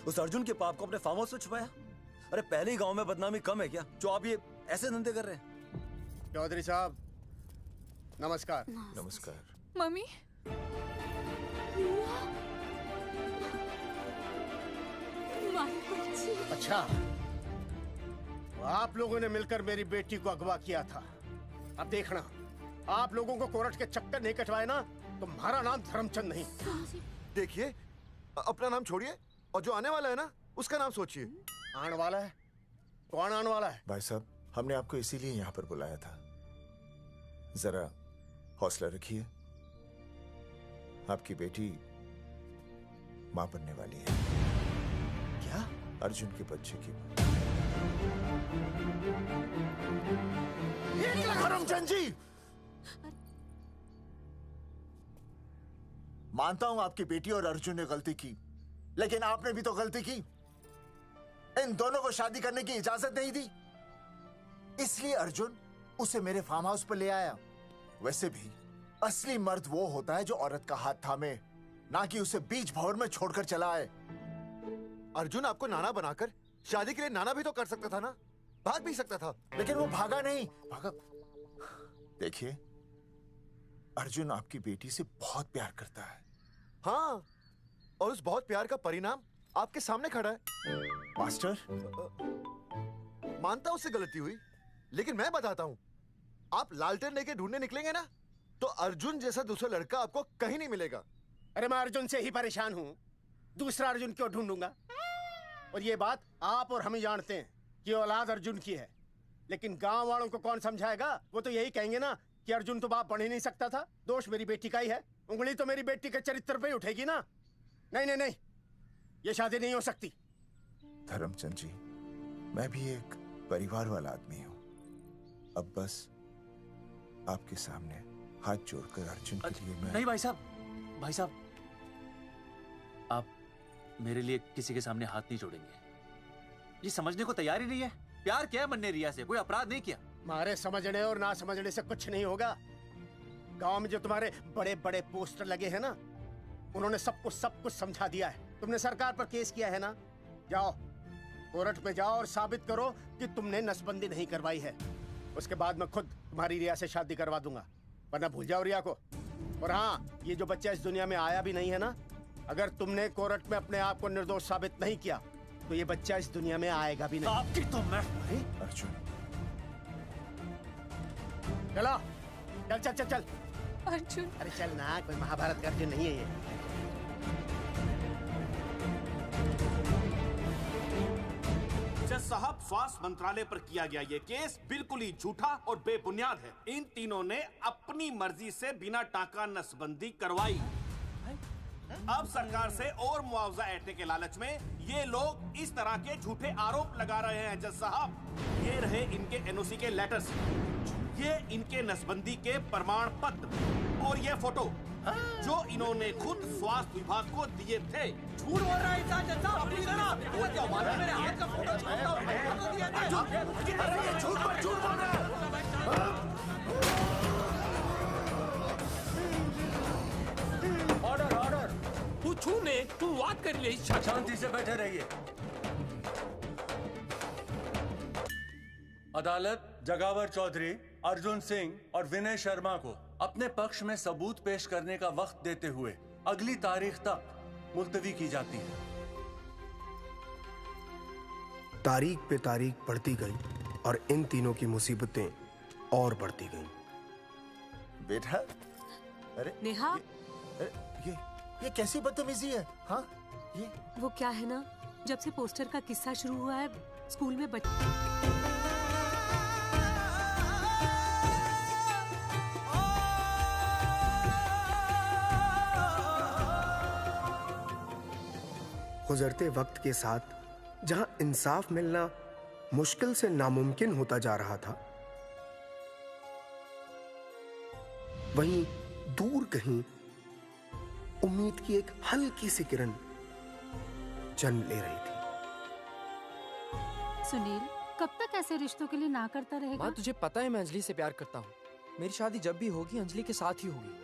S8: उस अर्जुन के पाप को अपने फार्म हाउस में छुपाया। अरे पहले ही गांव में बदनामी कम है क्या, जो आप ये ऐसे धंधे कर रहे हैं?
S14: चौधरी साहब नमस्कार।
S2: नमस्कार।
S9: मम्मी।
S14: अच्छा, तो आप लोगों ने मिलकर मेरी बेटी को अगवा किया था। अब देखना, आप लोगों को कोर्ट के चक्कर नहीं कटवाए ना, तो हमारा नाम धर्मचंद नहीं।
S17: देखिए, अपना नाम छोड़िए और जो आने वाला है ना उसका नाम सोचिए।
S14: आने वाला है? कौन आने वाला है?
S2: भाई साहब, हमने आपको इसीलिए यहाँ पर बुलाया था। जरा हौसला रखिए, आपकी बेटी मां बनने वाली है।
S8: क्या?
S2: अर्जुन के बच्चे की। करमचंद जी, मानता हूं आपकी बेटी और अर्जुन ने गलती की, लेकिन आपने भी तो गलती की। इन दोनों को शादी करने की इजाजत नहीं दी, इसलिए अर्जुन उसे मेरे फार्म हाउस पर ले आया। वैसे भी असली मर्द वो होता है जो औरत का हाथ थामे, ना कि उसे बीच भंवर में छोड़कर चला आए।
S17: अर्जुन आपको नाना बनाकर शादी के लिए नाना भी तो कर सकता था ना, भाग भी सकता था।
S2: लेकिन वो भागा नहीं। भागा। देखिए, अर्जुन आपकी बेटी से बहुत प्यार करता है।
S17: हाँ, और उस बहुत प्यार का परिणाम आपके सामने खड़ा है।
S2: मास्टर,
S17: मानता हूं उससे गलती हुई, लेकिन मैं बताता हूं, आप लालटेन लेके ढूंढने निकलेंगे ना, तो अर्जुन जैसा दूसरा लड़का आपको कहीं नहीं मिलेगा।
S14: अरे मैं अर्जुन से ही परेशान हूँ, दूसरा अर्जुन क्यों ढूंढूंगा? और ये बात आप और हम ही जानते हैं कि औलाद अर्जुन की है, लेकिन गांव वालों को कौन समझाएगा? वो तो यही कहेंगे ना कि अर्जुन तो बाप बन ही नहीं सकता था, दोष मेरी बेटी का ही है। उंगली तो मेरी बेटी के चरित्र पे ही उठेगी ना। नहीं नहीं नहीं, ये शादी नहीं हो सकती।
S2: धर्मचंद जी, मैं भी एक परिवार वाला आदमी हूँ। अब बस आपके सामने हाथ जोड़कर अर्जुन के लिए मैं...
S4: नहीं भाई साहब, आप मेरे लिए किसी के सामने हाथ नहीं जोड़ेंगे। ये समझने को तैयार ही नहीं है। प्यार किया है मन ने रिया से, कोई अपराध नहीं किया।
S14: मारे समझने और ना समझने से कुछ नहीं होगा। गांव में जो तुम्हारे बड़े बड़े पोस्टर लगे हैं ना, उन्होंने सब कुछ समझा दिया है। तुमने सरकार पर केस किया है ना, जाओ कोर्ट में जाओ और साबित करो कि तुमने नसबंदी नहीं करवाई है। उसके बाद मैं खुद तुम्हारी रिया से शादी करवा दूंगा, वरना भूल जाओ रिया को। और हाँ, ये जो बच्चा इस दुनिया में आया भी नहीं है ना, अगर तुमने कोर्ट में अपने आप को निर्दोष साबित नहीं किया तो ये बच्चा इस दुनिया में आएगा भी नहीं।
S4: आपकी तो मैं...
S2: अर्जुन,
S14: चलो चल चल चल चल।
S9: अर्जुन,
S14: अरे चल ना, कोई महाभारत का अर्जुन नहीं है ये।
S12: जज साहब, स्वास्थ्य मंत्रालय पर किया गया ये केस बिल्कुल ही झूठा और बेबुनियाद है। इन तीनों ने अपनी मर्जी से बिना टाका नसबंदी करवाई। अब सरकार से और मुआवजा ऐंठने के लालच में ये लोग इस तरह के झूठे आरोप लगा रहे हैं। जज साहब, ये रहे इनके एनओसी के लेटर्स, ये इनके नसबंदी के प्रमाण पत्र और ये फोटो जो इन्होंने खुद स्वास्थ्य विभाग को दिए थे।
S15: झूठ बोल रहा है इंसान। जज साहब, अपनी तरह वो क्या माना, मेरे हाथ का फोटो छोड़ता हूं, फोटो दिया था।
S2: अरे ये झूठ बोल रहा है।
S1: ऑर्डर, पूछू ने तुम बात कर ले।
S4: शांति से बैठे रहिए। अदालत जगावर चौधरी, अर्जुन सिंह और विनय शर्मा को अपने पक्ष में सबूत पेश करने का वक्त देते हुए अगली तारीख तक मुलतवी की जाती है।
S23: तारीख पे तारीख बढ़ती गई और इन तीनों की मुसीबतें और बढ़ती गईं।
S2: बेटा, अरे
S3: नेहा,
S2: ये कैसी बदतमीजी है? हाँ, ये
S3: वो क्या है ना, जब से पोस्टर का किस्सा शुरू हुआ है स्कूल में
S23: गुजरते वक्त के साथ जहां इंसाफ मिलना मुश्किल से नामुमकिन होता जा रहा था, वहीं दूर कहीं उम्मीद की एक हल्की सी किरण जन्म ले रही थी।
S19: सुनील, कब तक ऐसे रिश्तों के लिए ना करता रहेगा?
S22: माँ, तुझे पता है मैं अंजलि से प्यार करता हूँ। मेरी शादी जब भी होगी अंजलि के साथ ही होगी।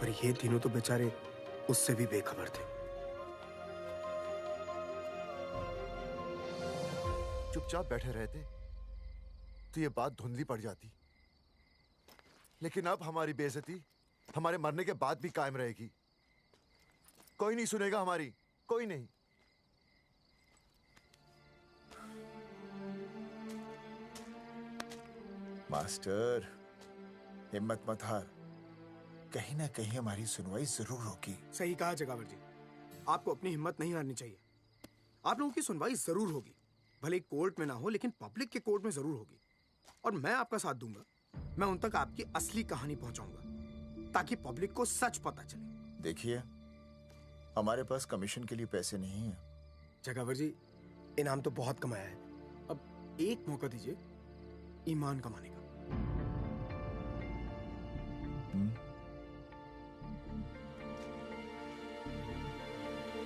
S23: पर ये तीनों तो बेचारे उससे भी बेखबर थे।
S17: चुपचाप बैठे रहते तो ये बात धुंधली पड़ जाती, लेकिन अब हमारी बेइज्जती हमारे मरने के बाद भी कायम रहेगी। कोई नहीं सुनेगा हमारी, कोई नहीं।
S2: मास्टर, हिम्मत मत हार, कहीं ना कहीं हमारी सुनवाई जरूर होगी।
S23: सही कहा जगावर जी, आपको अपनी हिम्मत नहीं हारनी चाहिए। आप लोगों की सुनवाई जरूर होगी, भले कोर्ट में ना हो लेकिन पब्लिक के कोर्ट में जरूर होगी। और मैं आपका साथ दूंगा, मैं उन तक आपकी असली कहानी पहुंचाऊंगा ताकि पब्लिक को सच पता चले।
S2: देखिए, हमारे पास कमीशन के लिए पैसे नहीं है।
S23: जगावर जी, इनाम तो बहुत कमाया है, अब एक मौका दीजिए ईमान कमाने का।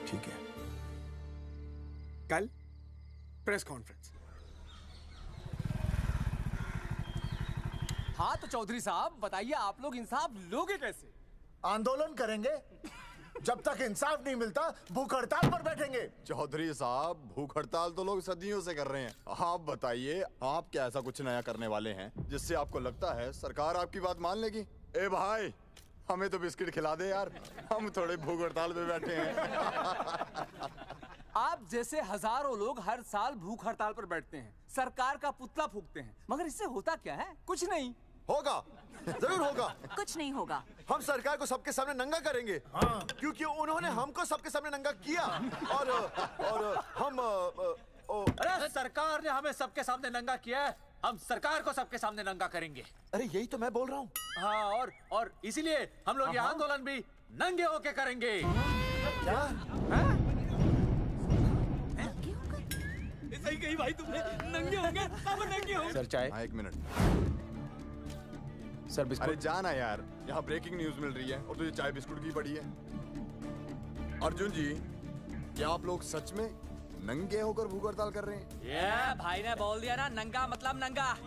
S17: ठीक है,
S23: कल प्रेस कॉन्फ्रेंस।
S13: हाँ तो चौधरी साहब बताइए, आप लोग इंसाफ लोगे कैसे?
S2: आंदोलन करेंगे, जब तक इंसाफ नहीं मिलता भूख हड़ताल पर बैठेंगे।
S10: चौधरी साहब, भूख हड़ताल तो लोग सदियों से कर रहे हैं। आप बताइए, आप क्या ऐसा कुछ नया करने वाले हैं जिससे आपको लगता है सरकार आपकी बात मान लेगी? ए भाई, हमें तो बिस्किट खिला दे यार, हम थोड़े भूख हड़ताल पे बैठे हैं।
S13: आप जैसे हजारों लोग हर साल भूख हड़ताल पर बैठते हैं, सरकार का पुतला फूंकते हैं, मगर इससे होता क्या है? कुछ नहीं
S17: होगा, जरूर होगा।
S16: कुछ नहीं होगा।
S17: हम सरकार को सबके सामने नंगा करेंगे, क्योंकि उन्होंने हमको सबके सामने नंगा किया। और हम
S4: अरे सरकार ने हमें सबके सामने नंगा किया है, हम सरकार को सबके सामने नंगा करेंगे।
S17: अरे यही तो मैं बोल रहा हूँ।
S4: हाँ, और इसीलिए हम लोग ये आंदोलन भी नंगे होके करेंगे।
S17: क्या?
S13: सही कही भाई तुमने, नंगे होंगे, अब नंगे होंगे।
S10: सर चाय? हाँ, 1 मिनट।
S22: Sir biscuit.
S10: अरे जाना यार, यहाँ ब्रेकिंग न्यूज मिल रही है और तुझे चाय बिस्कुट की पड़ी है। अर्जुन जी, क्या आप लोग सच में नंगे होकर भूख हड़ताल कर रहे हैं?
S15: ये भाई ने बोल दिया ना, नंगा मतलब नंगा।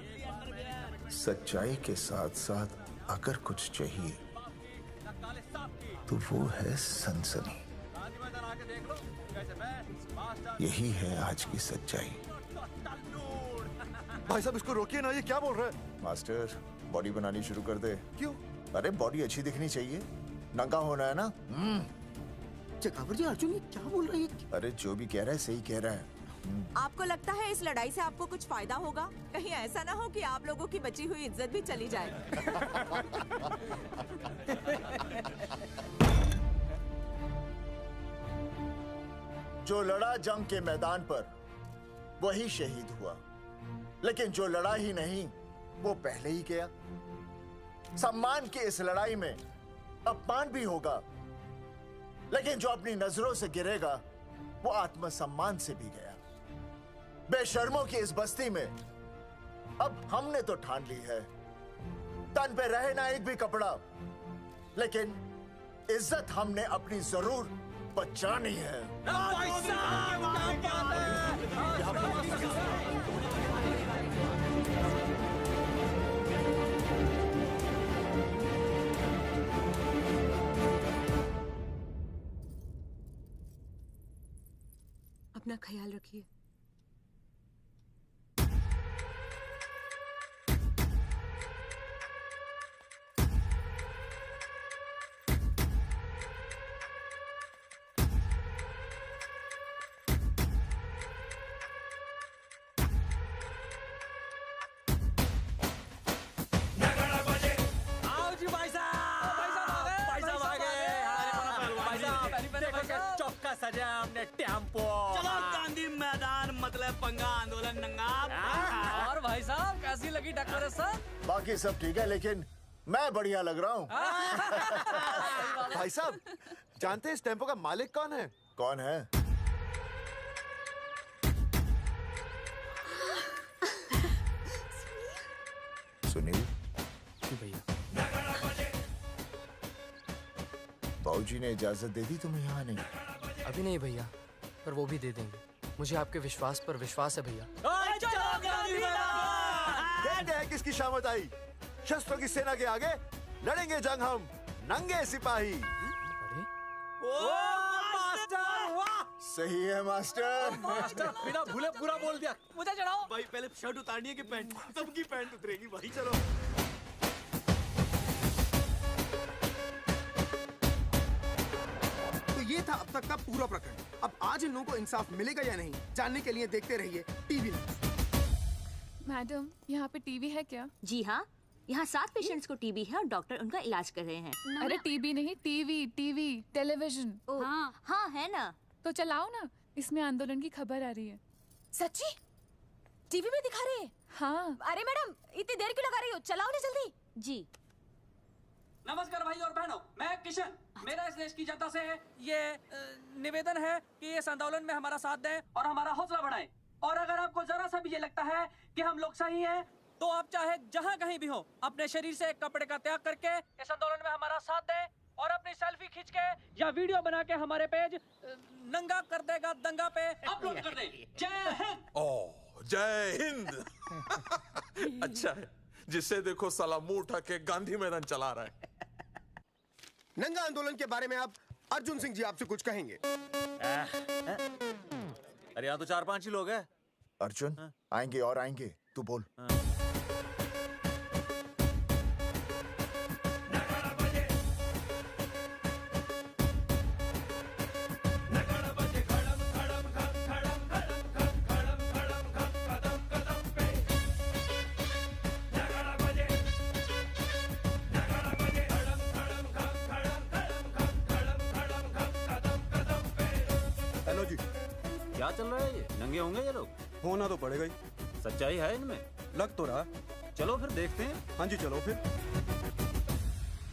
S2: सच्चाई के साथ साथ अगर कुछ चाहिए तो वो है सनसनी। यही है आज की सच्चाई।
S17: भाई साहब इसको रोकिए ना, ये क्या बोल रहा है?
S2: मास्टर, बॉडी बनानी शुरू कर दे।
S17: क्यों?
S2: अरे बॉडी अच्छी दिखनी चाहिए, नंगा होना है ना।
S23: चकावर जी, अर्जुन ये क्या बोल रही है?
S2: अरे जो भी कह रहा है सही कह रहा है।
S16: आपको लगता है इस लड़ाई से आपको कुछ फायदा होगा? कहीं ऐसा ना हो कि आप लोगों की बची हुई इज्जत भी चली जाए।
S2: जो लड़ा जंग के मैदान पर वही शहीद हुआ, लेकिन जो लड़ा ही नहीं वो पहले ही गया। सम्मान की इस लड़ाई में अपमान भी होगा, लेकिन जो अपनी नजरों से गिरेगा वो आत्मसम्मान से भी गया। बेशर्मों की इस बस्ती में अब हमने तो ठान ली है, तन पे रहे ना एक भी कपड़ा, लेकिन इज्जत हमने अपनी जरूर बचानी है।
S3: अपना ख्याल रखिए।
S4: सजा हमने टेम्पो।
S15: चलो गांधी मैदान, मतलब पंगा आंदोलन नंगा। और भाई साहब कैसी लगी डेकोरेशन?
S2: बाकी सब ठीक है, लेकिन मैं बढ़िया लग रहा हूँ।
S17: भाई साहब, जानते हैं इस टेम्पो का मालिक कौन है?
S2: कौन है? सुनील।
S22: भैया।
S2: बाबूजी ने इजाजत दे दी तुम्हें यहाँ आने की?
S22: अभी नहीं भैया, पर वो भी दे देंगे। मुझे आपके विश्वास पर विश्वास है भैया।
S17: कहते हैं किसकी शामत आई, शस्त्रों की सेना के आगे लड़ेंगे जंग हम नंगे सिपाही।
S2: सही है मास्टर।
S4: मास्टर बिना भूले पूरा बोल दिया।
S15: मुझे चढ़ाओ
S7: भाई, पहले शर्ट उतारनी है कि पैंट? सबकी पैंट उतरेगी भाई। चलो
S23: ये था अब तक का पूरा प्रकरण। अब आज इन लोगों को इंसाफ मिलेगा या नहीं, जानने के लिए देखते रहिए टीवी न्यूज़।
S9: मैडम, यहाँ पे टीवी है क्या?
S11: जी हाँ, यहाँ 7 पेशेंट्स को टीबी है और डॉक्टर उनका इलाज कर रहे हैं।
S9: अरे टीबी नहीं, टीवी, टेलीविजन।
S11: हाँ हाँ है ना।
S9: तो चलाओ ना, इसमें आंदोलन की खबर आ रही है।
S11: सच्ची? टीवी में दिखा रहे हैं?
S9: हाँ।
S11: अरे मैडम, इतनी देर क्यों लगा रही हो? चलाओ ना जल्दी। जी।
S15: नमस्कार भाई और बहनों, मैं किशन। मेरा इस देश की जनता से ये निवेदन है कि इस आंदोलन में हमारा साथ दें और हमारा हौसला बढ़ाएं। और अगर आपको जरा सा भी ये लगता है कि हम लोग सही हैं, तो आप चाहे जहाँ कहीं भी हो, अपने शरीर से एक कपड़े का त्याग करके इस आंदोलन में हमारा साथ दें और अपनी सेल्फी खींच के या वीडियो बना के हमारे पेज नंगा कर देगा दंगा पे अपलोड कर दें। जय हिंद।
S6: ओह, जय हिंद। अच्छा है, जिससे देखो साला मुंह उठा के गांधी मैदान चला रहा है।
S23: नंगा आंदोलन के बारे में आप अर्जुन सिंह जी आपसे कुछ कहेंगे।
S4: अरे यहाँ तो 4-5 ही लोग हैं।
S2: अर्जुन आएंगे और आएंगे, तू बोल।
S23: हेलो जी,
S4: क्या चल रहा है ये? नंगे होंगे ये लोग?
S23: होना तो पड़ेगा ही।
S4: सच्चाई है इनमें?
S23: लग तो रहा।
S4: चलो फिर देखते हैं।
S23: हाँ जी चलो फिर।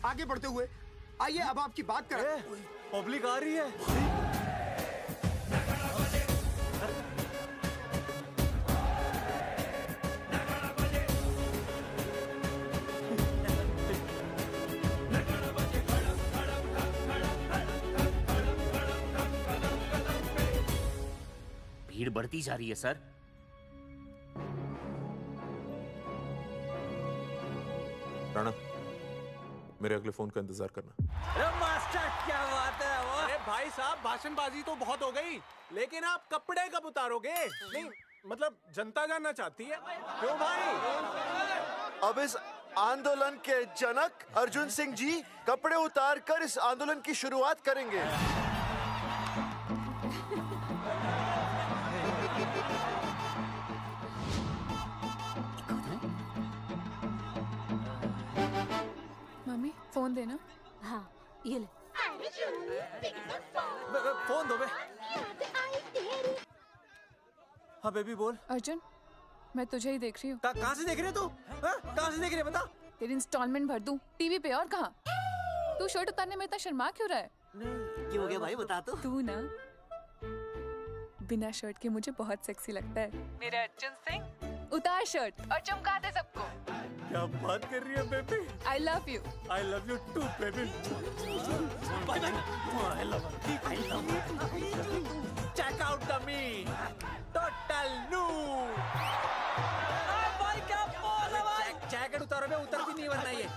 S23: आगे बढ़ते हुए आइए अब आपकी बात करें।
S4: पब्लिक आ रही है।
S1: भीड़ बढ़ती जा रही है सर।
S6: राणा, मेरे अगले फोन का इंतजार करना।
S1: अरे मास्टर क्या बात है वो?
S13: अरे भाई साहब, भाषणबाजी तो बहुत हो गई, लेकिन आप कपड़े कब उतारोगे? नहीं मतलब जनता जानना चाहती है। क्यों भाई?
S17: अब इस आंदोलन के जनक अर्जुन सिंह जी कपड़े उतार कर इस आंदोलन की शुरुआत करेंगे।
S9: मम्मी फोन देना।
S11: हाँ ये ले।
S4: फोन दो बे। हाँ बेबी बोल।
S9: अर्जुन, मैं तुझे ही देख रही हूँ।
S4: कहाँ से देख रहे तू? कहाँ से देख रही है बता?
S9: तेरी इंस्टॉलमेंट भर दूं टीवी पे, और कहाँ? तू शर्ट उतारने में इतना शर्मा क्यों रहा है?
S7: क्यों हो गया भाई, बता तो।
S9: तू ना बिना शर्ट के मुझे बहुत सेक्सी लगता है। मेरे अर्जुन सिंह, उतार शर्ट और चमका दे सबको।
S4: क्या बात कर रही है baby?
S9: I love you.
S4: I love you too baby.
S7: Bye bye. I love you.
S4: Check out the me. Total new.
S15: भाई क्या बोल है भाई?
S4: जैकेट उतारो बे, उतर भी नहीं वरना ये।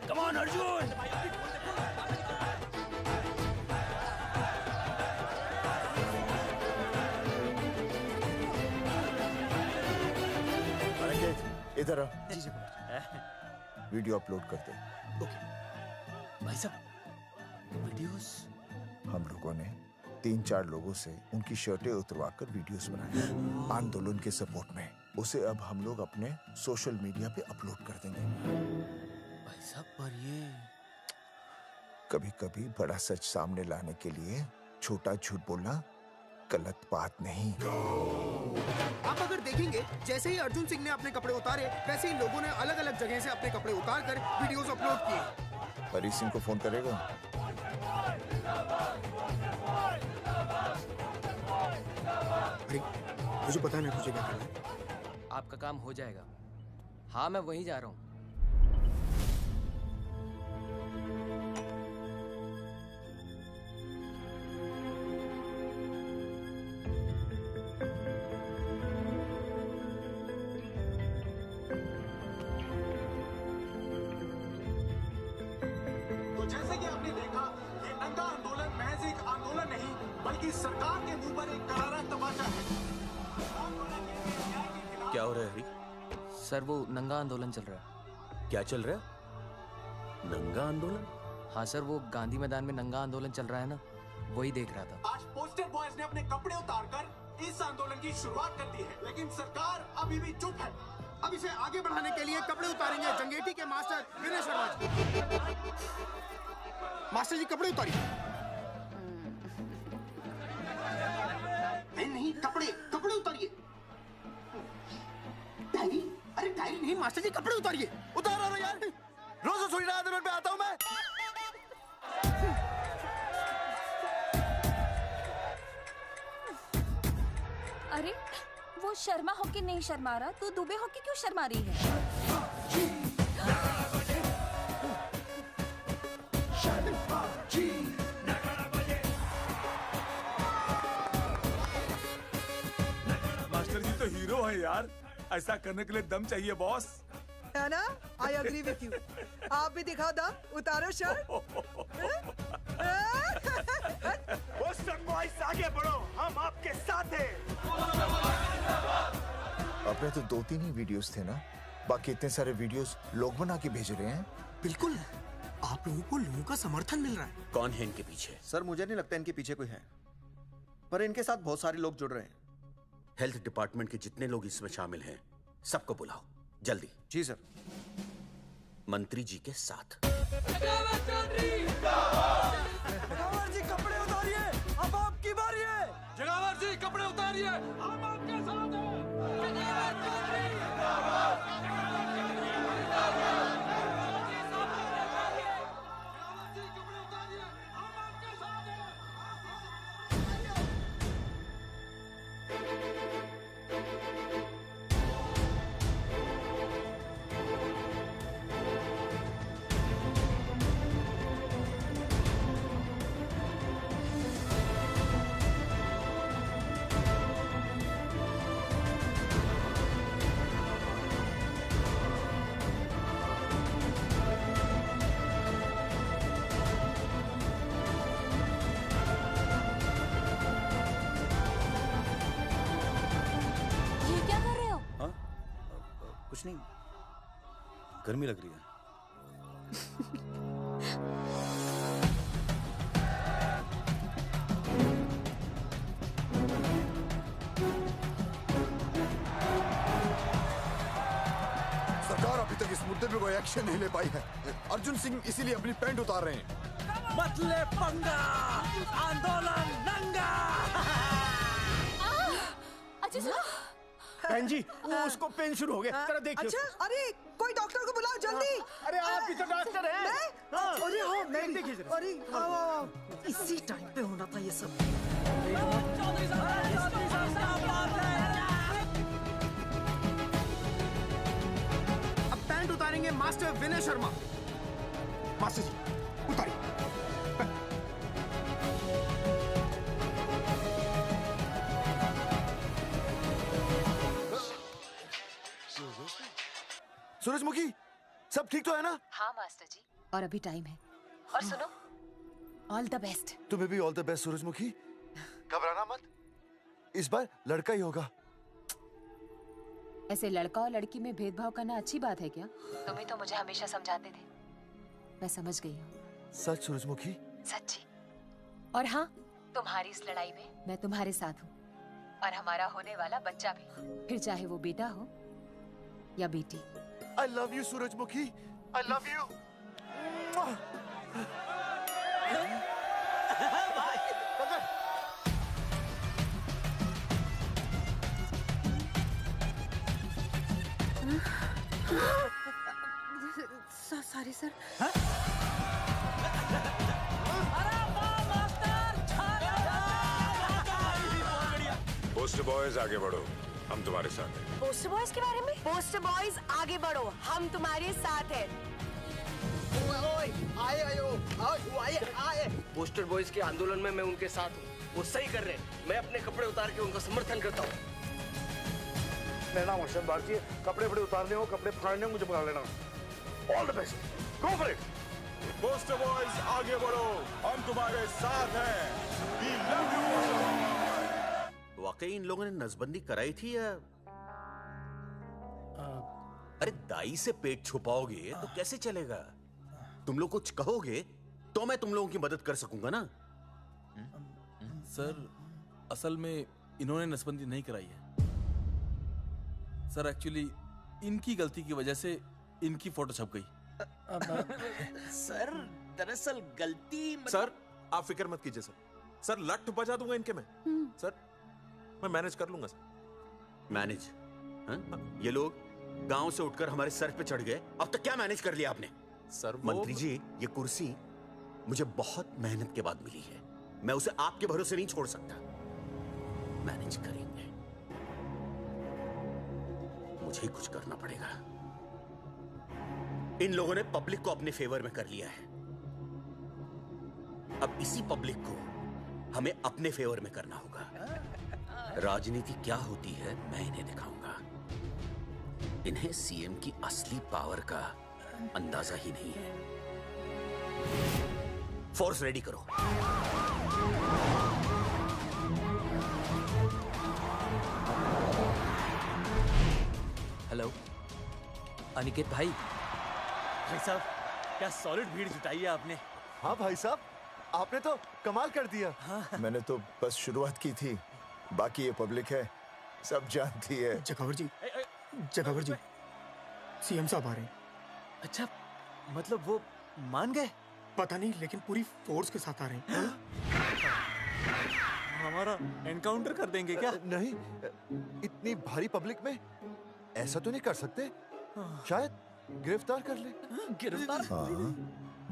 S7: Come on Arjun.
S2: इधर आ। वीडियो अपलोड करते।
S4: भाई साहब, वीडियोस?
S2: हम लोगों ने 3-4 लोगों से उनकी शर्टें उतरवाकर वीडियोस बनाए आंदोलन के सपोर्ट में। उसे अब हम लोग अपने सोशल मीडिया पे अपलोड कर देंगे।
S4: भाई साहब, पर ये
S2: कभी-कभी बड़ा सच सामने लाने के लिए छोटा झूठ बोलना गलत बात नहीं।
S23: आप अगर देखेंगे, जैसे ही अर्जुन सिंह ने अपने कपड़े उतारे, वैसे ही लोगों ने अलग अलग जगह से अपने कपड़े उतार कर वीडियोस अपलोड किए।
S2: हरी सिंह को फोन करेगा?
S23: अरे मुझे पता नहीं तुझे क्या करना है।
S22: आपका काम हो जाएगा। हाँ मैं वहीं जा रहा हूँ।
S12: तो जैसे कि आपने देखा, ये नंगा आंदोलन महज एक आंदोलन नहीं, बल्कि सरकार के मुंह पर एक करारा तमाचा है।
S6: क्या हो रहा है हरी?
S22: सर वो नंगा आंदोलन चल रहा है।
S6: क्या चल रहा है? नंगा आंदोलन?
S22: हाँ सर, वो गांधी मैदान में नंगा आंदोलन चल रहा है ना, वही देख रहा था।
S12: आज पोस्टर बॉयज ने अपने कपड़े उतारकर इस आंदोलन की शुरुआत कर दी है, लेकिन सरकार अभी भी चुप है।
S23: अब इसे आगे बढ़ाने के लिए कपड़े उतारेंगे जंगेटी के मास्टर विनय शर्मा जी। मास्टर जी कपड़े उतारिए। नहीं कपड़े कपड़े उतारिए। डायरी? अरे डायरी नहीं मास्टर जी, कपड़े उतारिए।
S17: उतारो यार, रोज थोड़ी ना आंदोलन पे आता हूँ मैं।
S11: अरे वो शर्मा होके नहीं शर्मा रहा, तू दुबे होके क्यों शर्मा रही है?
S18: मास्टर जी तो हीरो है यार, ऐसा करने के लिए दम चाहिए बॉस।
S5: है ना? I agree with you. आप भी दिखाओ दम, उतारो शर्ट।
S14: बॉयज आगे बढ़ो, हम आपके साथ हैं।
S2: अपने तो 2-3 ही वीडियोस थे ना, बाकी इतने सारे वीडियोस लोग बना के भेज रहे हैं।
S23: बिल्कुल, आप लोगों को लोगों का समर्थन मिल रहा है।
S12: कौन है इनके पीछे?
S20: सर मुझे नहीं लगता इनके पीछे कोई है, पर इनके साथ बहुत सारे लोग जुड़ रहे हैं।
S12: हेल्थ डिपार्टमेंट के जितने लोग इसमें शामिल हैं, सबको बुलाओ जल्दी।
S20: जी सर।
S12: मंत्री जी के साथ।
S8: जगावर जी कपड़े उतारिए, अब आपकी बारी है।
S18: जगावर जी कपड़े उतारिए, हम आपके साथ हैं।
S20: कुछ नहीं, गर्मी लग रही है।
S10: सरकार अभी तक इस मुद्दे पे कोई एक्शन नहीं ले पाई है। अर्जुन सिंह इसीलिए अपनी पैंट उतार रहे हैं।
S8: मत ले पंगा, आंदोलन नंगा।
S14: बहन जी, वो उसको पेन शुरू हो गया, जरा देखिए।
S5: अच्छा, अरे कोई डॉक्टर को बुलाओ जल्दी।
S14: अरे आप ही तो डॉक्टर हैं।
S5: मैं? अरे हाँ, मैं
S14: देखिए जरा।
S5: अरे आओ, इसी टाइम पे होना था ये सब।
S23: अब पैंट उतारेंगे मास्टर विनय शर्मा। मास्टर जी उतारिए।
S17: सूरजमुखी, सब ठीक तो है ना?
S11: हाँ मास्टर जी, और अभी टाइम है। और सुनो, ऑल द बेस्ट।
S17: तुम्हें भी ऑल द बेस्ट सूरजमुखी। घबराना मत, इस बार लड़का ही होगा।
S11: ऐसे लड़का और लड़की में भेदभाव करना अच्छी बात है क्या? तुम ही तो मुझे हमेशा समझाते थे। मैं समझ गई हूँ।
S17: सच सूरजमुखी?
S11: सच्ची। और हाँ, तुम्हारी इस लड़ाई में मैं तुम्हारे साथ हूँ, और हमारा होने वाला बच्चा भी, फिर चाहे वो बेटा हो या बेटी।
S17: I love you, सूरजमुखी। I love you.
S19: Sorry sir.
S21: Post boys आगे बढ़ो, हम तुम्हारे साथ हैं।
S11: पोस्टर बॉयज के बारे में? पोस्टर बॉयज आगे बढ़ो, हम तुम्हारे साथ हैं।
S24: आए। पोस्टर बॉयज के आंदोलन में मैं उनके साथ हूँ, वो सही कर रहे हैं। मैं अपने कपड़े उतार के उनका समर्थन करता हूँ।
S25: मेरा नाम अर्शद भारती है। कपड़े उतारने हो, कपड़े फाड़ने हो, मुझे बुला लेना। All the best, go for it.
S18: Poster boys आगे बढ़ो, हम तुम्हारे साथ हैं। We love you।
S12: वाकई इन लोगों ने नसबंदी कराई थी या? अरे दाई से पेट छुपाओगे तो कैसे चलेगा? तुम लोग कुछ कहोगे तो मैं तुम लोगों की मदद कर सकूंगा ना।
S26: सर, असल में इन्होंने नसबंदी नहीं कराई है सर। एक्चुअली इनकी गलती की वजह से इनकी फोटो छप गई।
S12: सर दरअसल गलती
S6: सर आप फिक्र मत कीजिए सर। सर लट बजा दूंगा इनके में। सर मैं मैनेज कर लूंगा सर।
S12: मैनेज? ये लोग गांव से उठकर हमारे सर पे चढ़ गए, अब तक क्या मैनेज कर लिया आपने?
S6: सर
S12: मंत्री जी, ये कुर्सी मुझे बहुत मेहनत के बाद मिली है, मैं उसे आपके भरोसे नहीं छोड़ सकता। मैनेज करेंगे। मुझे ही कुछ करना पड़ेगा। इन लोगों ने पब्लिक को अपने फेवर में कर लिया है। अब इसी पब्लिक को हमें अपने फेवर में करना होगा। राजनीति क्या होती है मैं इन्हें दिखाऊंगा। इन्हें सीएम की असली पावर का अंदाजा ही नहीं है। फोर्स रेडी करो।
S22: हेलो अनिकेत भाई।
S8: भाई साहब क्या सॉलिड भीड़ जुटाई है आपने।
S17: हाँ भाई साहब, आपने तो कमाल कर दिया।
S2: मैंने तो बस शुरुआत की थी, बाकी ये पब्लिक है, सब जानती है।
S23: जगावर जी, जगावर जी, सीएम साहब आ रहे हैं।
S8: अच्छा, मतलब वो मान गए?
S23: पता नहीं, लेकिन पूरी फोर्स के साथ आ रहे हैं।
S8: हमारा एनकाउंटर कर देंगे क्या?
S17: नहीं, इतनी भारी पब्लिक में ऐसा तो नहीं कर सकते। शायद गिरफ्तार कर ले।
S8: गिरफ्तार?
S2: हाँ,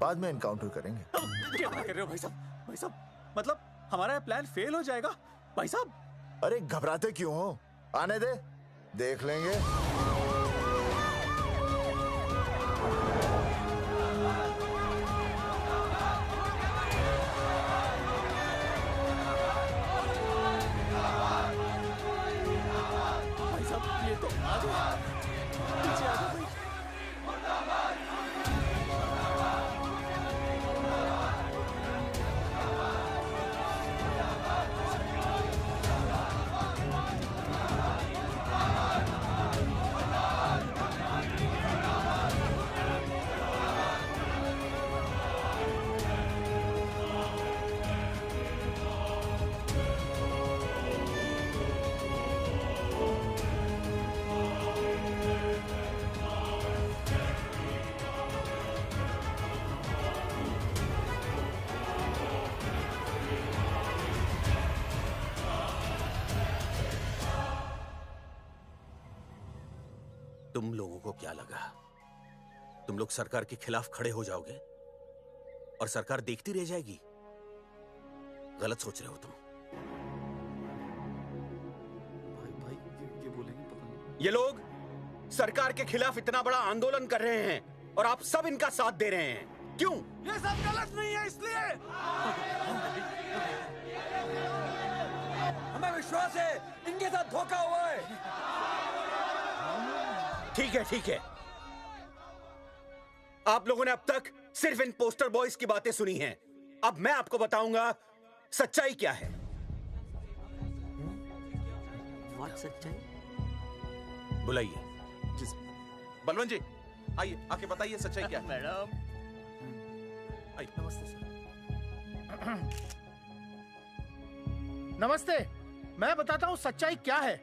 S2: बाद में एनकाउंटर करेंगे।
S8: क्या कर रहे हो भाई साहब? भाई साहब, मतलब हमारा प्लान फेल हो जाएगा भाई साहब?
S2: अरे घबराते क्यों हो? आने दे, देख लेंगे।
S8: भाई साहब ये तो आ गया। पीछे आ जाओ भाई।
S12: तुम लोगों को क्या लगा तुम लोग सरकार के खिलाफ खड़े हो जाओगे और सरकार देखती रह जाएगी? गलत सोच रहे हो तुम।
S8: भाई ये बोलेंगे पता नहीं।
S12: ये लोग सरकार के खिलाफ इतना बड़ा आंदोलन कर रहे हैं और आप सब इनका साथ दे रहे हैं। क्यों?
S8: ये सब गलत नहीं है इसलिए। हमें विश्वास है इनके साथ धोखा हुआ है।
S12: ठीक है, ठीक है। आप लोगों ने अब तक सिर्फ इन पोस्टर बॉयज की बातें सुनी हैं। अब मैं आपको बताऊंगा सच्चाई क्या है।
S7: सच्चाई?
S12: बुलाइए।
S6: बलवंत जी आइए, आके बताइए सच्चाई क्या है।
S7: मैडम
S6: आइए।
S23: नमस्ते सर। नमस्ते, मैं बताता हूँ सच्चाई क्या है।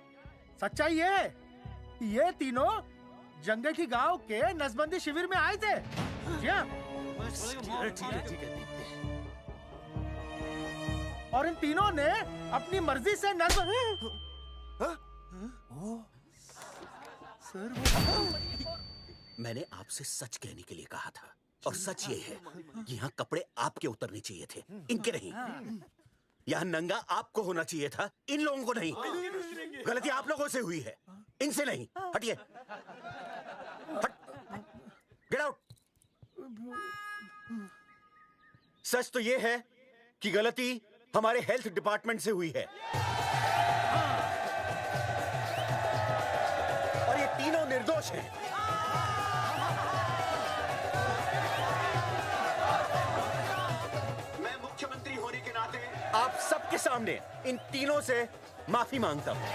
S23: सच्चाई ये है कि ये तीनों जंगे की गांव के नसबंदी शिविर में आए थे। जी हाँ।
S8: ठीक है।
S23: और इन तीनों ने अपनी मर्जी से
S12: मैंने आपसे सच कहने के लिए कहा था और सच ये है कि यहाँ कपड़े आपके उतरने चाहिए थे, इनके नहीं। यहाँ नंगा आपको होना चाहिए था, इन लोगों को नहीं। गलती आप लोगों से हुई है, इनसे नहीं। हटिए, गेट आउट। सच तो ये है कि गलती हमारे हेल्थ डिपार्टमेंट से हुई है और ये तीनों निर्दोष हैं। मैं मुख्यमंत्री होने के नाते आप सबके सामने इन तीनों से माफी मांगता हूं।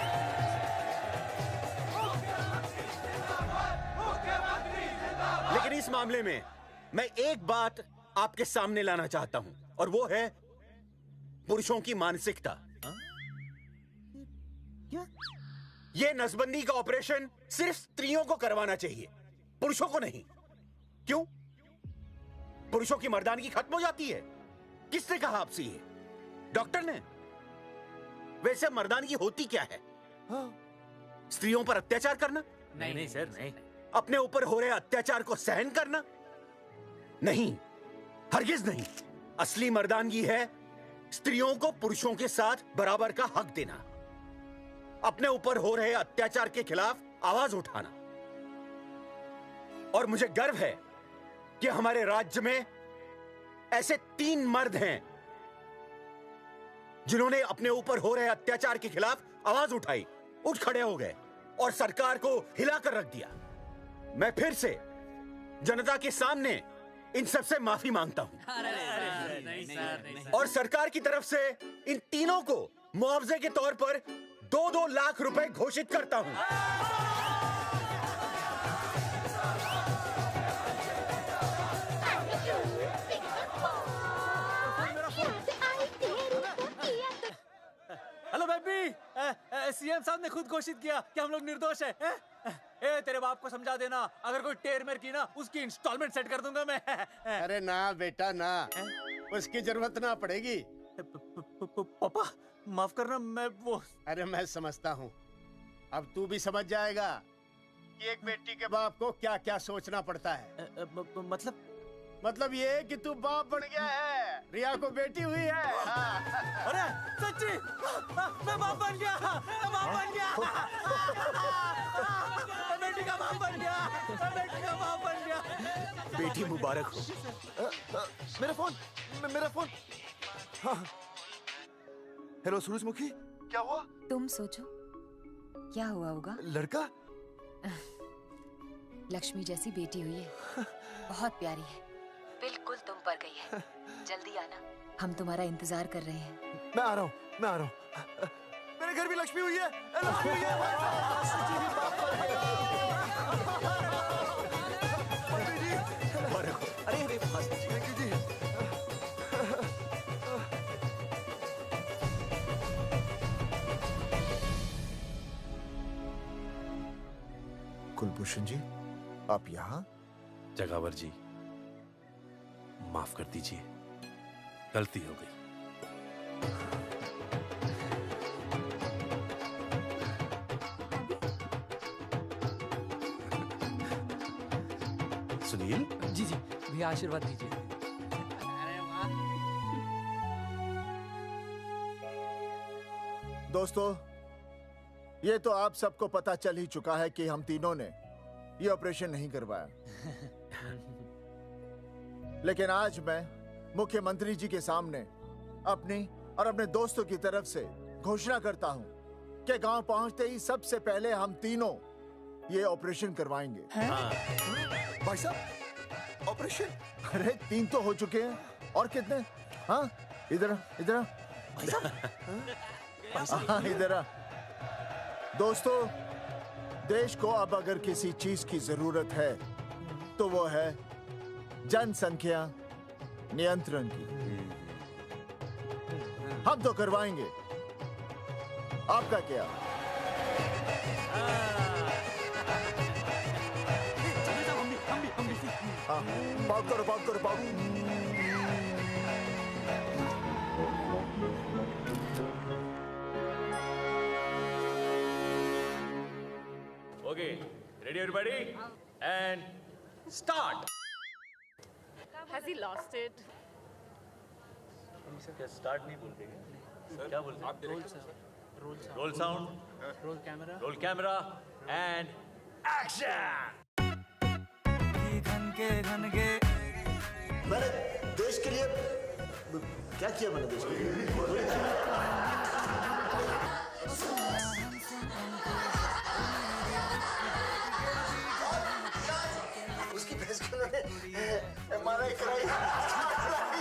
S12: लेकिन इस मामले में मैं एक बात आपके सामने लाना चाहता हूं और वो है पुरुषों की मानसिकता। ये नसबंदी का ऑपरेशन सिर्फ स्त्रियों को करवाना चाहिए, पुरुषों को नहीं। क्यों? पुरुषों की मर्दानगी खत्म हो जाती है। किसने कहा आपसे ये? डॉक्टर ने? वैसे मर्दानगी होती क्या है? स्त्रियों पर अत्याचार करना?
S8: नहीं सर, नहीं।
S12: अपने ऊपर हो रहे अत्याचार को सहन करना? नहीं, हरगिज नहीं। असली मर्दानगी है स्त्रियों को पुरुषों के साथ बराबर का हक देना, अपने ऊपर हो रहे अत्याचार के खिलाफ
S14: आवाज उठाना। और मुझे गर्व है कि हमारे राज्य में ऐसे 3 मर्द हैं जिन्होंने अपने ऊपर हो रहे अत्याचार के खिलाफ आवाज उठाई, उठ खड़े हो गए और सरकार को हिलाकर रख दिया। मैं फिर से जनता के सामने इन सबसे माफी मांगता हूं और सरकार की तरफ से इन तीनों को मुआवजे के तौर पर 2-2 लाख रुपए घोषित करता हूं।
S4: हेलो बेबी, सीएम साहब ने खुद घोषित किया कि हम लोग निर्दोष हैं। ए, तेरे बाप को समझा देना, अगर कोई टेर मेर की ना, उसकी इंस्टॉलमेंट सेट कर दूंगा मैं।
S14: अरे ना बेटा ना, उसकी जरूरत ना पड़ेगी।
S4: पापा माफ करना, मैं वो।
S14: अरे मैं समझता हूँ, अब तू भी समझ जाएगा कि एक बेटी के बाप को क्या क्या सोचना पड़ता है। मतलब ये कि तू बाप बन गया है, रिया को बेटी हुई है।
S4: अरे सच्ची, मैं बाप बन गया, मैं बाप बन गया, बेटी का बाप बन गया, बेटी का बाप बन गया।
S14: बेटी मुबारक हो।
S17: मेरा फोन, मेरा फोन। हाँ। हेलो सूरजमुखी, क्या हुआ?
S1: तुम सोचो क्या हुआ होगा।
S17: लड़का?
S1: लक्ष्मी जैसी बेटी हुई है, बहुत प्यारी है, बिल्कुल तुम पर गई है। जल्दी आना, हम तुम्हारा इंतजार कर रहे हैं।
S17: मैं आ रहा हूँ, मैं आ रहा हूँ। मेरे घर भी लक्ष्मी हुई है, लक्ष्मी हुई है।
S14: अरे अरे
S2: कुलभूषण जी, आप यहाँ?
S12: जगावर जी, माफ कर दीजिए, गलती हो गई। सुनील
S22: जी जी भैया, आशीर्वाद दीजिए।
S2: दोस्तों, ये तो आप सबको पता चल ही चुका है कि हम तीनों ने ये ऑपरेशन नहीं करवाया। लेकिन आज मैं मुख्यमंत्री जी के सामने अपनी और अपने दोस्तों की तरफ से घोषणा करता हूं कि गांव पहुंचते ही सबसे पहले हम तीनों ये ऑपरेशन करवाएंगे।
S17: भाई साहब, ऑपरेशन?
S2: अरे 3 तो हो चुके हैं, और कितने? हाँ, इधर इधर हाँ, इधर। दोस्तों, देश को अब अगर किसी चीज की जरूरत है तो वो है जनसंख्या नियंत्रण की। हम तो करवाएंगे, आपका क्या? हाँ, पाउट करो, पाउट करो, pout.
S4: Okay, ready everybody? And start.
S3: Has he lost it?
S4: क्या स्टार्ट नहीं बोलते क्या? क्या बोलते? आप role sound, roll camera and action.
S2: मैंने देश के लिए क्या किया? मैंने देश के लिए उसकी भैंस को MRI कराई।